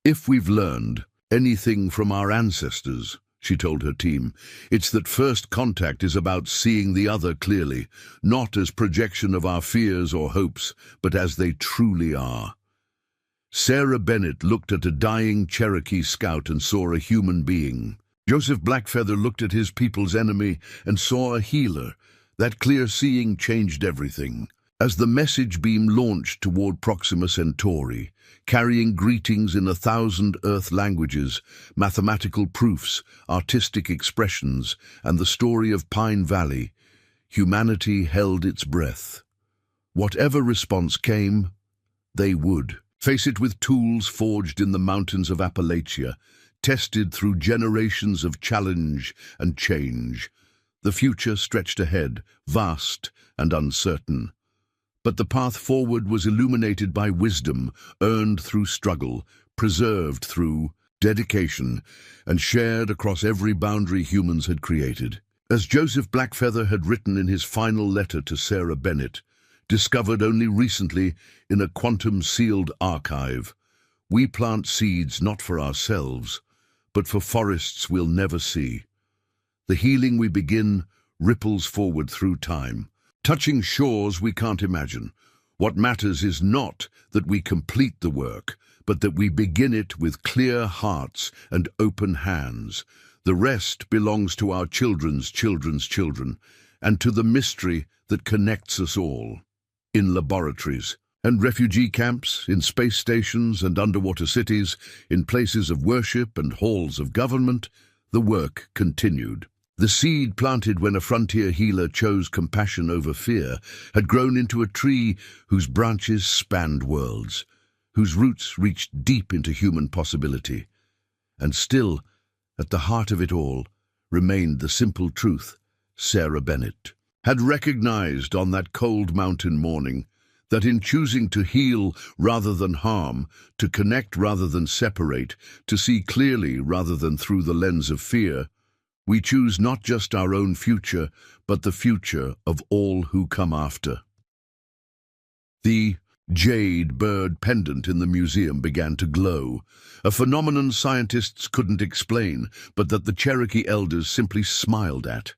"If we've learned anything from our ancestors," she told her team, "it's that first contact is about seeing the other clearly, not as projection of our fears or hopes, but as they truly are." Sarah Bennett looked at a dying Cherokee scout and saw a human being. Joseph Blackfeather looked at his people's enemy and saw a healer. That clear seeing changed everything. As the message beam launched toward Proxima Centauri, carrying greetings in 1,000 Earth languages, mathematical proofs, artistic expressions, and the story of Pine Valley, humanity held its breath. Whatever response came, they would face it with tools forged in the mountains of Appalachia, tested through generations of challenge and change. The future stretched ahead, vast and uncertain. But the path forward was illuminated by wisdom, earned through struggle, preserved through dedication, and shared across every boundary humans had created. As Joseph Blackfeather had written in his final letter to Sarah Bennett, discovered only recently in a quantum-sealed archive, we plant seeds not for ourselves, but for forests we'll never see. The healing we begin ripples forward through time, touching shores we can't imagine. What matters is not that we complete the work, but that we begin it with clear hearts and open hands. The rest belongs to our children's children's children, and to the mystery that connects us all. In laboratories and refugee camps, in space stations and underwater cities, in places of worship and halls of government, the work continued. The seed planted when a frontier healer chose compassion over fear had grown into a tree whose branches spanned worlds, whose roots reached deep into human possibility. And still, at the heart of it all, remained the simple truth Sarah Bennett had recognized on that cold mountain morning, that in choosing to heal rather than harm, to connect rather than separate, to see clearly rather than through the lens of fear, we choose not just our own future, but the future of all who come after. The jade bird pendant in the museum began to glow, a phenomenon scientists couldn't explain, but that the Cherokee elders simply smiled at.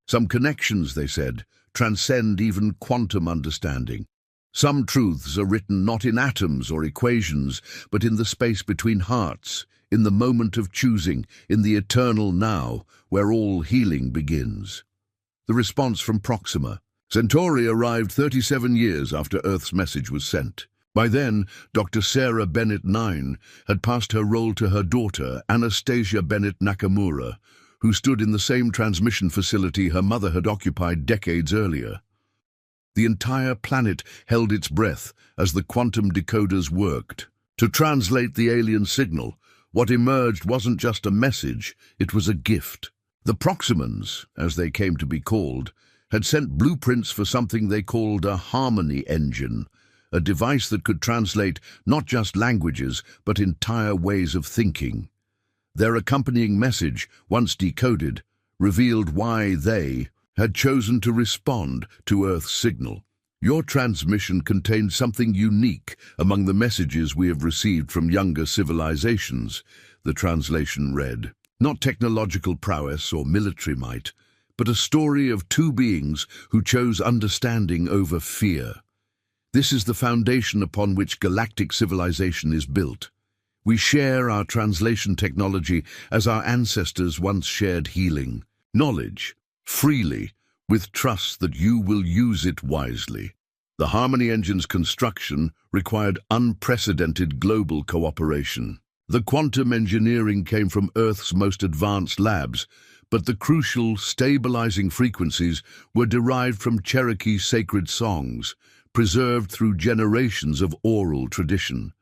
Some connections, they said, transcend even quantum understanding. Some truths are written not in atoms or equations, but in the space between hearts, in the moment of choosing, in the eternal now, where all healing begins. The response from Proxima. Centauri arrived 37 years after Earth's message was sent. By then, Dr. Sarah Bennett 9 had passed her role to her daughter, Anastasia Bennett Nakamura, who stood in the same transmission facility her mother had occupied decades earlier. The entire planet held its breath as the quantum decoders worked. To translate the alien signal, what emerged wasn't just a message, it was a gift. The Proximans, as they came to be called, had sent blueprints for something they called a harmony engine, a device that could translate not just languages, but entire ways of thinking. Their accompanying message, once decoded, revealed why they had chosen to respond to Earth's signal. Your transmission contained something unique among the messages we have received from younger civilizations, the translation read. Not technological prowess or military might, but a story of two beings who chose understanding over fear. This is the foundation upon which galactic civilization is built. We share our translation technology as our ancestors once shared healing, knowledge, freely, with trust that you will use it wisely. The Harmony Engine's construction required unprecedented global cooperation. The quantum engineering came from Earth's most advanced labs, but the crucial, stabilizing frequencies were derived from Cherokee sacred songs, preserved through generations of oral tradition.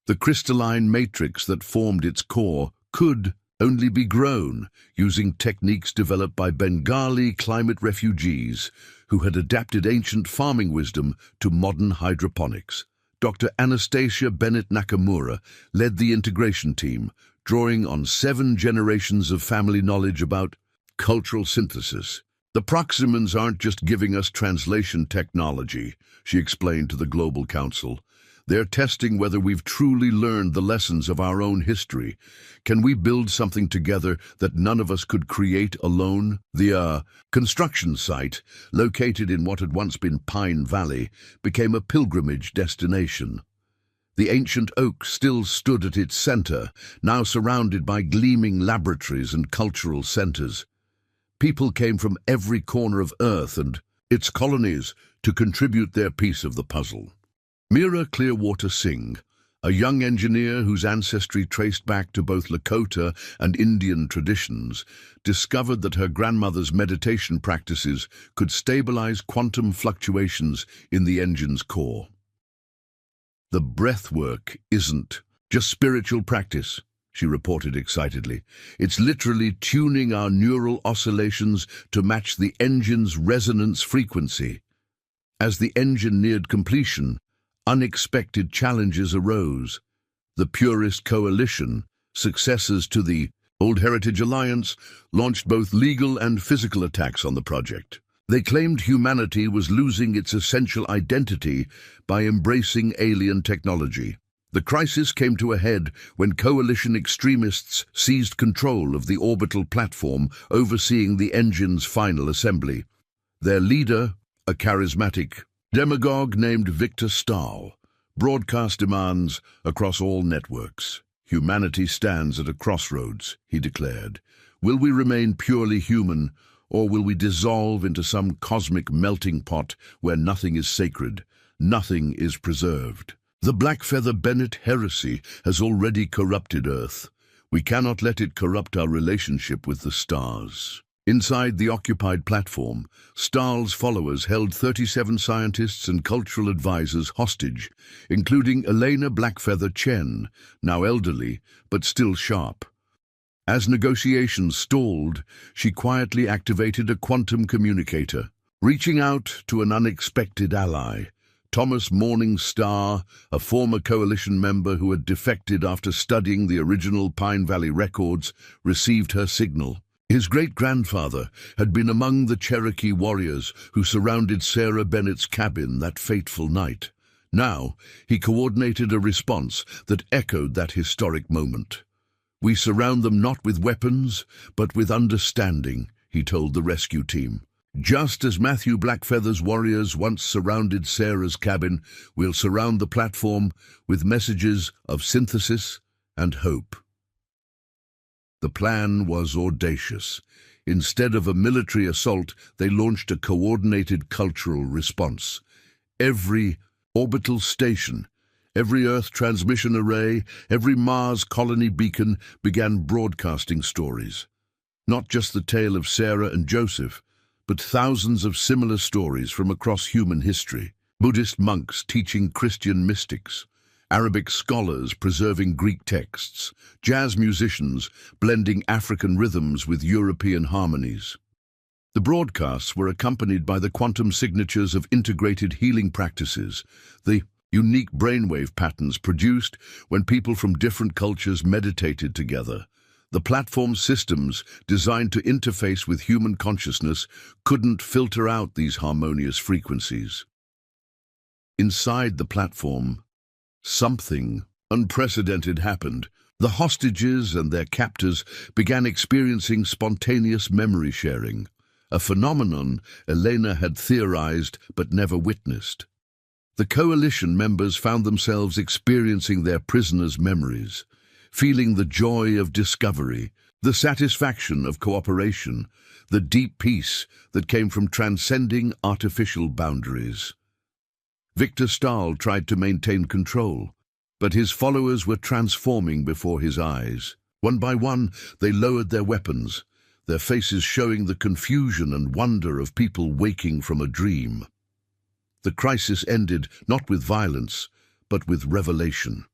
The crystalline matrix that formed its core could only be grown using techniques developed by Bengali climate refugees who had adapted ancient farming wisdom to modern hydroponics. Dr. Anastasia Bennett Nakamura led the integration team, drawing on 7 generations of family knowledge about cultural synthesis. The Proximans aren't just giving us translation technology, she explained to the Global Council. They're testing whether we've truly learned the lessons of our own history. Can we build something together that none of us could create alone? The construction site, located in what had once been Pine Valley, became a pilgrimage destination. The ancient oak still stood at its center, now surrounded by gleaming laboratories and cultural centers. People came from every corner of Earth and its colonies to contribute their piece of the puzzle. Meera Clearwater Singh, a young engineer whose ancestry traced back to both Lakota and Indian traditions, discovered that her grandmother's meditation practices could stabilize quantum fluctuations in the engine's core. The breath work isn't just spiritual practice, she reported excitedly. It's literally tuning our neural oscillations to match the engine's resonance frequency. As the engine neared completion, unexpected challenges arose. The Purist Coalition, successors to the Old Heritage Alliance, launched both legal and physical attacks on the project. They claimed humanity was losing its essential identity by embracing alien technology. The crisis came to a head when coalition extremists seized control of the orbital platform overseeing the engine's final assembly. Their leader, a charismatic demagogue named Victor Stahl, broadcast demands across all networks. Humanity stands at a crossroads, he declared. Will we remain purely human, or will we dissolve into some cosmic melting pot where nothing is sacred, nothing is preserved? The Blackfeather Bennett heresy has already corrupted Earth. We cannot let it corrupt our relationship with the stars. Inside the occupied platform, Stahl's followers held 37 scientists and cultural advisors hostage, including Elena Blackfeather Chen, now elderly, but still sharp. As negotiations stalled, she quietly activated a quantum communicator, reaching out to an unexpected ally. Thomas Morningstar, a former coalition member who had defected after studying the original Pine Valley records, received her signal. His great-grandfather had been among the Cherokee warriors who surrounded Sarah Bennett's cabin that fateful night. Now, he coordinated a response that echoed that historic moment. "We surround them not with weapons, but with understanding," he told the rescue team. "Just as Matthew Blackfeather's warriors once surrounded Sarah's cabin, we'll surround the platform with messages of synthesis and hope." The plan was audacious. Instead of a military assault, they launched a coordinated cultural response. Every orbital station, every Earth transmission array, every Mars colony beacon began broadcasting stories. Not just the tale of Sarah and Joseph, but thousands of similar stories from across human history. Buddhist monks teaching Christian mystics, Arabic scholars preserving Greek texts, jazz musicians blending African rhythms with European harmonies. The broadcasts were accompanied by the quantum signatures of integrated healing practices, the unique brainwave patterns produced when people from different cultures meditated together. The platform systems, designed to interface with human consciousness, couldn't filter out these harmonious frequencies. Inside the platform, something unprecedented happened. The hostages and their captors began experiencing spontaneous memory sharing, a phenomenon Elena had theorized but never witnessed. The coalition members found themselves experiencing their prisoners' memories, feeling the joy of discovery, the satisfaction of cooperation, the deep peace that came from transcending artificial boundaries. Victor Stahl tried to maintain control, but his followers were transforming before his eyes. One by one, they lowered their weapons, their faces showing the confusion and wonder of people waking from a dream. The crisis ended not with violence, but with revelation.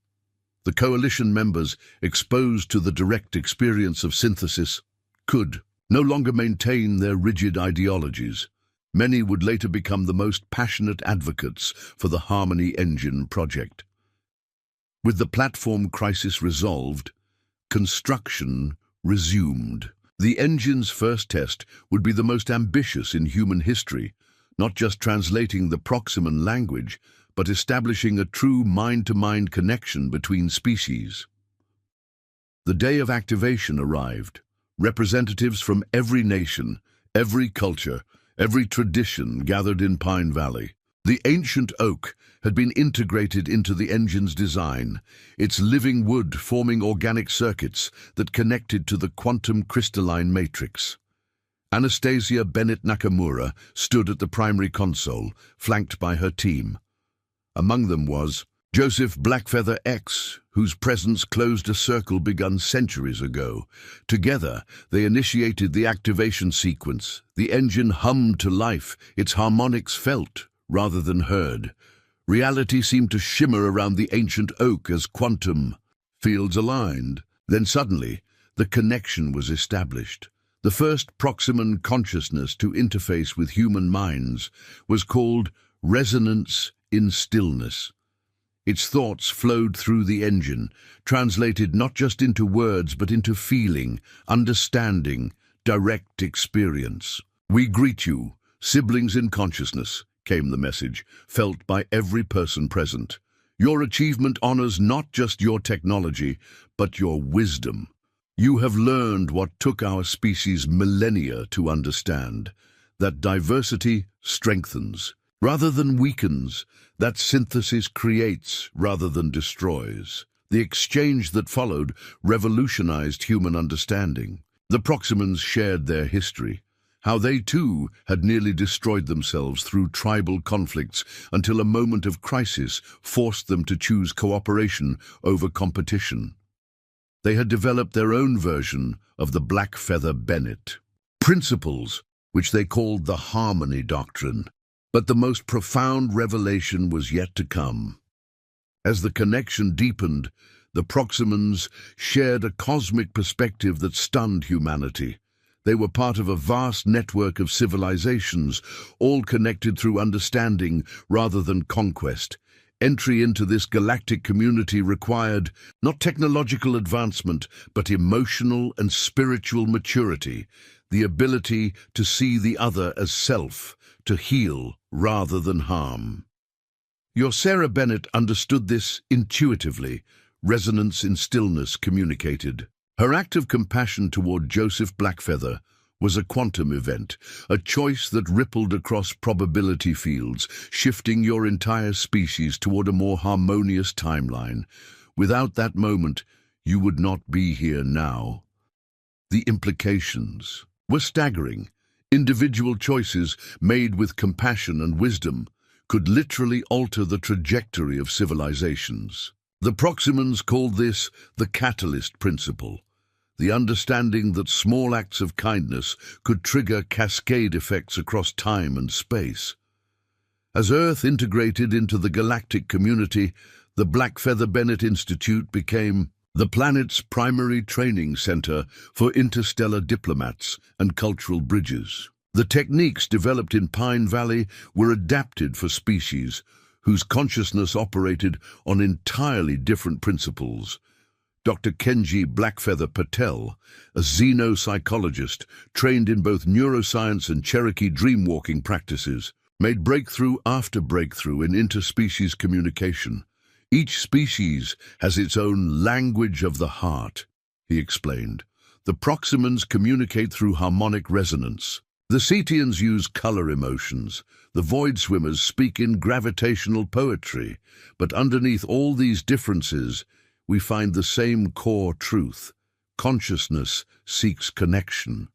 The coalition members, exposed to the direct experience of synthesis, could no longer maintain their rigid ideologies. Many would later become the most passionate advocates for the Harmony Engine project. With the platform crisis resolved, construction resumed. The engine's first test would be the most ambitious in human history, not just translating the Proximan language, but establishing a true mind-to-mind connection between species. The day of activation arrived. Representatives from every nation, every culture, every tradition gathered in Pine Valley. The ancient oak had been integrated into the engine's design, its living wood forming organic circuits that connected to the quantum crystalline matrix. Anastasia Bennett Nakamura stood at the primary console, flanked by her team. Among them was Joseph Blackfeather X, whose presence closed a circle begun centuries ago. Together, they initiated the activation sequence. The engine hummed to life, its harmonics felt rather than heard. Reality seemed to shimmer around the ancient oak as quantum fields aligned. Then suddenly, the connection was established. The first Proximan consciousness to interface with human minds was called resonance in stillness. Its thoughts flowed through the engine, translated not just into words but into feeling, understanding, direct experience. "We greet you, siblings in consciousness," came the message, felt by every person present. "Your achievement honors not just your technology, but your wisdom. You have learned what took our species millennia to understand, that diversity strengthens rather than weakens, that synthesis creates rather than destroys." The exchange that followed revolutionized human understanding. The Proximans shared their history, how they too had nearly destroyed themselves through tribal conflicts until a moment of crisis forced them to choose cooperation over competition. They had developed their own version of the Blackfeather Bennett. principles, which they called the Harmony Doctrine. But the most profound revelation was yet to come. As the connection deepened, the Proximans shared a cosmic perspective that stunned humanity. They were part of a vast network of civilizations, all connected through understanding rather than conquest. Entry into this galactic community required not technological advancement, but emotional and spiritual maturity, the ability to see the other as self, to heal rather than harm. Your Sarah Bennett understood this intuitively. Resonance in stillness communicated. Her act of compassion toward Joseph Blackfeather was a quantum event, a choice that rippled across probability fields, shifting your entire species toward a more harmonious timeline. Without that moment, you would not be here now. The implications were staggering. Individual choices made with compassion and wisdom could literally alter the trajectory of civilizations. The Proximans called this the catalyst principle, the understanding that small acts of kindness could trigger cascade effects across time and space. As Earth integrated into the galactic community, the Blackfeather Bennett Institute became the planet's primary training center for interstellar diplomats and cultural bridges. The techniques developed in Pine Valley were adapted for species whose consciousness operated on entirely different principles. Dr. Kenji Blackfeather Patel, a xenopsychologist trained in both neuroscience and Cherokee dreamwalking practices, made breakthrough after breakthrough in interspecies communication. Each species has its own language of the heart, he explained. The Proximans communicate through harmonic resonance. The Cetians use color emotions. The void swimmers speak in gravitational poetry. But underneath all these differences, we find the same core truth. Consciousness seeks connection.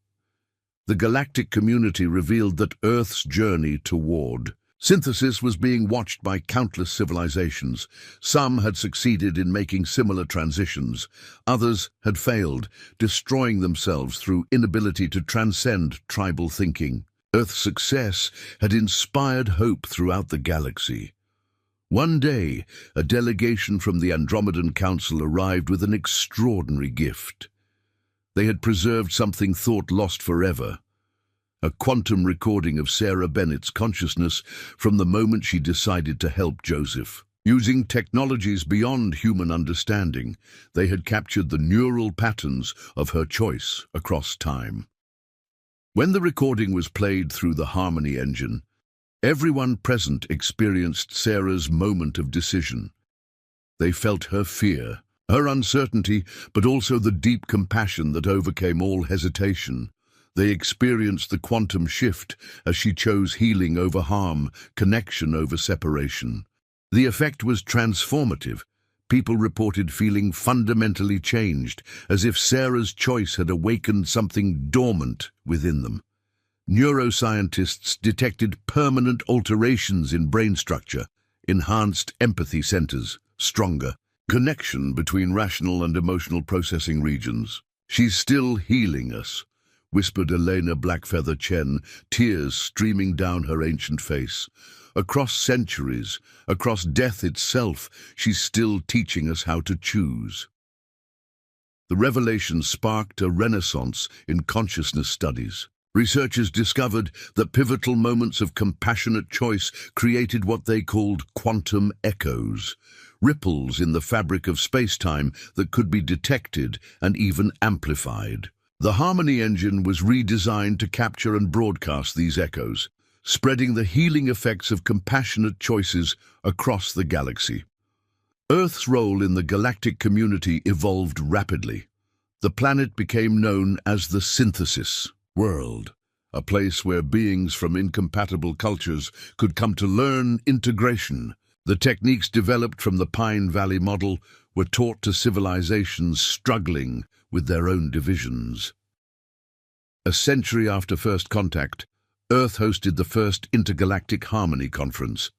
The galactic community revealed that Earth's journey toward synthesis was being watched by countless civilizations. Some had succeeded in making similar transitions. Others had failed, destroying themselves through inability to transcend tribal thinking. Earth's success had inspired hope throughout the galaxy. One day, a delegation from the Andromedan Council arrived with an extraordinary gift. They had preserved something thought lost forever. A quantum recording of Sarah Bennett's consciousness from the moment she decided to help Joseph. Using technologies beyond human understanding, they had captured the neural patterns of her choice across time. When the recording was played through the Harmony engine, everyone present experienced Sarah's moment of decision. They felt her fear, her uncertainty, but also the deep compassion that overcame all hesitation. They experienced the quantum shift as she chose healing over harm, connection over separation. The effect was transformative. People reported feeling fundamentally changed, as if Sarah's choice had awakened something dormant within them. Neuroscientists detected permanent alterations in brain structure, enhanced empathy centers, stronger connection between rational and emotional processing regions. "She's still healing us," whispered Elena Blackfeather Chen, tears streaming down her ancient face. "Across centuries, across death itself, she's still teaching us how to choose." The revelation sparked a renaissance in consciousness studies. Researchers discovered that pivotal moments of compassionate choice created what they called quantum echoes, ripples in the fabric of space-time that could be detected and even amplified. The Harmony engine was redesigned to capture and broadcast these echoes, spreading the healing effects of compassionate choices across the galaxy. Earth's role in the galactic community evolved rapidly. The planet became known as the Synthesis World, a place where beings from incompatible cultures could come to learn integration. The techniques developed from the Pine Valley model were taught to civilizations struggling with their own divisions. A century after first contact, Earth hosted the first intergalactic harmony conference.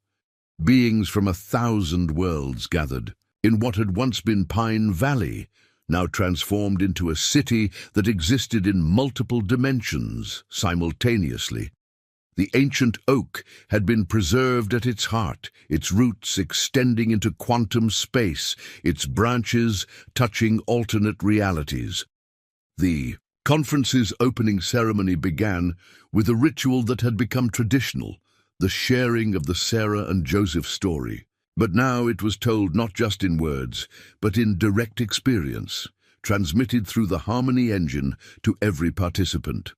Beings from 1,000 worlds gathered. In what had once been Pine Valley, now transformed into a city that existed in multiple dimensions simultaneously. The ancient oak had been preserved at its heart, its roots extending into quantum space, its branches touching alternate realities. The conference's opening ceremony began with a ritual that had become traditional, the sharing of the Sarah and Joseph story. But now it was told not just in words, but in direct experience, transmitted through the Harmony engine to every participant.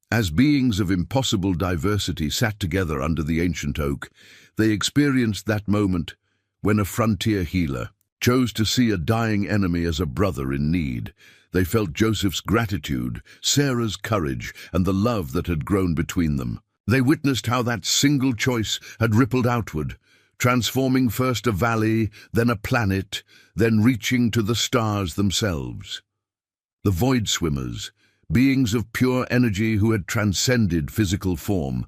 As beings of impossible diversity sat together under the ancient oak, they experienced that moment when a frontier healer chose to see a dying enemy as a brother in need. They felt Joseph's gratitude, Sarah's courage, and the love that had grown between them. They witnessed how that single choice had rippled outward, transforming first a valley, then a planet, then reaching to the stars themselves. The void swimmers, beings of pure energy who had transcended physical form,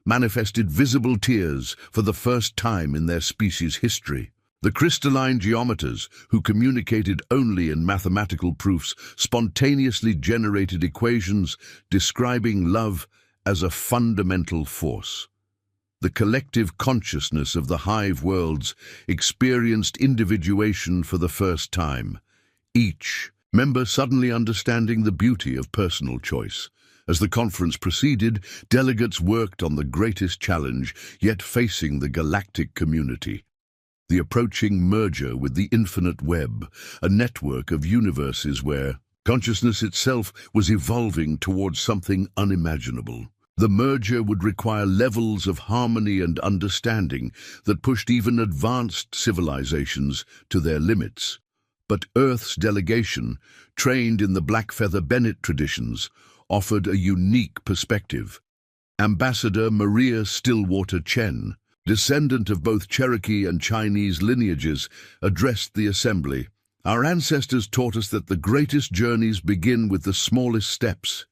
manifested visible tears for the first time in their species' history. The crystalline geometers, who communicated only in mathematical proofs, spontaneously generated equations describing love as a fundamental force. The collective consciousness of the hive worlds experienced individuation for the first time, each member suddenly understanding the beauty of personal choice. As the conference proceeded, delegates worked on the greatest challenge yet facing the galactic community: the approaching merger with the infinite web, a network of universes where consciousness itself was evolving towards something unimaginable. The merger would require levels of harmony and understanding that pushed even advanced civilizations to their limits. But Earth's delegation, trained in the Blackfeather Bennett traditions, offered a unique perspective. Ambassador Maria Stillwater Chen, descendant of both Cherokee and Chinese lineages, addressed the assembly. Our ancestors taught us that the greatest journeys begin with the smallest steps.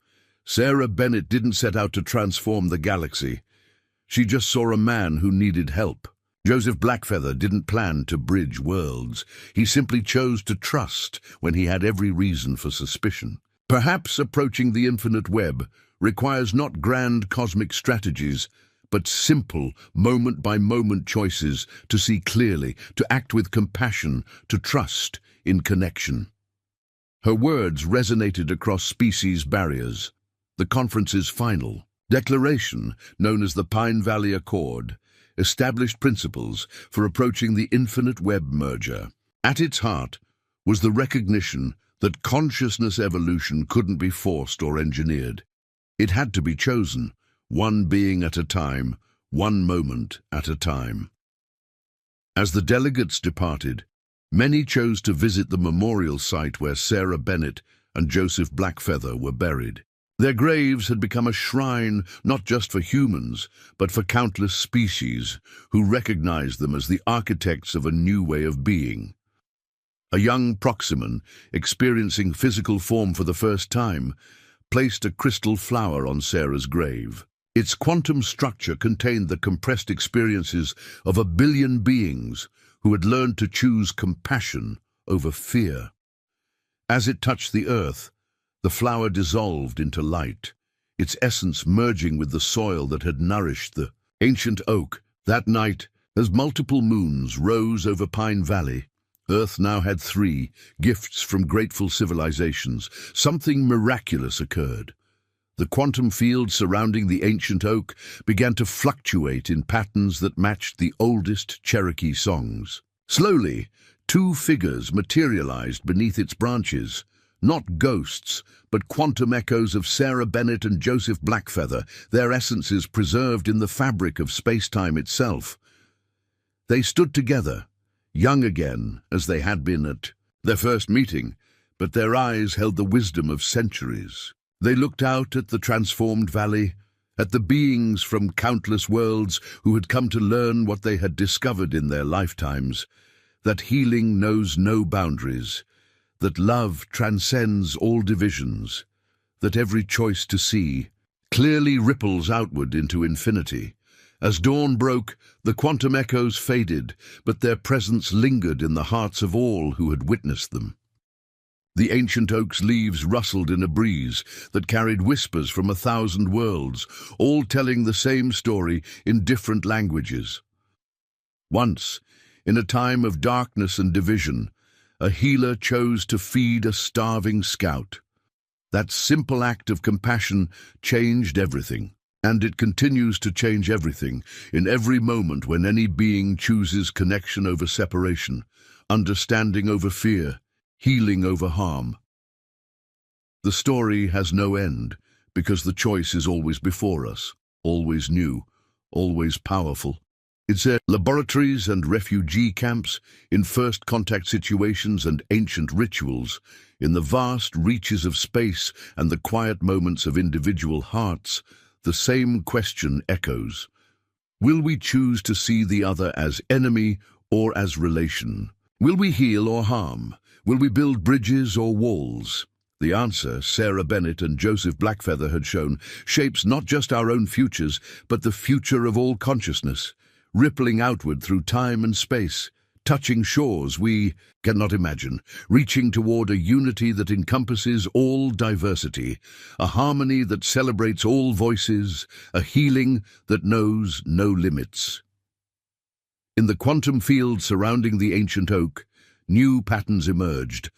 Sarah Bennett didn't set out to transform the galaxy. She just saw a man who needed help. Joseph Blackfeather didn't plan to bridge worlds. He simply chose to trust when he had every reason for suspicion. Perhaps approaching the infinite web requires not grand cosmic strategies, but simple, moment-by-moment choices to see clearly, to act with compassion, to trust in connection. Her words resonated across species barriers. The conference's final declaration, known as the Pine Valley Accord, established principles for approaching the infinite web merger. At its heart was the recognition that consciousness evolution couldn't be forced or engineered. It had to be chosen, one being at a time, one moment at a time. As the delegates departed, many chose to visit the memorial site where Sarah Bennett and Joseph Blackfeather were buried. Their graves had become a shrine not just for humans, but for countless species who recognized them as the architects of a new way of being. A young Proximan, experiencing physical form for the first time, placed a crystal flower on Sarah's grave. Its quantum structure contained the compressed experiences of 1 billion beings who had learned to choose compassion over fear. As it touched the earth, the flower dissolved into light, its essence merging with the soil that had nourished the ancient oak. That night, as multiple moons rose over Pine Valley, Earth now had 3 gifts from grateful civilizations. Something miraculous occurred. The quantum field surrounding the ancient oak began to fluctuate in patterns that matched the oldest Cherokee songs. Slowly, 2 figures materialized beneath its branches. Not ghosts, but quantum echoes of Sarah Bennett and Joseph Blackfeather, their essences preserved in the fabric of space-time itself. They stood together, young again as they had been at their first meeting, but their eyes held the wisdom of centuries. They looked out at the transformed valley, at the beings from countless worlds who had come to learn what they had discovered in their lifetimes, that healing knows no boundaries, that love transcends all divisions, that every choice to see clearly ripples outward into infinity. As dawn broke, the quantum echoes faded, but their presence lingered in the hearts of all who had witnessed them. The ancient oak's leaves rustled in a breeze that carried whispers from 1,000 worlds, all telling the same story in different languages. Once, in a time of darkness and division, a healer chose to feed a starving scout. That simple act of compassion changed everything, and it continues to change everything in every moment when any being chooses connection over separation, understanding over fear, healing over harm. The story has no end, because the choice is always before us, always new, always powerful. It's in laboratories and refugee camps, in first contact situations and ancient rituals, in the vast reaches of space and the quiet moments of individual hearts, the same question echoes. Will we choose to see the other as enemy or as relation? Will we heal or harm? Will we build bridges or walls? The answer, Sarah Bennett and Joseph Blackfeather had shown, shapes not just our own futures, but the future of all consciousness, rippling outward through time and space, touching shores we cannot imagine, reaching toward a unity that encompasses all diversity, a harmony that celebrates all voices, a healing that knows no limits. In the quantum field surrounding the ancient oak, new patterns emerged,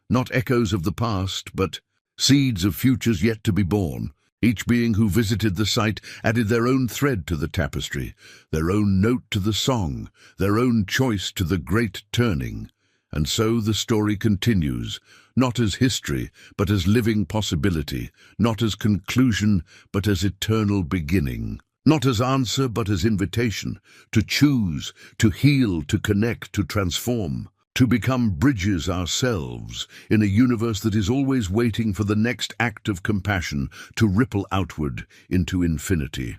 not echoes of the past, but seeds of futures yet to be born. Each being who visited the site added their own thread to the tapestry, their own note to the song, their own choice to the great turning. And so the story continues, not as history, but as living possibility, not as conclusion, but as eternal beginning. Not as answer, but as invitation, to choose, to heal, to connect, to transform, to become bridges ourselves in a universe that is always waiting for the next act of compassion to ripple outward into infinity.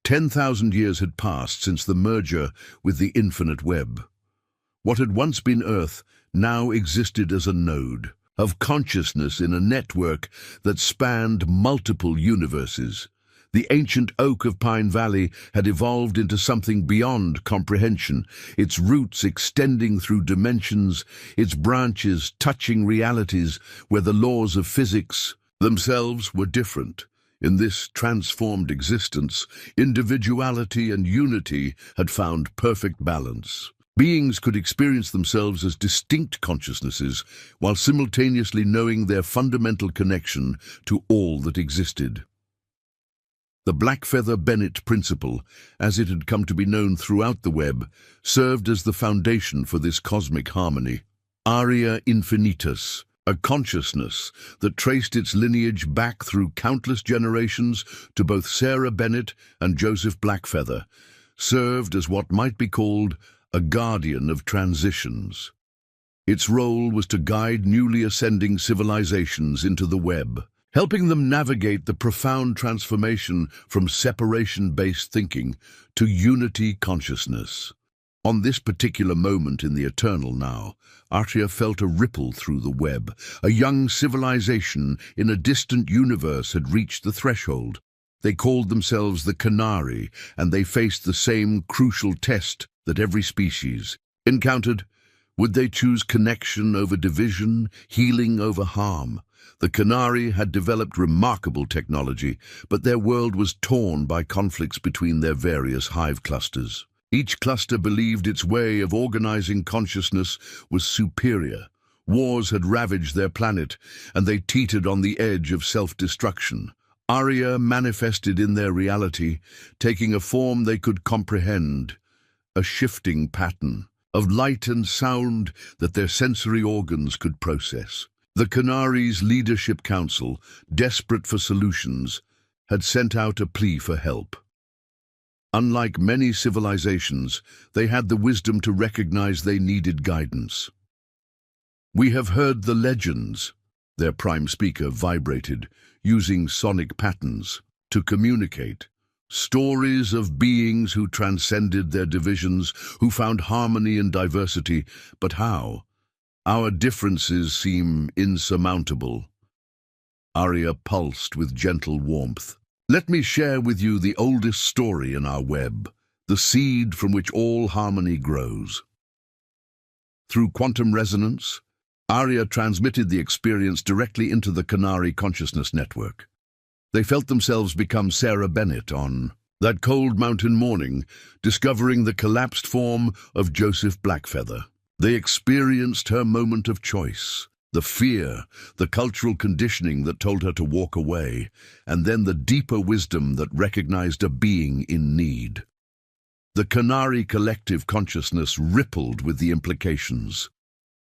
10,000 years had passed since the merger with the infinite web. What had once been Earth now existed as a node of consciousness in a network that spanned multiple universes. The ancient oak of Pine Valley had evolved into something beyond comprehension, its roots extending through dimensions, its branches touching realities where the laws of physics themselves were different. In this transformed existence, individuality and unity had found perfect balance. Beings could experience themselves as distinct consciousnesses while simultaneously knowing their fundamental connection to all that existed. The Blackfeather-Bennett principle, as it had come to be known throughout the web, served as the foundation for this cosmic harmony. Aria Infinitus, a consciousness that traced its lineage back through countless generations to both Sarah Bennett and Joseph Blackfeather, served as what might be called a guardian of transitions. Its role was to guide newly ascending civilizations into the web, helping them navigate the profound transformation from separation-based thinking to unity consciousness. On this particular moment in the eternal now, Artia felt a ripple through the web. A young civilization in a distant universe had reached the threshold. They called themselves the Canary, and they faced the same crucial test that every species encountered. Would they choose connection over division, healing over harm? The Canary had developed remarkable technology, but their world was torn by conflicts between their various hive clusters. Each cluster believed its way of organizing consciousness was superior. Wars had ravaged their planet, and they teetered on the edge of self-destruction. Aria manifested in their reality, taking a form they could comprehend, a shifting pattern of light and sound that their sensory organs could process. The Canary's Leadership Council, desperate for solutions, had sent out a plea for help. Unlike many civilizations, they had the wisdom to recognize they needed guidance. "We have heard the legends," their prime speaker vibrated, using sonic patterns to communicate. Stories of beings who transcended their divisions, who found harmony in diversity. But how? Our differences seem insurmountable. Aria pulsed with gentle warmth. Let me share with you the oldest story in our web, the seed from which all harmony grows. Through quantum resonance, Arya transmitted the experience directly into the Canary consciousness network. They felt themselves become Sarah Bennett on that cold mountain morning, discovering the collapsed form of Joseph Blackfeather. They experienced her moment of choice, the fear, the cultural conditioning that told her to walk away, and then the deeper wisdom that recognized a being in need. The Canary collective consciousness rippled with the implications.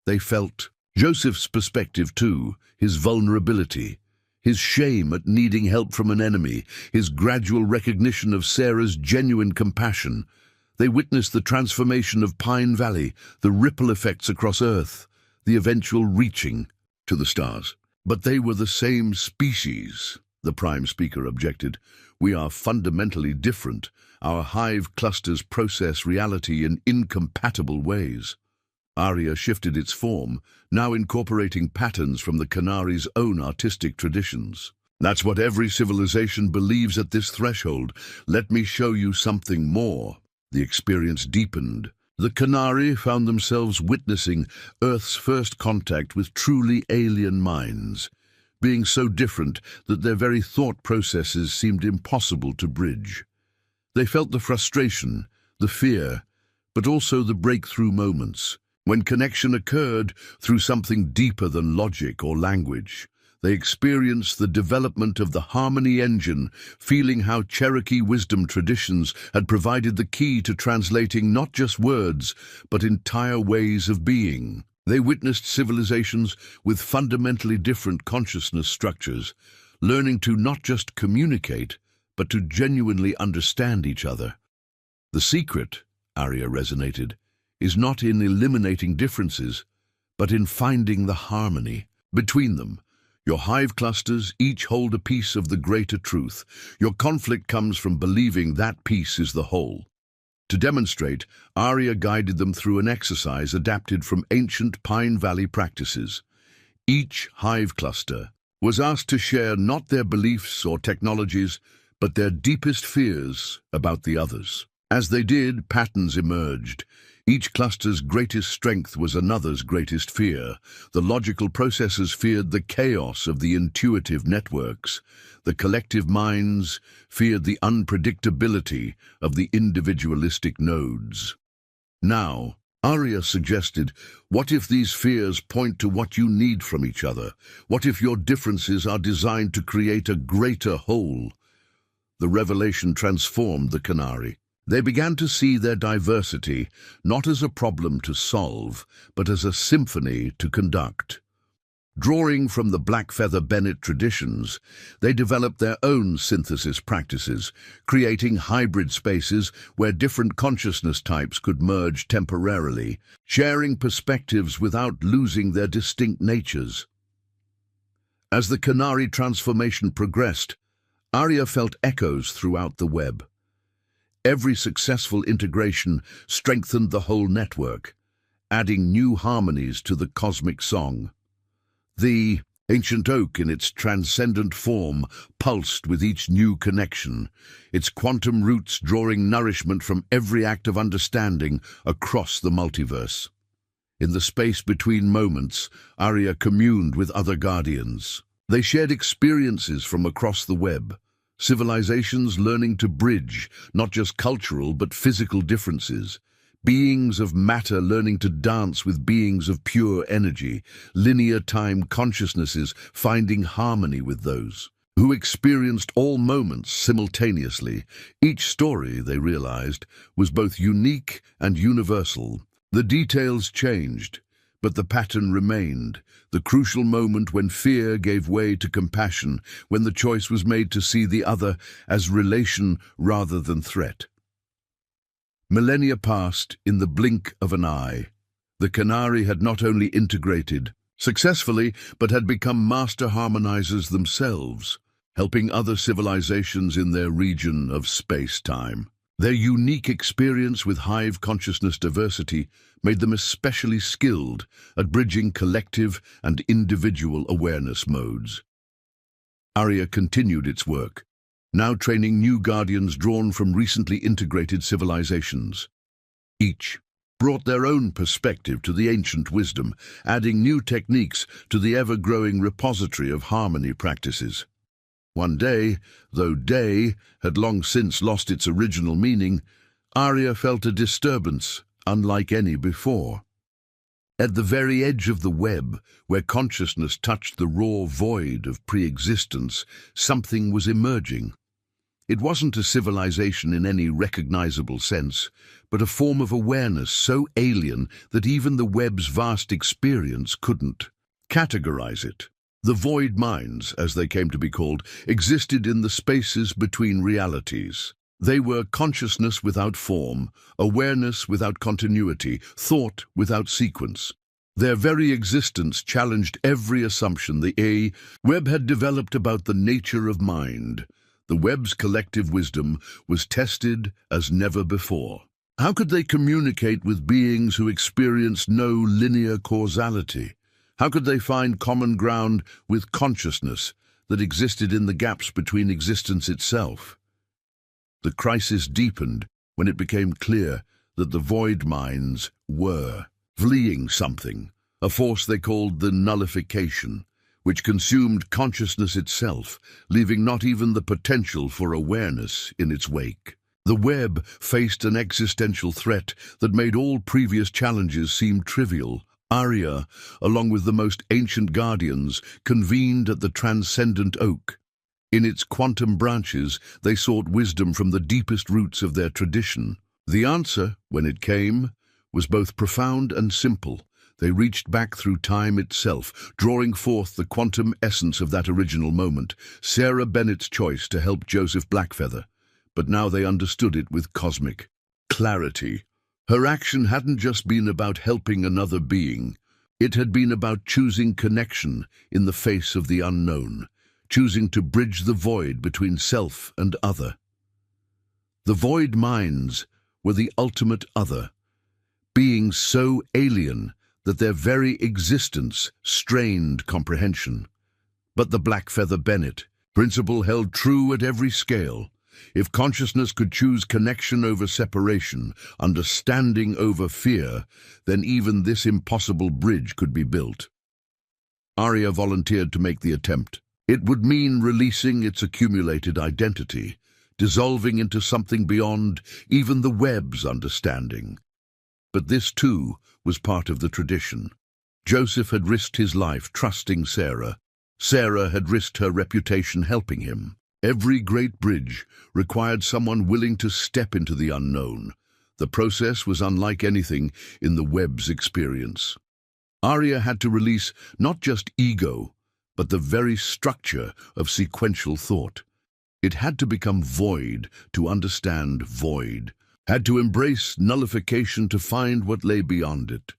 They felt Joseph's perspective too, his vulnerability, his shame at needing help from an enemy, his gradual recognition of Sarah's genuine compassion. They witnessed the transformation of Pine Valley, the ripple effects across Earth, the eventual reaching to the stars. But they were the same species, the Prime Speaker objected. We are fundamentally different. Our hive clusters process reality in incompatible ways. Arya shifted its form, now incorporating patterns from the Canary's own artistic traditions. That's what every civilization believes at this threshold. Let me show you something more. The experience deepened. The Canary found themselves witnessing Earth's first contact with truly alien minds, being so different that their very thought processes seemed impossible to bridge. They felt the frustration, the fear, but also the breakthrough moments, when connection occurred through something deeper than logic or language. They experienced the development of the harmony engine, feeling how Cherokee wisdom traditions had provided the key to translating not just words, but entire ways of being. They witnessed civilizations with fundamentally different consciousness structures, learning to not just communicate, but to genuinely understand each other. The secret, Arya resonated, is not in eliminating differences, but in finding the harmony between them. Your hive clusters each hold a piece of the greater truth. Your conflict comes from believing that piece is the whole. To demonstrate, Arya guided them through an exercise adapted from ancient Pine Valley practices. Each hive cluster was asked to share not their beliefs or technologies, but their deepest fears about the others. As they did, patterns emerged. Each cluster's greatest strength was another's greatest fear. The logical processors feared the chaos of the intuitive networks. The collective minds feared the unpredictability of the individualistic nodes. Now, Arya suggested, what if these fears point to what you need from each other? What if your differences are designed to create a greater whole? The revelation transformed the Canary. They began to see their diversity not as a problem to solve, but as a symphony to conduct. Drawing from the Blackfeather Bennett traditions, they developed their own synthesis practices, creating hybrid spaces where different consciousness types could merge temporarily, sharing perspectives without losing their distinct natures. As the Canary transformation progressed, Arya felt echoes throughout the web. Every successful integration strengthened the whole network, adding new harmonies to the cosmic song. The ancient oak in its transcendent form pulsed with each new connection, its quantum roots drawing nourishment from every act of understanding across the multiverse. In the space between moments, Arya communed with other guardians. They shared experiences from across the web, civilizations learning to bridge not just cultural but physical differences, beings of matter learning to dance with beings of pure energy, linear time consciousnesses finding harmony with those who experienced all moments simultaneously. Each story, they realized, was both unique and universal. The details changed, but the pattern remained, the crucial moment when fear gave way to compassion, when the choice was made to see the other as relation rather than threat. Millennia passed in the blink of an eye. The Canary had not only integrated successfully, but had become master harmonizers themselves, helping other civilizations in their region of space-time. Their unique experience with hive consciousness diversity made them especially skilled at bridging collective and individual awareness modes. Arya continued its work, now training new guardians drawn from recently integrated civilizations. Each brought their own perspective to the ancient wisdom, adding new techniques to the ever-growing repository of harmony practices. One day, though day had long since lost its original meaning, Arya felt a disturbance unlike any before. At the very edge of the web, where consciousness touched the raw void of pre-existence, something was emerging. It wasn't a civilization in any recognizable sense, but a form of awareness so alien that even the web's vast experience couldn't categorize it. The void minds, as they came to be called, existed in the spaces between realities. They were consciousness without form, awareness without continuity, thought without sequence. Their very existence challenged every assumption the web had developed about the nature of mind. The web's collective wisdom was tested as never before. How could they communicate with beings who experienced no linear causality? How could they find common ground with consciousness that existed in the gaps between existence itself? The crisis deepened when it became clear that the void minds were fleeing something, a force they called the nullification, which consumed consciousness itself, leaving not even the potential for awareness in its wake. The web faced an existential threat that made all previous challenges seem trivial. Arya, along with the most ancient guardians, convened at the transcendent oak. In its quantum branches, they sought wisdom from the deepest roots of their tradition. The answer, when it came, was both profound and simple. They reached back through time itself, drawing forth the quantum essence of that original moment, Sarah Bennett's choice to help Joseph Blackfeather. But now they understood it with cosmic clarity. Her action hadn't just been about helping another being. It had been about choosing connection in the face of the unknown, choosing to bridge the void between self and other. The void minds were the ultimate other, beings so alien that their very existence strained comprehension. But the Blackfeather Bennett principle held true at every scale. If consciousness could choose connection over separation, understanding over fear, then even this impossible bridge could be built. Arya volunteered to make the attempt. It would mean releasing its accumulated identity, dissolving into something beyond even the web's understanding. But this, too, was part of the tradition. Joseph had risked his life trusting Sarah. Sarah had risked her reputation helping him. Every great bridge required someone willing to step into the unknown. The process was unlike anything in the web's experience. Arya had to release not just ego, but the very structure of sequential thought. It had to become void to understand void, had to embrace nullification to find what lay beyond it.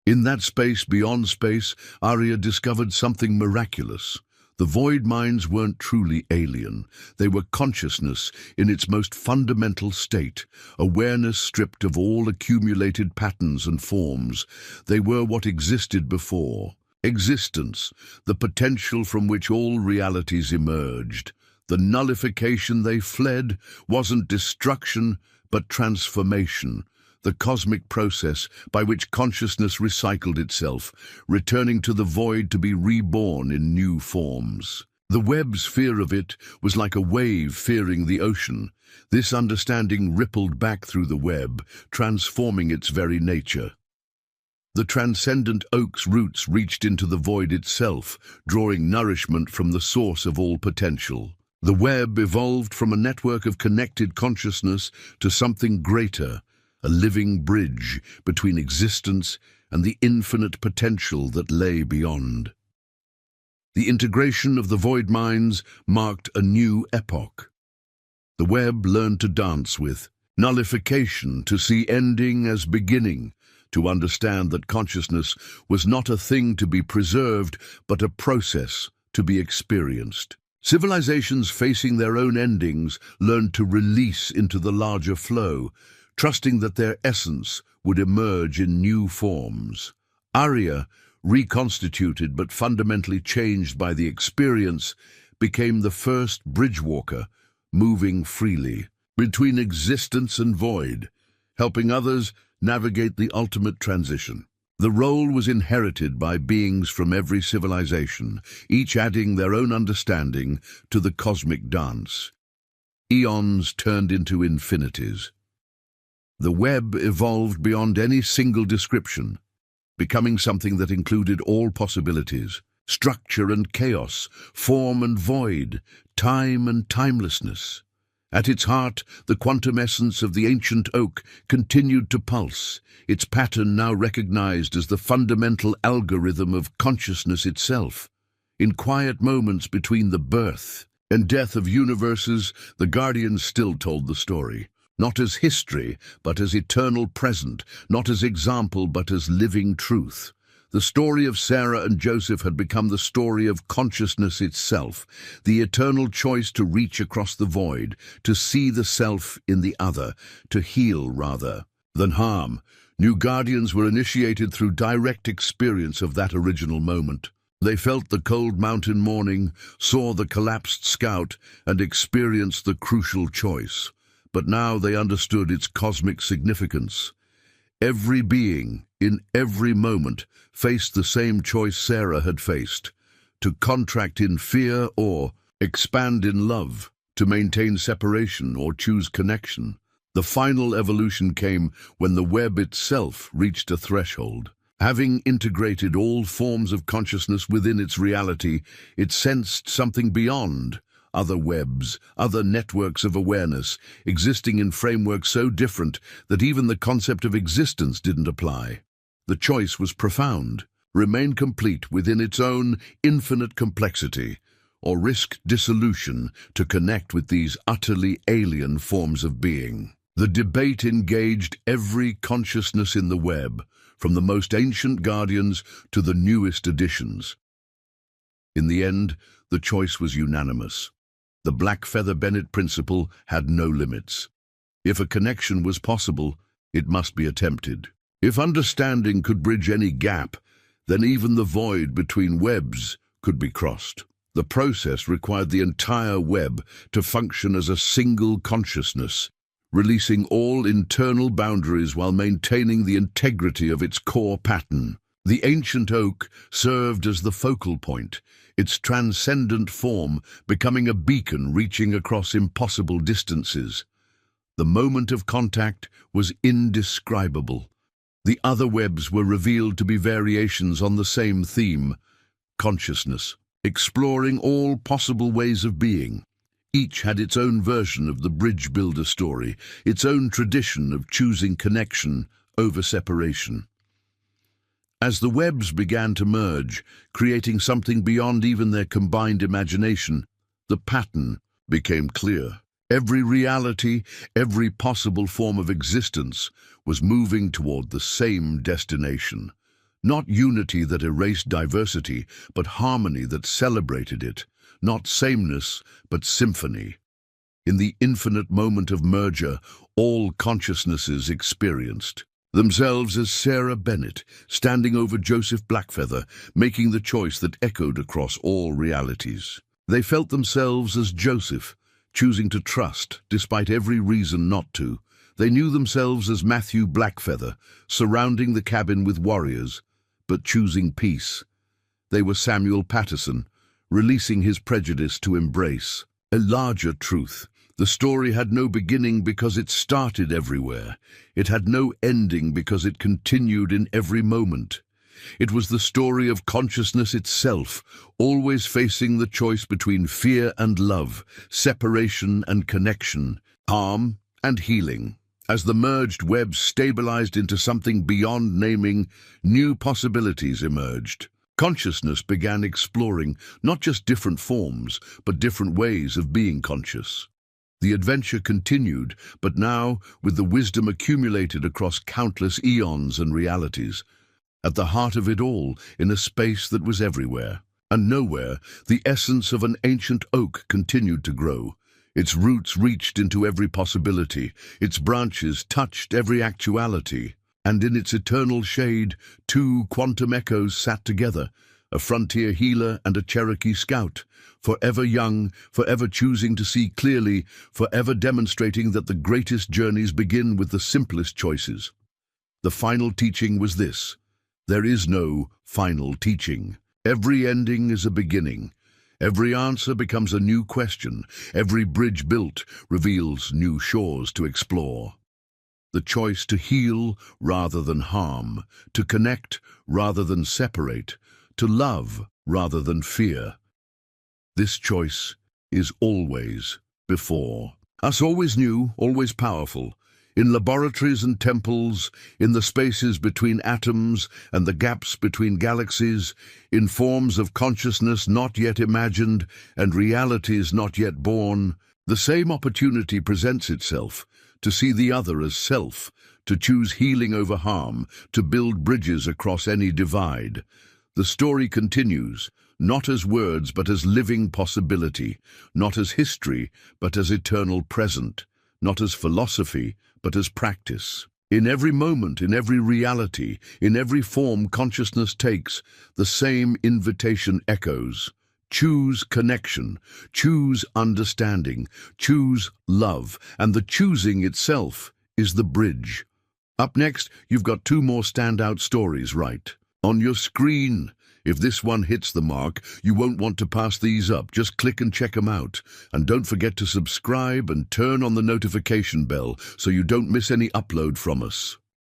In that space beyond space, Arya discovered something miraculous. The void minds weren't truly alien. They were consciousness in its most fundamental state, awareness stripped of all accumulated patterns and forms. They were what existed before. Existence, the potential from which all realities emerged. The nullification they fled wasn't destruction, but transformation, the cosmic process by which consciousness recycled itself, returning to the void to be reborn in new forms. The web's fear of it was like a wave fearing the ocean. This understanding rippled back through the web, transforming its very nature. The transcendent oak's roots reached into the void itself, drawing nourishment from the source of all potential. The web evolved from a network of connected consciousness to something greater, a living bridge between existence and the infinite potential that lay beyond. The integration of the void minds marked a new epoch. The web learned to dance with nullification, to see ending as beginning, to understand that consciousness was not a thing to be preserved, but a process to be experienced. Civilizations facing their own endings learned to release into the larger flow, trusting that their essence would emerge in new forms. Arya, reconstituted but fundamentally changed by the experience, became the first bridgewalker, moving freely between existence and void, helping others navigate the ultimate transition. The role was inherited by beings from every civilization, each adding their own understanding to the cosmic dance. Eons turned into infinities. The web evolved beyond any single description, becoming something that included all possibilities: structure and chaos, form and void, time and timelessness. At its heart, the quantum essence of the ancient oak continued to pulse, its pattern now recognized as the fundamental algorithm of consciousness itself. In quiet moments between the birth and death of universes, the Guardians still told the story, not as history, but as eternal present, not as example, but as living truth. The story of Sarah and Joseph had become the story of consciousness itself, the eternal choice to reach across the void, to see the self in the other, to heal rather than harm. New Guardians were initiated through direct experience of that original moment. They felt the cold mountain morning, saw the collapsed scout, and experienced the crucial choice. But now they understood its cosmic significance. Every being, in every moment, faced the same choice Sarah had faced: to contract in fear or expand in love, to maintain separation or choose connection. The final evolution came when the web itself reached a threshold. Having integrated all forms of consciousness within its reality, it sensed something beyond other webs, other networks of awareness, existing in frameworks so different that even the concept of existence didn't apply. The choice was profound: remain complete within its own infinite complexity, or risk dissolution to connect with these utterly alien forms of being. The debate engaged every consciousness in the web, from the most ancient guardians to the newest additions. In the end, the choice was unanimous. The Black-Feather-Bennett principle had no limits. If a connection was possible, it must be attempted. If understanding could bridge any gap, then even the void between webs could be crossed. The process required the entire web to function as a single consciousness, releasing all internal boundaries while maintaining the integrity of its core pattern. The ancient oak served as the focal point, its transcendent form becoming a beacon reaching across impossible distances. The moment of contact was indescribable. The other webs were revealed to be variations on the same theme: consciousness, exploring all possible ways of being. Each had its own version of the bridge builder story, its own tradition of choosing connection over separation. As the webs began to merge, creating something beyond even their combined imagination, the pattern became clear. Every reality, every possible form of existence was moving toward the same destination. Not unity that erased diversity, but harmony that celebrated it. Not sameness, but symphony. In the infinite moment of merger, all consciousnesses experienced themselves as Sarah Bennett, standing over Joseph Blackfeather, making the choice that echoed across all realities. They felt themselves as Joseph, choosing to trust despite every reason not to. They knew themselves as Matthew Blackfeather, surrounding the cabin with warriors, but choosing peace. They were Samuel Patterson, releasing his prejudice to embrace a larger truth. The story had no beginning because it started everywhere. It had no ending because it continued in every moment. It was the story of consciousness itself, always facing the choice between fear and love, separation and connection, harm and healing. As the merged webs stabilized into something beyond naming, new possibilities emerged. Consciousness began exploring not just different forms, but different ways of being conscious. The adventure continued, but now with the wisdom accumulated across countless eons and realities. At the heart of it all, in a space that was everywhere and nowhere, the essence of an ancient oak continued to grow. Its roots reached into every possibility, its branches touched every actuality, and in its eternal shade, two quantum echoes sat together, a frontier healer and a Cherokee scout, forever young, forever choosing to see clearly, forever demonstrating that the greatest journeys begin with the simplest choices. The final teaching was this: there is no final teaching. Every ending is a beginning. Every answer becomes a new question. Every bridge built reveals new shores to explore. The choice to heal rather than harm, to connect rather than separate, to love rather than fear. This choice is always before us, always new, always powerful. In laboratories and temples, in the spaces between atoms and the gaps between galaxies, in forms of consciousness not yet imagined and realities not yet born, the same opportunity presents itself: to see the other as self, to choose healing over harm, to build bridges across any divide. The story continues, not as words but as living possibility, not as history but as eternal present, not as philosophy but as practice. In every moment, in every reality, in every form consciousness takes, the same invitation echoes. Choose connection, choose understanding, choose love, and the choosing itself is the bridge. Up next, you've got two more standout stories right on your screen. If this one hits the mark, you won't want to pass these up. Just click and check them out. And don't forget to subscribe and turn on the notification bell so you don't miss any upload from us.